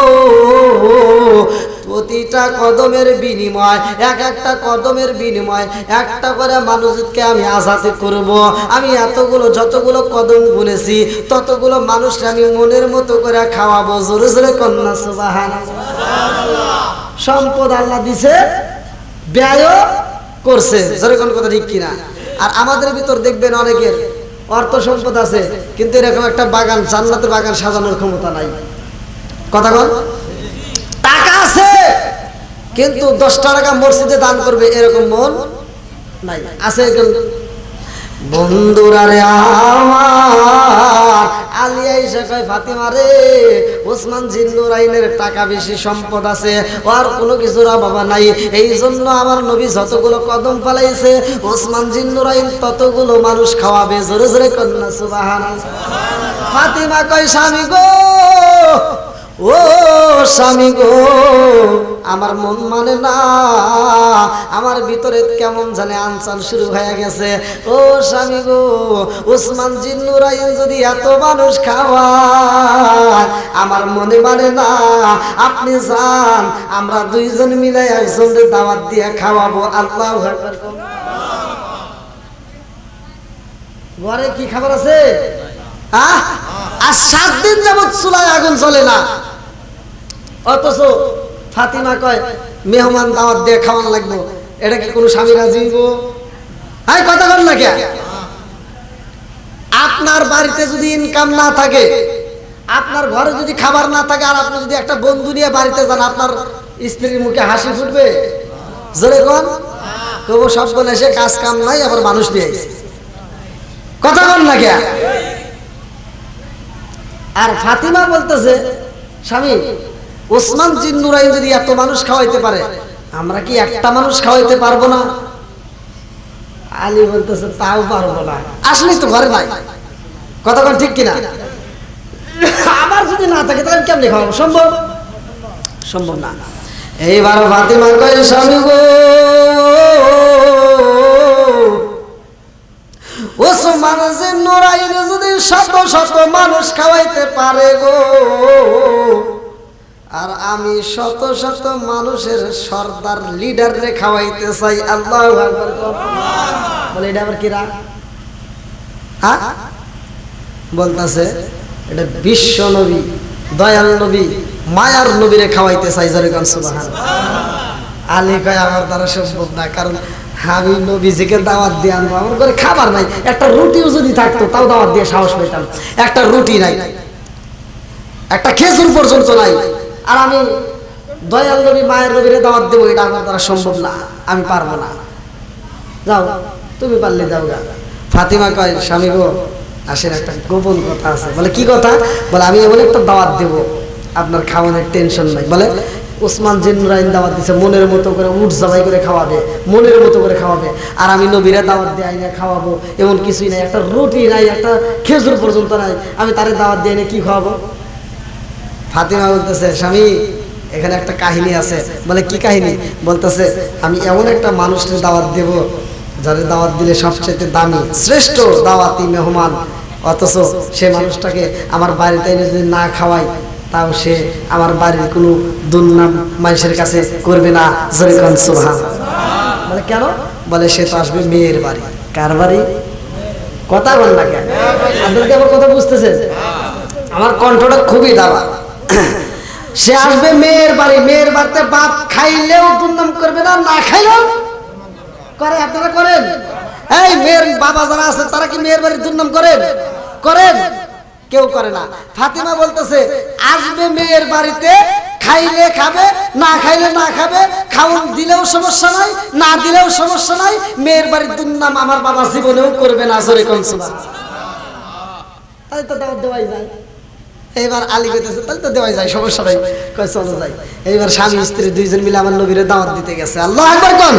প্রতিটা কদমের বিনিময়, এক একটা কদমের বিনিময় একটা করে মানুষকে আমি আজাদ করব। আমি এতগুলো যতগুলো কদম গুনেছি ততগুলো মানুষকে আমি মনের মতো করে খাওয়াবো। জোরে জোরে কন্যা সুবহানাল্লাহ। সম্পদ আল্লাহ দিছে, ব্যয়ও করছে। জোরে কোন কথা ঠিক কিনা? আর আমাদের ভিতর দেখবেন অনেকের অর্থ সম্পদ আছে কিন্তু এরকম একটা বাগান, জান্নাতের বাগান সাজানোর ক্ষমতা নাই। কথা বল, টাকা আছে কিন্তু 10 টাকা মসজিদে দান করবে এরকম মন নাই। আছে বন্ধুরা রে আমার, আলিয়া এসে কয় ফাতিমা রে, ওসমান জিন্নুরাইনের টাকা বেশি, সম্পদ আছে, আর কোনো কিছুর অভাব নাই। এই জন্য আমার নবী যতগুলো কদম পালাইছে ওসমান জিন্নুরাইন ততগুলো মানুষ খাওয়াবে। জোরে জোরে কন্যা সুবহানাল্লাহ। ফাতিমা কয় স্বামী গো, ও স্বামী গো, আমার মন মানে না, আমার ভিতরে কেমন জানে আনচান শুরু হয়ে গেছে। ও স্বামী গো, ওসমান জিন্নুরাইন যদি এত মানুষ খাওয়ায় আমার মনে মানে না, আপনি যান, আমরা দুইজন মিলে একজনকে দাওয়াত দিয়ে খাওয়াবো। আল্লাহু আকবার। ঘরে কি খাবার আছে? আর 7 দিন যাবত চুলায় আগুন জ্বলে না, অথচ ফাতিমা কয় মেহমান দাওয়াত দিয়ে খাওয়ান লাগবো। এটা কি কোনো স্বামী রাজি হইব? এই কথা বল না কে? আপনার বাড়িতে যদি ইনকাম না থাকে, আপনার ঘরে যদি খাবার না থাকে, আর আপনি যদি একটা বন্ধু নিয়ে বাড়িতে যান, আপনার স্ত্রীর মুখে হাসি ফুটবে? জোরে কোন? তবু সব বলে এসে কাজ কাম নাই, আবার মানুষ নিয়ে আইছে। কথা বল না কে? আর ফাতিমা বলতেছে স্বামী, ওসমান জিন্নুরাইন যদি এত মানুষ খাওয়াইতে পারে, আমরা কি একটা মানুষ খাওয়াইতে পারবো না? আলী বলতেছে তাও পারবো না, আসলে তো ঘরে নাই। কথা বল ঠিক কিনা? আবার যদি না থাকে তাহলে কেমনে খাওয়াবো? সম্ভব? সম্ভব না। এইবার ফাতিমা কয় স্বামী গো, ওসমান জিন্নুরাইন যদি শত শত মানুষ খাওয়াইতে পারে গো, আর আমি শত শত মানুষের সর্দার লিডার রে খাওয়াইতে চাই। আল্লাহু আকবার। বলে এটা আবার কিরা? হ্যাঁ বলতাছে এটা বিশ্ব নবী, দয়াল নবী, মায়ার নবীরে খাওয়াইতে চাই। জোরে কোন সুবহানাল্লাহ। আলী কয় আমার দ্বারা সম্ভব না, কারণ আমি নবীজিকে দাওয়াত দিয়ে আনবো, আমার ঘরে খাবার নাই। একটা রুটিও যদি থাকতো তাও দাওয়াত দিয়ে সাহস পেতাম। একটা রুটি নাই, একটা খেজুর পর্যন্ত নাই, আর আমি দয়াল নবী মায়ের নবীরে দাওয়াত দেবো, এটা আমার দ্বারা সম্ভব না, আমি পারবো না। যাও, তুমি পারলে যাও গা। ফাতিমা কয় স্বামী গো, আসেন একটা গোপন কথা আছে। বলে কি কথা? বলে আমি এমন একটা দাওয়াত দেবো, আপনার খাওয়ানোর টেনশন নাই। বলে ওসমান জিন্নুরাইন দাওয়াত দিছে, মনের মতো করে উঠ জবাই করে খাওয়াবে, মনের মতো করে খাওয়াবে, আর আমি নবীরা দাওয়াত দিয়ে আইনে খাওয়াবো, এমন কিছুই নাই, একটা রুটি নাই, একটা খেজুর পর্যন্ত নাই, আমি তারে দাওয়াত দিয়ে এনে কি খাওয়াবো? ফাতিমা বলতেছে স্বামী এখানে একটা কাহিনী আছে। বলে কি কাহিনী? বলতেছে আমি এমন একটা মানুষকে দাওয়াত দেব যারে দাওয়াত দিলে সবচেয়ে দামি শ্রেষ্ঠ দাওয়াতি মেহমান, অথচ সে মানুষটাকে আমার বাড়িতে এনে যদি না খাওয়াই তাও সে আমার বাড়ির কোনো দুর্নাম মানুষের কাছে করবে না। জোরে কোন সুবহানাল্লাহ। বলে কেন? বলে সে তো আসবে মেয়ের বাড়ি। কার বাড়ি? কথা বল না কেন? আপনাদের আমার কথা বুঝতেছে? আমার কণ্ঠটা খুবই দাবা। সে আসবে মেয়ের বাড়ি, মেয়ের বাড়িতে বাপ খাইলেও দুর্নাম করবে না, না খাইলেও করে। আপনারা করেন? এই মেয়ের বাবা যারা আছে তারা কি মেয়ের বাড়ির দুর্নাম করেন? করেন? কেউ করে না। ফাতিমা বলতেছে আসবে মেয়ের বাড়িতে, খাইলে খাবে, না খাইলে না খাবে, খাওয়ান দিলেও সমস্যা নাই, না দিলেও সমস্যা নাই, মেয়ের বাড়ির দুর্নাম আমার বাবা জীবনেও করবে না। জোরে কোন সুবহানাল্লাহ। তাই তো দাওয়াত দেওয়াই যায়। এইবার আলী কইতেছে তাহলে তো দেওয়াই যায়, সমস্যা নাই, কয় চলো যাই। এইবার স্বামী স্ত্রী দুইজন মিলে আমার নবীরে দাওয়াত দিতে গেছে। আল্লাহু আকবার কোন?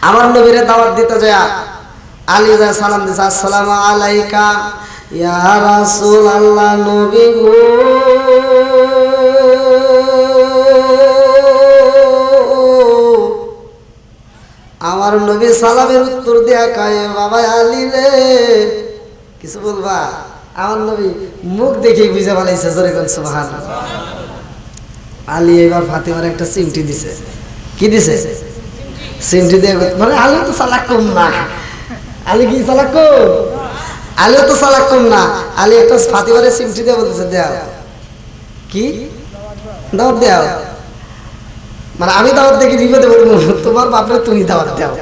আমার নবীরে দাওয়াত দিতে যায় আলী যা সালাম দিছে, আসসালামু আলাইকা ইয়া রাসূলুল্লাহ। নবী গো, আমার নবী সালামের উত্তর দিয়া কয় বাবা আলী রে, কিছু বলবা? আমার নবী মুখ দেখেই বুঝে ফেলাইছে। জোরে কোন সুবহানাল্লাহ। আলী এবার ফাতিমার একটা চিমটি দিছে। কি দিছে? চিমটি দিয়ে মানে আলী তো চালাক কম না। আলী কি চালাক কম? আলীও তো চালাক কম না। আলী একটা ফাতিমারে চিমটি দিয়ে বলতেছে দেও। কি দাওয়াত দেও? মানে আমি দাওয়াত দেখি বিপদে বলবো, তোমার বাপরে তুমি দাওয়াত দাও।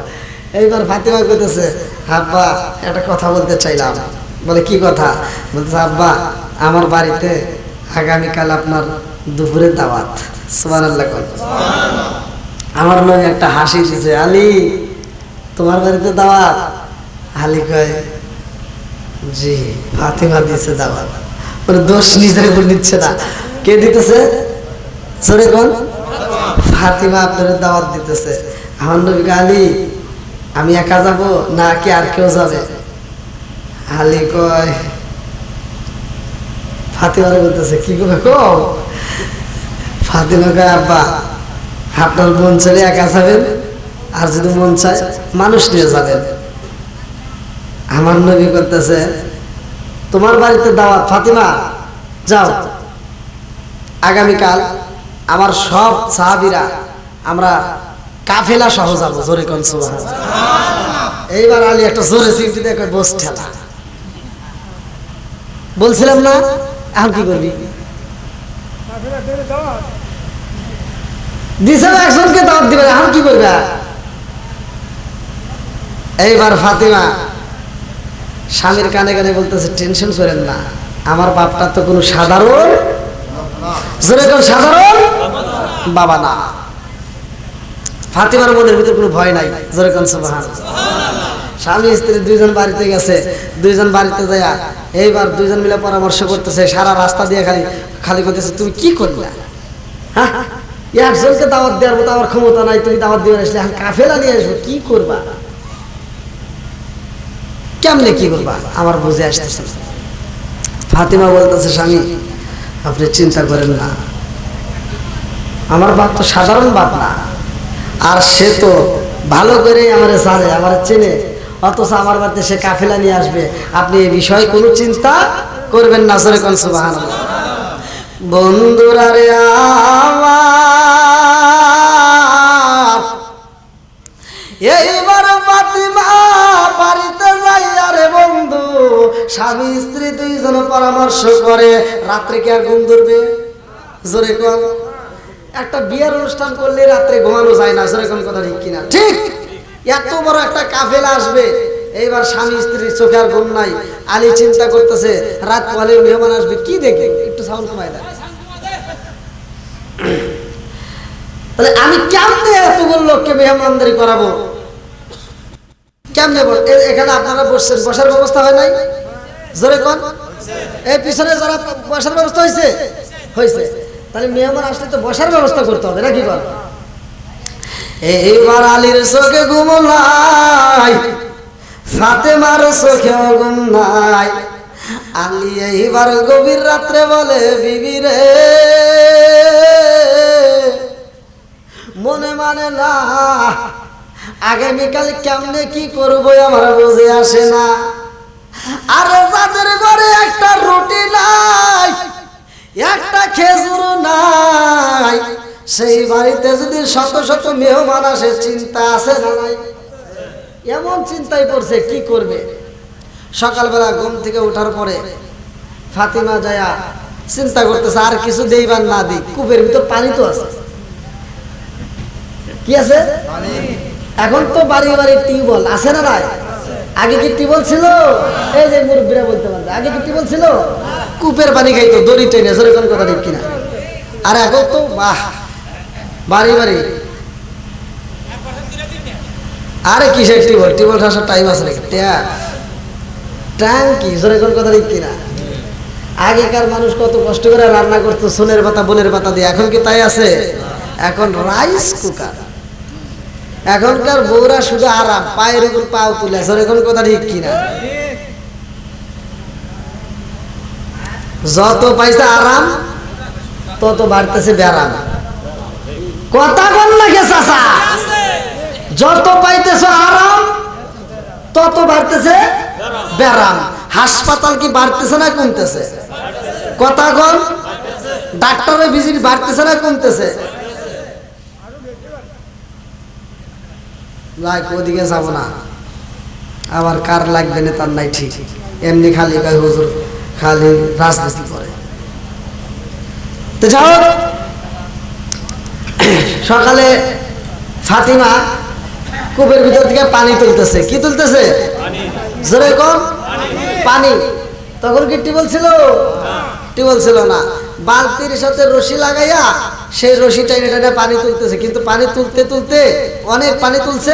এইবার ফাতিমা কইতেছে আব্বা একটা কথা বলতে চাইলাম। বলে কি কথা? বলতেছে আব্বা আমার বাড়িতে আগামীকাল আপনার দুপুরের দাওয়াত। সুবহানাল্লাহ। আমার নবী একটা হাসি দিছে, আলী তোমার বাড়িতে দাওয়াত? আলী কয় জি ফাতিমা দিছে দাওয়াত। মানে দোষ নিজের উপর নিচ্ছে না। কে দিতেছে? সরে কোন? ফাতিমা আপনার দাওয়াত দিতেছে। আমার নবী আলী আমি একা যাব না কি আর কেউ যাবে? আলী কয় ফাতিমারে বলতেছে কি করবে কম? ফাতিমা কয় আব্বা আপনার মন চাইলে একা যাবেন, আর যদি মন চায় মানুষ নিয়ে যাবেন। আমার নবী করতেছে তোমার বাড়িতে দাওয়াত ফাতিমা, যাও আগামীকাল আমার সব সাহাবীরা আমরা কাফেলা সহ যাবো। জোরে কোন সুবহানাল্লাহ। এইবার আলী একটা জোরে চিমটি দিয়ে কয় বস ঠেলা। বলছিলাম না এখন কি করবি? দিছে একজনকে দাওয়াত দিবে, এখন কি করবে? এইবার ফাতিমা স্বামীর কানে কানে বলতেছে টেনশন করেন না, আমার বাপটা তো কোনো সাধারণ সাধারণ বাবা না। ফাতিমার মনের ভিতরে কোনো ভয় নাই। জোরে কোন সুবহানাল্লাহ। স্বামী স্ত্রী দুইজন বাড়িতে গেছে, দুইজন বাড়িতে যায়া এইবার দুইজন মিলে পরামর্শ করতেছে। সারা রাস্তা দিয়ে খালি খালি করতেছে তুমি কি করলা? হ্যাঁ একজনকে দাওয়াত দেওয়ার মতো আমার ক্ষমতা নাই, তুমি দাওয়াত দিয়ে আসলে এখন কাফেলা নিয়ে আসবো, কি করবা? কেমনে কি করবা আমার বুঝে আসতেছে। ফাতিমা বলতেছে স্বামী আপনি চিন্তা করেন না, আমার বাপ তো সাধারণ বাপ না, আর সে তো ভালো করে আমার জানে, আমার চেনে, অথচ আমার বাড়িতে সে কাফেলা নিয়ে আসবে, আপনি এই বিষয়ে কোনো চিন্তা করবেন না। জোরে কোন সুবহানাল্লাহ। বন্ধুরা রে আমার এইবার ফাতিমা বাড়িতে যাই, আরে বন্ধু স্বামী স্ত্রী দুইজন পরামর্শ করে রাত্রে কি আর ঘুম ধরবে? জোরে কোন। একটা বিয়ের অনুষ্ঠান করলে রাত্রে ঘুমানো যায় না। জোরে কোন কথা ঠিক কিনা? ঠিক। এত বড় একটা কাফেলা আসবে, এইবার স্বামী স্ত্রীর চোখে আর ঘুম নাই। আলী চিন্তা করতেছে রাত পরে মেহমান আসবে, কি দেখে একটু সাউন্ড কমাই দেয়। তাহলে আমি কেমনে এতগুলো লোককে মেহমানদারি করাবো? কেমনে? এখানে আপনারা বসছেন, বসার ব্যবস্থা হয় নাই? জোরে কোন। এই পিছনে যারা বসার ব্যবস্থা হয়েছে হয়েছে, তাহলে মেহমান আসলে তো বসার ব্যবস্থা করতে হবে নাকি বল? এইবার আলীর চোখে ঘুম নাই, ফাতেমার চোখেও ঘুম নাই। আলী এইবার গভীর রাত্রে বলে বিবি রে মনে মানে না, আগামীকাল কেমনে কি করবো আমার বুঝে আসে না। আর যাদের ঘরে একটা রুটি নাই, একটা খেজুর নাই, সেই বাড়িতে যদি শত শত মেহমান আসে চিন্তা আছে না নাই? এমন চিন্তায় পড়ছে কি করবে। সকালবেলা ঘুম থেকে ওঠার পরে ফাতিমা যায়া চিন্তা করতেছে আর কিছু দেইবার না দিই, কূপের ভিতর পানি তো আছে। কি আছে? এখন তো বাড়ি বাড়ি টিউবওয়েল আছে না নাই? আগে কি টিউবওয়েল ছিল? এই যে মুরব্বীরা বলতে পারবে আগে কি টিউবওয়েল ছিল? কূপের পানি খাইতো দড়ি টেনে। জোরে কোন কথা ঠিক কিনা? আর এখন তো বাহ বাড়ি বাড়ি। আরে কিসের টিউবওয়েল? টিউবওয়েল আসার টাইম আছে নাকি? ট্যাঙ্কি। জোরে কোন কথা ঠিক কিনা? আগেকার মানুষ কত কষ্ট করে রান্না করতো সোনের পাতা বোনের পাতা দিয়ে, এখন কি তাই আছে? এখন রাইস কুকার। এখনকার বউরা শুধু আরাম, পায়ের উপর পাও তুলে। জোরে কোন কথা ঠিক কিনা? যত পাইছে আরাম তত বাড়তেছে ব্যারাম। কথা বল না কে চাচা? যত পাইতেছে আরাম তত বাড়তেছে ব্যারাম। হাসপাতাল কি বাড়তেছে না কমতেছে? কথা বল। ট্রাক্টরের ভিজিট বাড়তেছে না কমতেছে? লাইক ওদিকে যাব না, আবার কার লাগবে না তার নাই ঠিক, এমনি খালি গায়ে হুজুর খালি রাজনীতি করে। তো যাও, সকালে ফাতিমা কূপের ভিতর থেকে পানি তুলতেছে। কি তুলতেছে? জোরে কম। পানি। তখন কি টিউবওয়েল ছিল? টিউবওয়েল ছিল না। বালতির সাথে রশি লাগাইয়া সেই রশিটা এটা পানি তুলতেছে, কিন্তু পানি তুলতে তুলতে অনেক পানি তুলছে,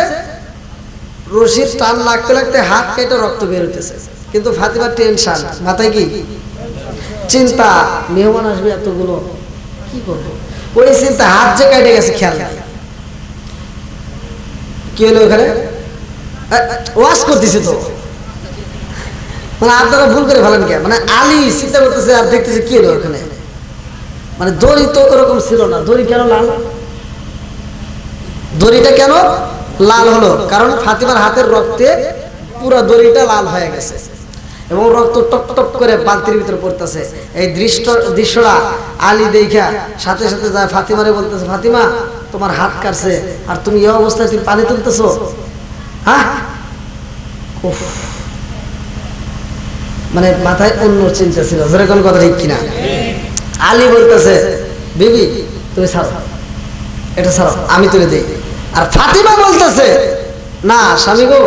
রশির টান লাগতে লাগতে হাত কেটে রক্ত বের হইতেছে। কিন্তু ফাতিমার টেনশন, মাথায় কি চিন্তা, মেহমান আসবে এতগুলো, কি করবো, ওই চিন্তা হাত যে কেটে গেছে খেয়াল নাই। কি হলো ওখানে? ওয়াশ করতেছে তো, মানে আপনারা ভুল করে ফেলেন কে, মানে আলী চিন্তা করতেছে আর দেখতেছে কি হলো ওখানে, মানে দড়ি তো ওরকম ছিল না, দড়ি কেন লাল? দড়িটা কেন লাল হলো? কারণ ফাতিমার হাতের রক্তে পুরো দড়িটা লাল হয়ে গেছে এবং রক্ত টপ টপ করে বালতির ভিতরে পড়তেছে। এই দৃশ্যটা আলী দেখা সাথে সাথে যায় ফাতিমারে বলতেছে, ফাতিমা তোমার হাত কাটছে আর তুমি এই অবস্থায় তুমি পানি তুলতেছো, হ্যাঁ? মানে মাথায় অন্য চিন্তা ছিল, যেরকম কথা ঠিক কিনা? আলী বলতেছে, বিবি তুমি ছাড়ো, এটা ছাড়ো, আমি তুলে দিই। আর ফাতিমা বলতেছে, না স্বামী গো,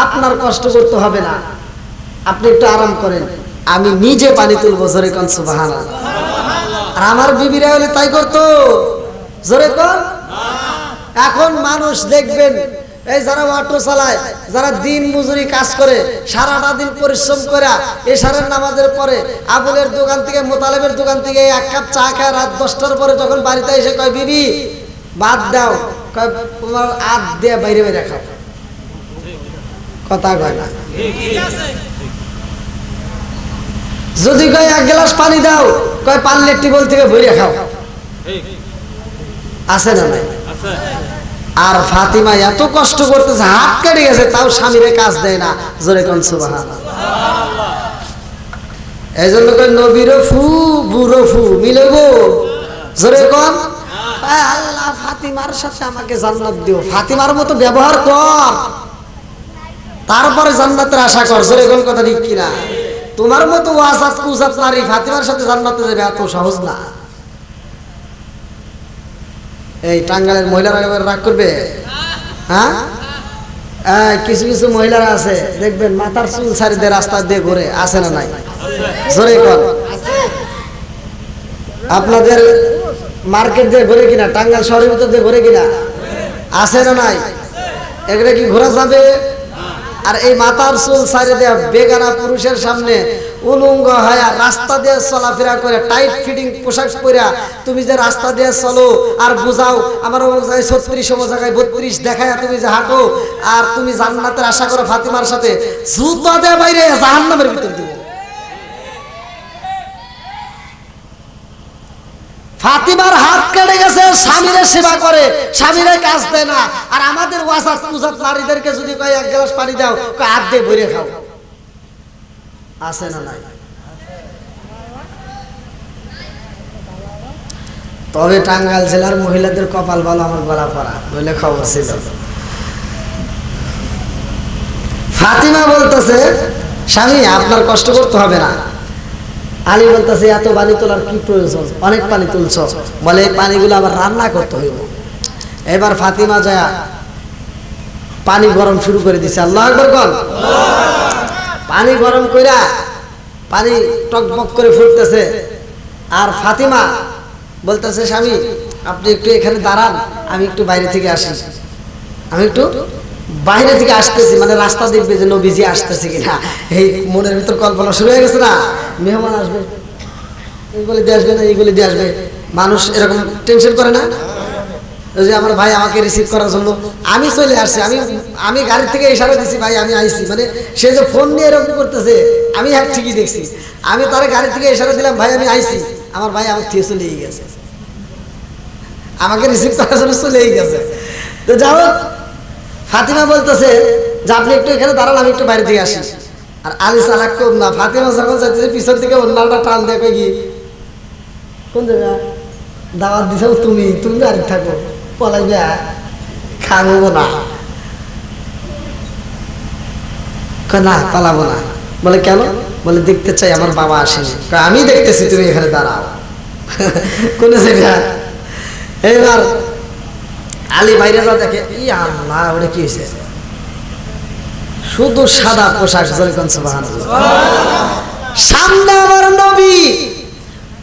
আপনার কষ্ট করতে হবে না, আপনি একটু আরাম করেন, আমি নিজে পানি তুলবো। জোরে কোন সুবহানাল্লাহ। আর আমার বিবিরা হলে তাই করতো। জোরে কোন। এখন মানুষ দেখবেন, এই যারা অটো চালায়, যারা দিন মজুরি কাজ করে, সারাটা দিন পরিশ্রম করে এশারের নামাজের পরে আবুলের দোকান থেকে, মোতালেবের দোকান থেকে এক কাপ চা খায় রাত 10টার পরে যখন বাড়িতে এসে কয়, বিবি ভাত দাও, কয় তোমার আদ দিয়ে বাইরে বাইরে খাও, কথা কয় না। যদি কয় এক গ্লাস পানি দাও, কয় পারলে টিউবওয়েল থেকে ভরে খাও, আছে না নাই? আর ফাতিমা এত কষ্ট করতেছে, হাত কেটে গেছে, তাও স্বামীরে কাজ দেয় না। জোরে কোন সুবহানাল্লাহ। এই জন্য কয় নবীর ফু বুড়ো ফু মিলে গো। জোরে কোন। আল্লাহ ফাতিমার সাথে আমাকে জান্নাত দিও, ফাতিমার মতো ব্যবহার কর, তারপরে জান্নাতের আশা কর। জোরে কোন কথা ঠিক কিনা? তোমার মতো ওয়াসাত কুজাত নারী ফাতিমার সাথে জান্নাতে যাবে এত সহজ না। এই টাঙ্গালের মহিলারা এবার রাগ করবে, হ্যাঁ? কিছু কিছু মহিলারা আছে দেখবেন মাথার চুল ছাড়ি দিয়ে রাস্তা দিয়ে ঘুরে, আছে না নাই? জোরে কর। আপনাদের মার্কেট দিয়ে ঘুরে কিনা, টাঙ্গাল শহরের ভিতর দিয়ে ঘুরে কিনা, আছে না নাই? এগুলো কি ঘোরা যাবে? আর এই মাথার চুল ছাড়ি দেয়া বেগানা পুরুষের সামনে উলঙ্গ হয়ে রাস্তা দিয়ে চলাফেরা করে, টাইট ফিটিং পোশাক পরে তুমি যে রাস্তা দিয়ে চলো আর বুঝাও আমার অমুক জায়গায় 36, অমুক জায়গায় 32 দেখায় তুমি যে হাঁটো, আর তুমি জান্নাতের আশা করো ফাতিমার সাথে, জুতা দিয়ে বাইরে জাহান্নামের ভিতর দিব। ফাতিমার হাত কেটে গেছে, স্বামীরে সেবা করে, স্বামীরে কাজ দেয় না। আর আমাদের ওয়াসাত কুজাত নারীদেরকে যদি কয় এক গ্লাস পানি দাও, কয় হাত দিয়ে ভরে খাও, আছে না নাই? তবে টাঙ্গাইল জেলার মহিলাদের কপাল ভালো, আমার গলা পড়া নইলে খবর ছিল। ফাতিমা বলতেছে, স্বামী আপনার কষ্ট করতে হবে না। আলী বলতেছে, এত পানি তোলার কি প্রয়োজন, অনেক পানি তুলছ, বলে এই পানিগুলো আবার রান্না করতে হইব। এবার ফাতিমা যায় পানি গরম শুরু করে দিছে। আল্লাহু আকবার বল। পানি গরম কইরা পানি টকবক করে ফুটতেছে, আর ফাতিমা বলতেছে, স্বামী আপনি একটু এখানে দাঁড়ান, আমি একটু বাইরে থেকে আসি, আমি একটু বাইরে থেকে আসতেছি, মানে রাস্তা দেখবে যে নবীজি আসতেছে কিনা। এই মনের ভিতর কল্পনা শুরু হয়ে গেছে না, মেহমান আসবে, এইগুলি দিয়ে আসবে না, এইগুলি দিয়ে আসবে, মানুষ এরকম টেনশন করে না? ওই যে আমার ভাই আমাকে রিসিভ করার জন্য আমি চলে আসছি, আমি গাড়ি থেকে ইশারা দিছি, ভাই আমি আইছি, মানে সে যে ফোন নিয়ে এরকম করতেছে, আমি হ্যাঁ ঠিকই দেখছি, আমি তার গাড়ি থেকে ইশারা দিলাম, ভাই আমি আইছি, আমার ভাই আমার থেকে চলেই গেছে, আমাকে রিসিভ করার জন্য চলেই গেছে। তো যাও, ফাতিমা বলতেছে যে আপনি একটু এখানে দাঁড়ান, আমি একটু বাইরে থেকে আসি। আর আলী চালাক কম না, ফাতিমা যখন যাচ্ছে পিছন থেকে অন্যটা টান দেখে কি কোন জায়গা দাওয়াত দিছো তুমি বাড়ি থাকো পলাইবে খাবো না না পালাবো না বলে কেন বলে দেখতে চাই আমার বাবা আসেনি আমি দেখতেছি তুমি এখানে দাঁড়াও কোন জায়গা এইবার আলী বাইরে দেখে ই আল্লাহ ওটা কি হয়েছে শুধু সাদা পোশাক জয়গঞ্জ সুবহানাল্লাহ সামনে আমার নবী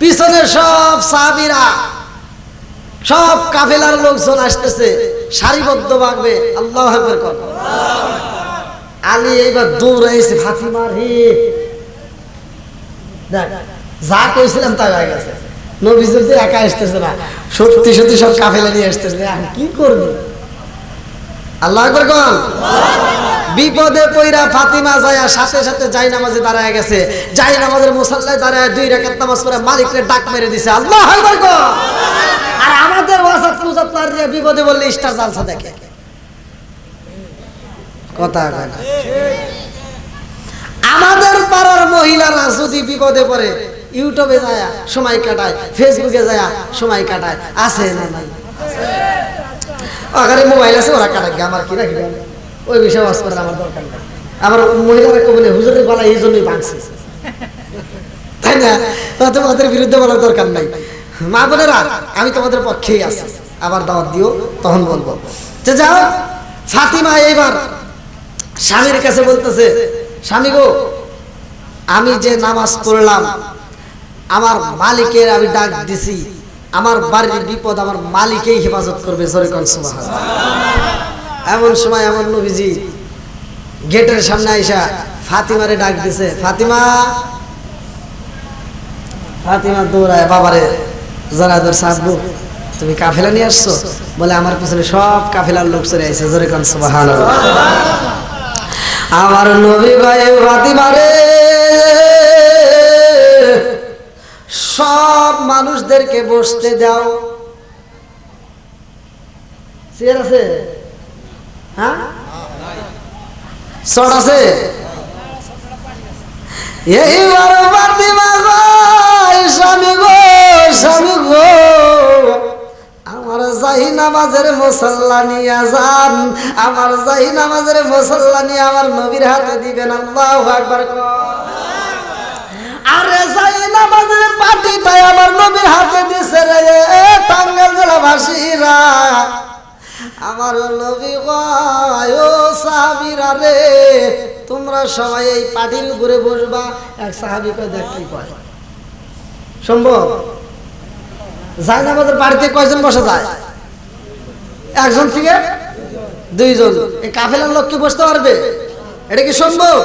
পিছনে সব সাহাবীরা সব কাফেলার লোকজন আসতেছে সারিবদ্ধ ভাবে আল্লাহু আকবার কর আলী এইবার দৌড়াইছে ফাতিমা রে দেখ যা কইছিলাম তা হয়ে গেছে নবী যদি একা আসতেছে না সত্যি সত্যি সব কাফেলা নিয়ে আসতেছে কি করবি আল্লাহু আকবার কর বিপদে পইরা ফাতিমা যায় সাথে সাথে যাই নামাজে দাঁড়ায় গেছে যাই নামাজের মুসাল্লায় দাঁড়ায় 2 রাকাত নামাজ পড়ে মালিককে ডাক মেরে দিছে আল্লাহু আকবার কর আর আমাদের ওয়াসাত মুজাত্তার দিয়ে বিপদে বললে স্টার জালসা দেখে কথা কয় না আমাদের পাড়ার মহিলারা যদি বিপদে পড়ে ইউটিউবে যায় সময় কাটায় ফেসবুকে যায় সময় কাটায় আছে না নাই আরে মোবাইল আছে ওরা কাটায় আমার কি রাখি ওই বিষয়ে ওয়াজ করার আমার দরকার নেই আমার মহিলারা বলে হুজুরের গলা এই জন্যই ভাঙছে তাই না তোমাদের বিরুদ্ধে বলার দরকার নাই মা বোনেরা আমি তোমাদের পক্ষেই আছি আবার দাওয়াত দিও তখন বলবো যে যাও ফাতিমা এইবার স্বামীর কাছে বলতেছে স্বামী গো আমি যে নামাজ পড়লাম আমার মালিকের আমি ডাক দিছি আমার বাড়ির বিপদ আমার মালিকই হেফাজত করবে জোরে কোন সুবহানাল্লাহ এমন সময় আমার নবীজি গেটের সামনে আইসা ফাতিমারে ডাক দিছে ফাতিমা দৌড়ায় বাবারে জরা ধর সাবু তুমি কাফেলা নিয়ে আসছো বলে আমার পিছনে সব কাফেলার লোক চলে আইছে জোরে কোন সুবহানাল্লাহ আমার নবী গায়ে ফাতিমারে সব মানুষদেরকে বসতে দাও চেয়ার আছে হ্যাঁ শট আছে এইবার ফাতিমা গো স্বামী গো আমার জাহি নামাজের মুসাল্লা নিয়ে যান আমার জাহি নামাজের মুসাল্লা নিয়ে আমার নবীর হাতে দিবেন আল্লাহু আকবার আরে জাহি নামাজের পাটিটা আমার নবীর হাতে দিছে রে টাঙ্গাইল জেলাবাসীরা আমার নবী কয় ও সাহাবীরা রে তোমরা সবাই এই পাটির উপরে বসবা এক সাহাবী কয় দেখ কি কয় সম্ভব যায় না আমাদের বাড়িতে কয়জন বসা যায় একজন থেকে দুইজন এই কাফেলার লোক কি বসতে পারবে এটা কি সম্ভব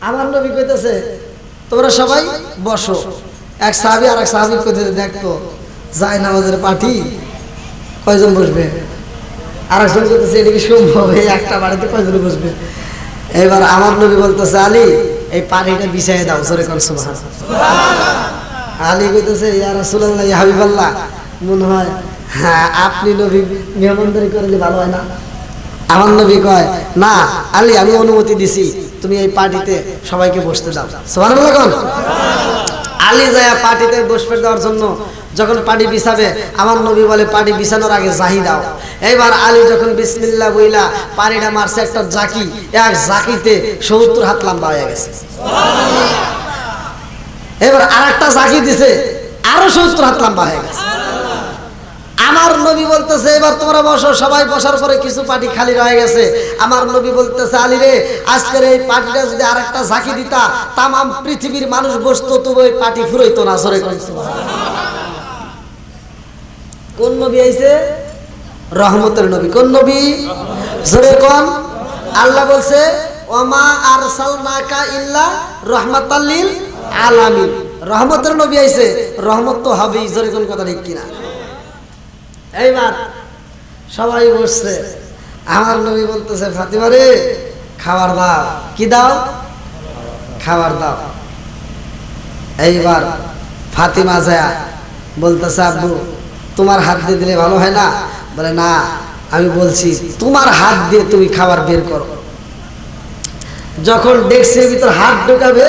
আমার নবী কইতেছে তোমরা সবাই বসো এক সাহাবী আর এক সাহাবী কইতেছে দেখতো যায় না আমাদের পার্টি কয়জন বসবে আর একজন কইতেছে এটা কি সম্ভব এই একটা বাড়িতে কয়জন বসবে এবার আমার নবী বলতেছে আলী এই পানিটা বিছাইয়ে দাও জোরে কোন সুবহানাল্লাহ আলী কইতেছে ইয়া রাসূলুল্লাহ ইয়া হাবিবাল্লাহ মনে হয় হ্যাঁ আপনি নবী মেহমানদারি করলে ভালো হয় না আমার নবী কয় না আলী আমি অনুমতি দিছি তুমি এই পার্টিতে সবাইকে বসতে দাও সুবহানাল্লাহ কোন আলী যায় পার্টিতে বসতে দেওয়ার জন্য যখন পার্টি বিছাবে আমার নবী বলে পার্টি বিছানোর আগে জাহি দাও এইবার আলী যখন বিসমিল্লাহ বইলা পানিটা মারছে একটা জাকি এক জাকিতে 70 হাত লম্বা হয়ে গেছে সুবহানাল্লাহ এবার আরেকটা জাকি দিছে আরো 70 হাত লম্বা হয়ে গেছে আমার নবী বলতেছে এবার তোমরা বসো সবাই বসার পরে কিছু পার্টি খালি রয়ে গেছে আমার নবী বলতেছে আলী রে আজকের এই পার্টিটা যদি আরেকটা জাকি দিতা তামাম পৃথিবীর মানুষ বসতো তবু এই পার্টি ফুরাইতো না জোরে কোন সুবহানাল্লাহ কোন নবী আইছে রহমতের নবী কোন নবী জোরে কোন আল্লাহ বলছে ওমা আরসালনাকা ইল্লা রাহমাতাল লিল আলামিন রহমতের নবী আইছে রহমত তো হবেই জোরে কোন কথা ঠিক কিনা এইবার সবাই বসছে আমার নবী বলতেছে ফাতিমা রে খাবার দাও কি দাও খাবার দাও এইবার ফাতিমা যায় বলতেছে আব্বু তোমার হাত দিয়ে দিলে ভালো হয় না বলে না আমি বলছি তোমার হাত দিয়ে তুমি খাবার বের করো যখন ডেস্কের ভিতর হাত ঢোকাবে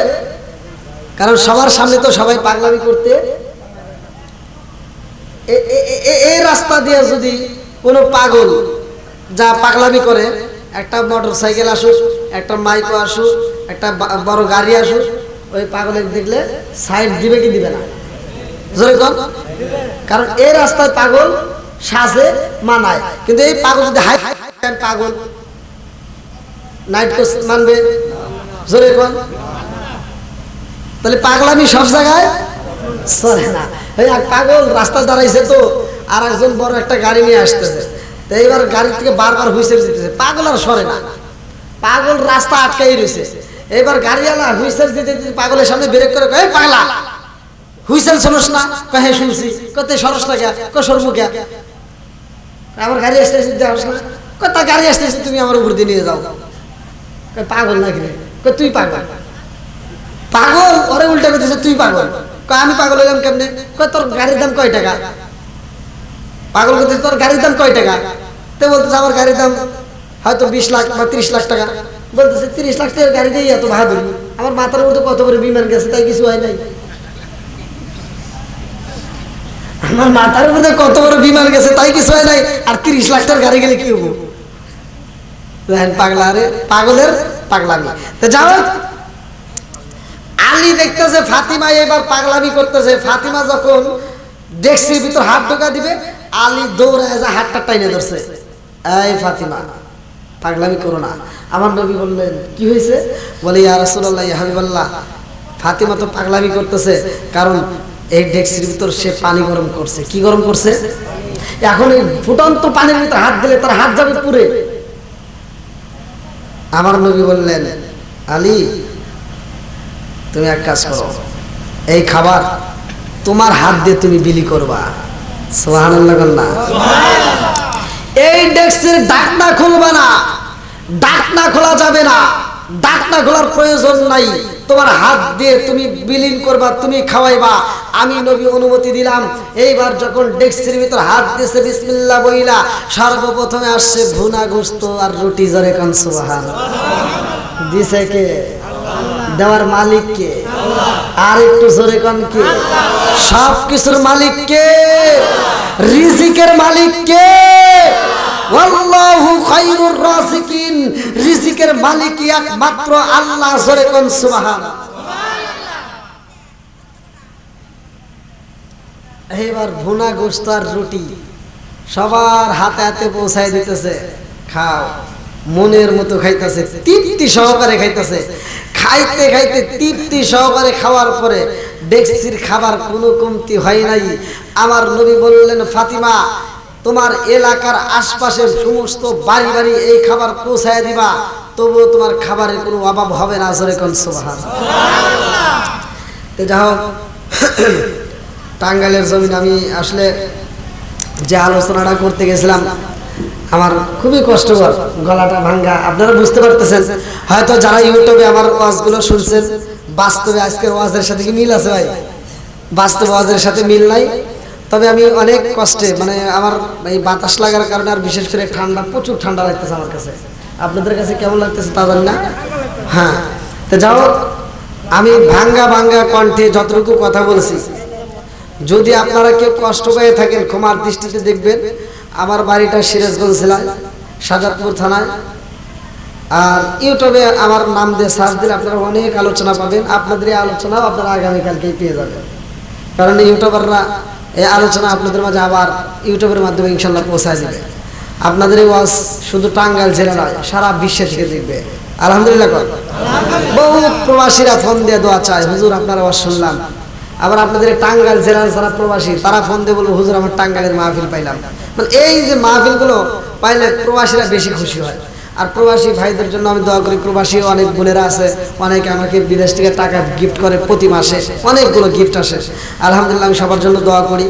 কারণ সবার সামনে তো সবাই পাগলামি করতে এই রাস্তা দিয়ে যদি কোনো পাগল যা পাগলামি করে, একটা মোটর সাইকেল আসুক, একটা মাইকো আসুক, একটা বড় গাড়ি আসুক, ওই পাগলের দেখলে সাইড দিবে কি দিবে না? জোরে কম। কারণ এই রাস্তায় পাগল সাজে মানায়, কিন্তু এই পাগল যদি হাই পাগল নাইট কোচ মানবে? জোরে কম। তাহলে পাগলামি সব জায়গায় চলে না। পাগল রাস্তা দাঁড়াইছে তো, আর একজন বড় একটা গাড়ি নিয়ে আসতেছে, তো এইবার গাড়ি থেকে বারবার হুইসেল দিতেছে, পাগল আর সরে না, পাগল রাস্তা আটকাই রয়েছে। এবার গাড়িওয়ালা হুইসেল দিতে দিতে পাগলের সামনে ব্রেক করে, কয় পাগলা হুইসেল শোনস না? কহে শুনছি। কত সরস না গা? সরমু গা? আমার গাড়ি আসতেছে দেখস না? কত গাড়ি আসতেছে, তুমি আমার উপর দিয়ে নিয়ে যাও। পাগল নাকি রে? তুই পাগল। পাগল ওরে উল্টা করতেছে, তুই পাগল। আমি পাগল হইলাম কেমনে? তোর গাড়ির দাম কয় টাকা? পাগল করতেছে, তোর গাড়ির দাম কয় টাকা? তো বলতেছে আমার গাড়ির দাম হয়তো 20 লাখ বা 30 লাখ টাকা। বলতেছে 30 লাখ টাকার গাড়ি দিয়ে এত বাহাদুর? আমার মাথার মধ্যে কত বড় বিমান গেছে, তাই কিছু হয় নাই? আমার মাথার মধ্যে কত বড় বিমান গেছে, তাই কিছু হয় নাই, আর 30 লাখ টাকার গাড়ি গেলে কি হবো? দেখেন পাগলা, আরে পাগলের পাগলামি। তো যাও, আলী দেখতেছে ফাতিমা এবার পাগলামি করতেছে। ফাতিমা যখন ডেস্কের ভিতর হাত ঢোকা দিবে, আলী দৌড়ায় যা হাতটা টাইনে ধরছে, এই ফাতিমা পাগলামি করো না। আমার নবী বললেন কি হয়েছে? বলে ইয়া রাসূলুল্লাহ, ইয়া হাবিবাল্লাহ, ফাতিমা তো পাগলামি করতেছে, কারণ এই ডেস্কের ভিতর সে পানি গরম করছে। কি গরম করছে? এখন এই ফুটন্ত পানির ভিতর হাত দিলে তার হাত যাবে পুড়ে। আমার নবী বললেন, আলী তুমি এক কাজ করো, এই খাবার তোমার হাত দিয়ে তুমি বিলি করবা। সুবহানাল্লাহ বলনা। এই ডেস্কের ঢাকনা খুলবা না, ঢাকনা খোলা যাবে না, ঢাকনা খোলার প্রয়োজন নাই, তোমার হাত দিয়ে তুমি বিলীন করবা, তুমি খাওয়াইবা। আমি নবী অনুমতি দিলাম। এইবার যখন ডেস্কের ভিতর হাত দিয়েছে বিসমিল্লাহ বইলা, সর্বপ্রথমে আসছে ভুনা গোশত আর রুটি। জোরে কান সুবহানাল্লাহ। দিছে কে? দেওয়ার মালিক কে? আর একটু জোরে কান কে? সব কিছুর মালিক কে? রিজিকের মালিক কে? আল্লাহু খায়রুর রাযিকিন। রিজিকের মালিক একমাত্র আল্লাহ। জোরে কোন সুবহানাল্লাহ। এবার ভুনা গোশত আর রুটি সবার হাতে হাতে পৌঁছায় দিতেছে, খাও। মনের মতো খাইতেছে, তৃপ্তি সহকারে খাইতেছে। খাইতে খাইতে তৃপ্তি সহকারে খাওয়ার পরে ডেক্সির খাবার কোনো কমতি হয় নাই। আমার নবী বললেন, ফাতিমা তোমার এলাকার আশপাশের সমস্ত বাড়ি বাড়ি এই খাবার পৌঁছায় দিবা, তবুও তোমার খাবারের কোনো অভাব হবে না। জোরে কোন সুবহানাল্লাহ। তো যাই হোক, টাঙ্গাইলের জমিন আমি আসলে যে আলোচনাটা করতে গেছিলাম, আমার খুবই কষ্টকর, গলাটা ভাঙ্গা। আপনারা বুঝতে পারতেছেন হয়তো যারা ইউটিউবে আমার ওয়াজগুলো শুনছেন, বাস্তবে আজকের ওয়াজের সাথে কি মিল আছে ভাই? বাস্তব ওয়াজের সাথে মিল নাই। তবে আমি অনেক কষ্টে, মানে আমার এই বাতাস লাগার কারণে, আর বিশেষ করে ঠান্ডা, প্রচুর ঠান্ডা লাগতেছে আমার কাছে। আপনাদের কাছে কেমন লাগতেছে তা জানি না। হ্যাঁ, তো যাও, আমি ভাঙ্গা ভাঙ্গা কণ্ঠে যতটুকু কথা বলছি, যদি আপনারা কেউ কষ্ট পেয়ে থাকেন ক্ষমার দৃষ্টিতে দেখবেন। আমার বাড়িটা সিরাজগঞ্জ জেলায়, শাহজাদপুর থানায়। আর ইউটিউবে আমার নাম দিয়ে সার্চ দিলে আপনারা অনেক আলোচনা পাবেন। আপনাদের এই আলোচনাও আপনারা আগামীকালকেই পেয়ে যাবেন, কারণ ইউটিউবাররা এই আলোচনা আপনাদের মাঝে আবার ইউটিউবের মাধ্যমে ইনশাল্লাহ পৌঁছায় যাবে। আপনাদের এই ওয়াজ শুধু টাঙ্গাইল জেলা নয়, সারা বিশ্বে থেকে দেখবে। আলহামদুলিল্লাহ। বহু প্রবাসীরা ফোন দিয়ে দোয়া চায়, হুজুর আপনার ওয়াজ শুনলাম। আবার আপনাদের টাঙ্গাইল জেলার যারা প্রবাসী, তারা ফোন দিয়ে বলবো, হুজুর আমার টাঙ্গাইলের মাহফিল পাইলাম। মানে এই যে মাহফিলগুলো পাইলে প্রবাসীরা বেশি খুশি হয়। আর প্রবাসী ভাইদের জন্য আমি দোয়া করি। প্রবাসী অনেক বোনেরা আছে, অনেকে আমাকে বিদেশ থেকে টাকা গিফট করে প্রতি মাসে, অনেকগুলো গিফট আসে। আলহামদুলিল্লাহ, আমি সবার জন্য দোয়া করি।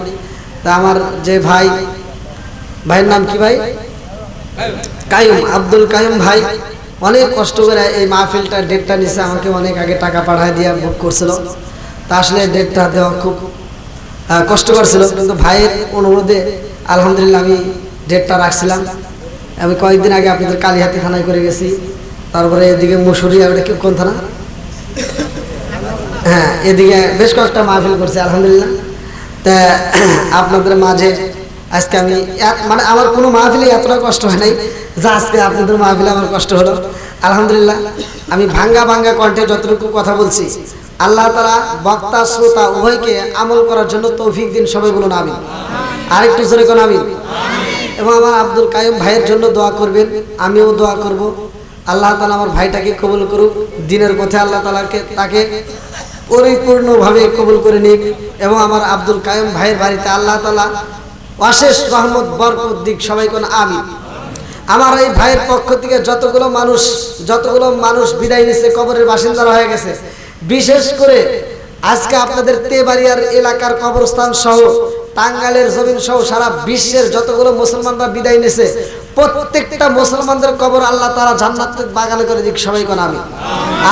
তা আমার যে ভাইয়ের নাম কি ভাই? কায়ুম, আব্দুল কায়ুম ভাই অনেক কষ্ট করে এই মাহফিলটা ডেটটা নিছে, আমাকে অনেক আগে টাকা পাঠায় দিয়ে বুক করছিল। তা আসলে ডেটটা দেওয়া খুব কষ্টকর ছিল, কিন্তু ভাইয়ের অনুরোধে আলহামদুলিল্লাহ আমি ডেটটা রাখছিলাম। আমি কয়েকদিন আগে আপনাদের কালিহাতি থানায় করে গেছি, তারপরে এদিকে মুসুরিয়া, ওটা কি কোন থানা? হ্যাঁ, এদিকে বেশ কয়েকটা মাহফিল করছি আলহামদুলিল্লাহ। তো তা আপনাদের মাঝে আজকে আমি মানে আমার কোনো মাহফিলে এতটা কষ্ট হয় নাই যা আজকে আপনাদের মাহফিলে আমার কষ্ট হলো। আলহামদুলিল্লাহ আমি ভাঙ্গা ভাঙ্গা কণ্ঠে যতটুকু কথা বলছি আল্লাহ তাআলা বক্তা শ্রোতা উভয়কে আমল করার জন্য তৌফিক দিন। সবাই বলুন আমিন। আরেকটু জোরে কোন আমিন। এবং আমার আব্দুল কাইয়ুম ভাইয়ের জন্য দোয়া করবেন, আমিও দোয়া করব। আল্লাহ তাআলা আমার ভাইটাকে কবুল করুক, দিনের পথে আল্লাহ তাকে পরিপূর্ণভাবে কবুল করে নিক। এবং আমার আব্দুল কাইয়ুম ভাইয়ের বাড়িতে আল্লাহ তাআলা অশেষ রহমত বরকত দিক। সবাই কোন আমিন। আমার এই ভাইয়ের পক্ষ থেকে যতগুলো মানুষ বিদায় নিচ্ছে, কবরের বাসিন্দারা হয়ে গেছে, বিশেষ করে আজকে আপনাদের তেবাড়িয়ার এলাকার কবরস্থান সহ টাঙ্গাইলের জমিন সহ সারা বিশ্বের যতগুলো মুসলমানরা বিদায় নিয়েছে, প্রত্যেকটা মুসলমানদের কবর আল্লাহ তাআলা জান্নাতের বাগানে করে দিক। সবাই কোন আমিন।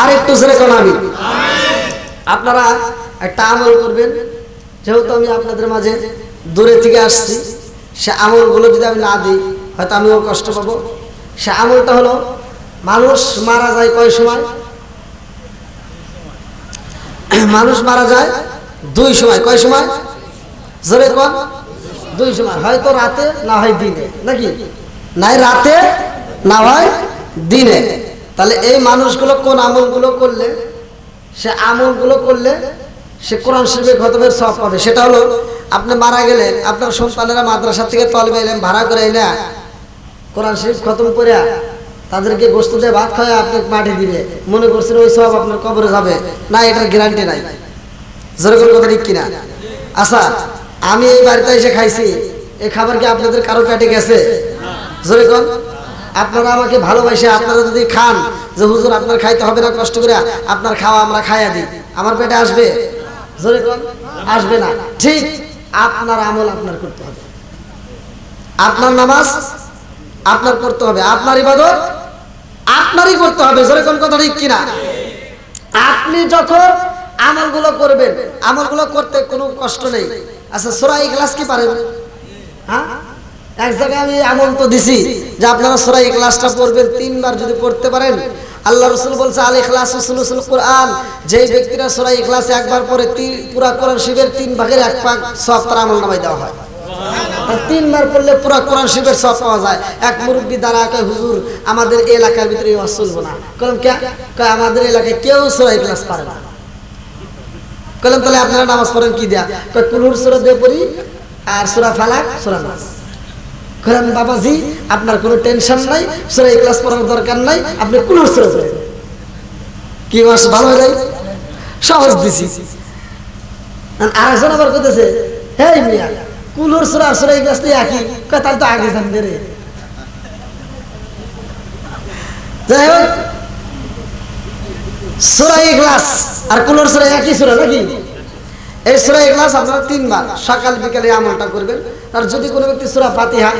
আর একটু জোরে কোন আমিন। আপনারা একটা আমল করবেন, যেহেতু আমি আপনাদের মাঝে দূরে থেকে আসছি, সে আমলগুলো যদি আমি না দিই হয়তো আমিও কষ্ট পাবো। সে আমলটা হলো, মানুষ মারা যায় কয় সময়? মানুষ মারা যায় দুই সময়। কয় সময়? জোরে কোন। দুই সময়, হয়তো রাতে না হয় দিনে, নাকি? নাই রাতে না হয় দিনে। তাহলে এই মানুষগুলো কোন আমলগুলো করলে, সে আমলগুলো করলে সে কোরআন শরীফের খতমের সওয়াব পাবে। সেটা হলো, আপনি মারা গেলেন, আপনার সন্তানেরা মাদ্রাসা থেকে তলবে এলেন ভাড়া করে এনে কোরআন শরীফ খতম করে তাদেরকে গোশত দিয়ে ভাত খাওয়া আপনি মাটি দিবে, মনে করছেন ওই সওয়াব আপনার কবরে যাবে না, এটার গ্যারান্টি নাই। জোরে কোন কথা ঠিক কিনা? আচ্ছা, আমি এই বাড়িতে এসে খাইছি, এই খাবার কি আপনাদের কারো পেটে গেছে? জোরে কোন। আপনারা আমাকে ভালোবাসে আপনারা যদি খান যে হুজুর আপনার খাইতে হবে না, কষ্ট করে আপনার খাওয়া আমরা খাইয়া দিই, আমার পেটে আসবে? জোরে কোন। আসবে না। ঠিক আপনার আমল আপনার করতে হবে, আপনার নামাজ আপনার করতে হবে, আপনার ইবাদত আপনারই করতে হবে। জোরে কোন কথা ঠিক কিনা? আপনি যখন আমলগুলো করবেন, আমলগুলো করতে কোনো কষ্ট নেই। আচ্ছা, সূরা ইখলাস কি পারেন? হ্যাঁ, এক জায়গায় আমি আমল তো দিছি যে আপনারা সূরা ইখলাসটা পড়বেন 3 বার। যদি পড়তে পারেন, আল্লাহ রাসূল বলছে আল ইখলাসু সুলুসুল কুরআন, যেই ব্যক্তিরা সূরা ইখলাস একবার পড়ে পুরা কোরআন শরীফের 3 ভাগের 1 ভাগ সওয়াব তার আমলনামায় দেওয়া হয়। আর 3 বার পড়লে পুরা কোরআন শরীফের সওয়াব পাওয়া যায়। এক মুরব্বি দ্বারা কয়, হুজুর আমাদের এলাকার ভিতরে ওয়াজ চলবে না। কলম কে? কয় আমাদের এলাকায় কেউ সূরা ইখলাস পারে না। কলম তাহলে আপনারা নামাজ পড়েন কি দেয়া? কয় কুলহুর সূরা দিয়ে পড়ি আর সূরা ফালাক, সূরা নাস। কলম বাবাজি আপনার কোনো টেনশন নাই, সূরা ইখলাস পড়ার দরকার নাই, আপনি কুলহুর সূরা পড়েন। কি ওয়াজ ভালো হয়ে যায়? সহজ দিছি। আরেকজন আবার কইতেছে, হে মিয়া কুলহুর সূরা সূরা ইখলাস তো একই। কয় তাহলে তো আগে জানবে রে। যাই হোক, সূরা ইখলাস আর কুলহুর সূরা একই সূরা নাকি? এই সূরা ইখলাস আপনারা 3 বার সকাল বিকালে আমলটা করবেন। আর যদি কোনো ব্যক্তি সূরা ফাতিহা,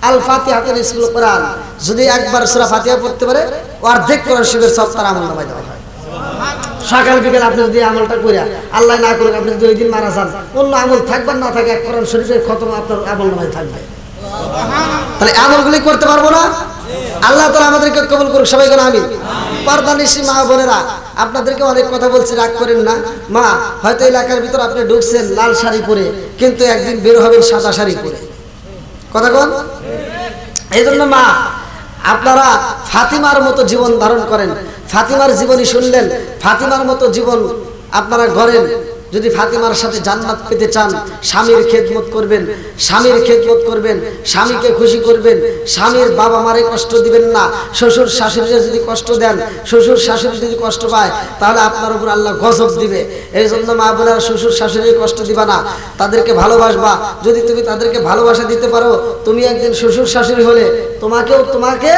আল ফাতিহাতুল নিসফুল কোরআন, যদি একবার সূরা ফাতিহা পড়তে পারে, অর্ধেক কোরআন শরীফের সওয়াব তার আমলনামায় দেওয়া হয়। সকাল বিকাল আপনি যদি আমলটা কইরা, আল্লাহ না করুক আপনি যদি ওই দিন মারা যান, অন্য আমল থাকবার না থাকে, এক কোরআন শরীফের খতম আপনার আমলনামায় থাকবে। তাহলে আমলগুলি করতে পারবো না? আল্লাহ তাআলা আমাদেরকে কবুল করুক। সবাই বলেন আমিন। পর্দানিশী মা বোনেরা, আপনাদেরকে অনেক কথা বলছি, রাগ করেন না। মা, হয়তো এলাকার ভিতর আপনি ঢুকছেন লাল শাড়ি পরে, কিন্তু একদিন বের হবেন সাদা শাড়ি পরে। কথা কোন? এই জন্য মা, আপনারা ফাতিমার মতো জীবন ধারণ করেন। ফাতিমার জীবনী শুনলেন, ফাতিমার মতো জীবন আপনারা গড়েন। যদি ফাতিমার সাথে জান্নাত পেতে চান, স্বামীর খেদমত করবেন, স্বামীর খেদমত করবেন, স্বামীকে খুশি করবেন, স্বামীর বাবা মারে কষ্ট দিবেন না। শ্বশুর শাশুড়িরা যদি কষ্ট দেন, শ্বশুর শাশুড়ি যদি কষ্ট পায়, তাহলে আপনার উপর আল্লাহ গজব দিবে। এই জন্য মা বোনেরা, শ্বশুর শাশুড়ির কষ্ট দিবা না, তাদেরকে ভালোবাসবা। যদি তুমি তাদেরকে ভালোবাসা দিতে পারো, তুমি একদিন শ্বশুর শাশুড়ি হলে তোমাকে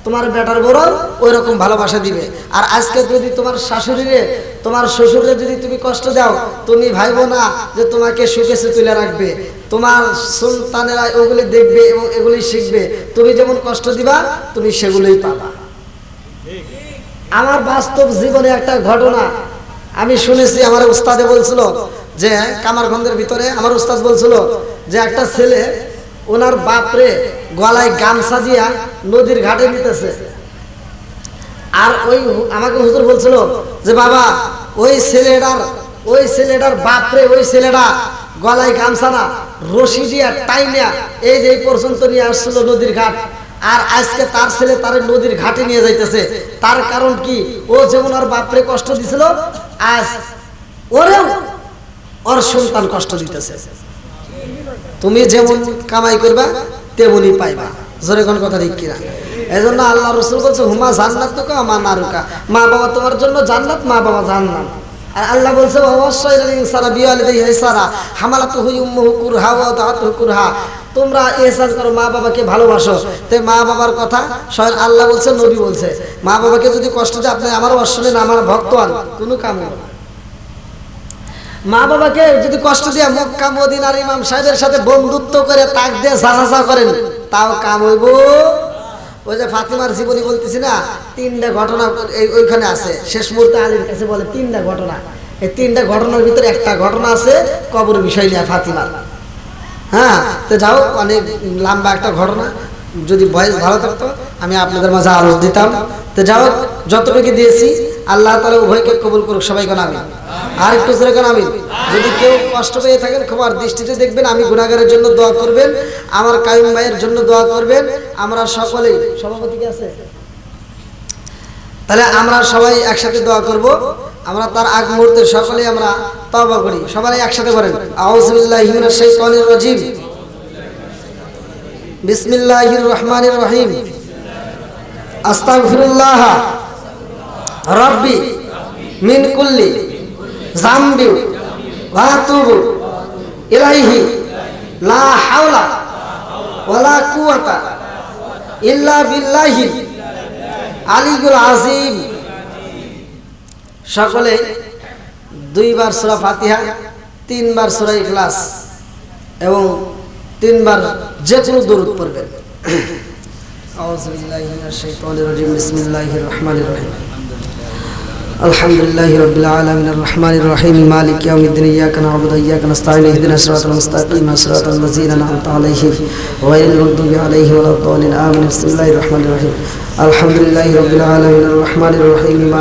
তোমার বেটার বড় ওই রকম ভালোবাসা দিবে। আর আজকে যদি তোমার শাশুড়িরে, তোমার শ্বশুরে যদি তুমি কষ্ট দাও, তুমি ভাইবো না যে তোমাকে সুখে তুলে রাখবে। তোমার সন্তানেরা ওগুলি দেখবে এবং এগুলি শিখবে। তুমি যেমন কষ্ট দিবা, তুমি সেগুলোই পাবা। আমার বাস্তব জীবনে একটা ঘটনা আমি শুনেছি। আমার উস্তাদে বলছিল যে কামারগঞ্জের ভিতরে আমার উস্তাদ বলছিল যে একটা ছেলে ওনার বাপরে গলায় গামছা দিয়া নদীর ঘাটে নিতেছে। আর আমাকে হুজুর বলছিল যে বাবা, ওই ছেলেটার বাপরে, ওই ছেলেটা গলায় গামছা না, রশি দিয়া টাইনা এই যে এই পর্যন্ত নিয়ে আসছিল নদীর ঘাট। আর আজকে তার ছেলে তার নদীর ঘাটে নিয়ে যাইতেছে। তার কারণ কি? ও যেমন ওর বাপরে কষ্ট দিছিল, আজ ওরেও ওর সন্তান কষ্ট দিতেছে। তুমি যেমন কামাই করবা তেমনই পাইবা। জোরে কোন কথা ঠিক কিনা? এই জন্য আল্লাহ রসুল বলছে হুমা জান্নাত তো মা নারুকা, মা বাবা তোমার জন্য জান্নাত, মা বাবা জান্নাত। আর আল্লাহ বলছে অবশ্যই ইনসানা বিওয়ালিদাইহি ইহসানা হামালাতুহু উম্মুহু কুরহা ওয়া ওয়াদাতুহু কুরহা, তোমরা ইহসান করো, মা বাবাকে ভালোবাসো। তো মা বাবার কথা স্বয়ং আল্লাহ বলছে, নবী বলছে। মা বাবাকে যদি কষ্ট দেয়, আপনি আমার অশ্বনেন, আমার ভক্ত হন, কোনো কাম হবে না। মা বাবাকে যদি কষ্ট দিয়ে মক্কা মদিনার ইমাম সাহেবের সাথে বন্ধুত্ব করে তাক দিয়ে ঝাঁঝা করেন, তাও কাম হইব। ওই যে ফাতিমার জীবনী বলতেছি না, 3টা ঘটনা ওইখানে আছে। শেষ মুহূর্তে আলীর কাছে বলে 3টা ঘটনা। এই 3টা ঘটনার ভিতরে একটা ঘটনা আছে কবর বিষয় নিয়ে ফাতিমার। হ্যাঁ, তো যাও, অনেক লম্বা একটা ঘটনা। যদি বয়স ভালো থাকতো আমি আপনাদের মাঝে আরো দিতাম। তো যাও, যতটুকু দিয়েছি আল্লাহ তাআলা উভয়কে কবুল করুক। সবাইকে আমিন। আর একটু জোরে করে আমিন। যদি কেউ কষ্ট পেয়ে থাকেন ক্ষমার দৃষ্টিতে দেখবেন। আমি গুনাহগারের জন্য দোয়া করবেন, আমার কায়ুম ভাইয়ের জন্য দোয়া করবেন। আমরা সকলেই, সভাপতি কি আছে? তাহলে আমরা সবাই একসাথে দোয়া করব। আমরা তার আগ মুহূর্তে সকলেই আমরা তওবা করি। সবাই একসাথে করেন আউযু বিল্লাহি মিনাশ শাইতানির রাজিম, বিসমিল্লাহির রহমানির রহিম, আস্তাগফিরুল্লাহ রাব্বি মিন কুল্লি যামবি ওয়া আতুবু ইলাইহি লা হাওলা ওয়ালা কুওয়াতা ইল্লা বিল্লাহিল আলিয়্যুল আযীম। সকলে 2 বার সূরা ফাতিহা, 3 বার সূরা ইখলাস এবং 3 বার যে কোনো দরুদ পড়বেন। আউযু বিল্লাহি মিনাশ শাইতানির রাজিম, বিসমিল্লাহির রহমানির রহিম, আলহামদুলিল্লাহি রাব্বিল আলামিন, আর রহমানির রহিম, মালিক ইয়াউমিদ্দিন, ইয়াকা না'বুদু ওয়া ইয়াকা নাস্তাঈন, ইহদিনাস সিরাতাল মুস্তাকিম, সিরাতাল লাযীনা আন'আমতা আলাইহিম গায়রিল মাগদুবি আলাইহিম ওয়া লাদ-দাল্লিন, আমিন। বিসমিল্লাহির রহমানির রহিম, আলহামদুলিল্লাহি রাব্বিল আলামিন, আর রহমানির রহিম।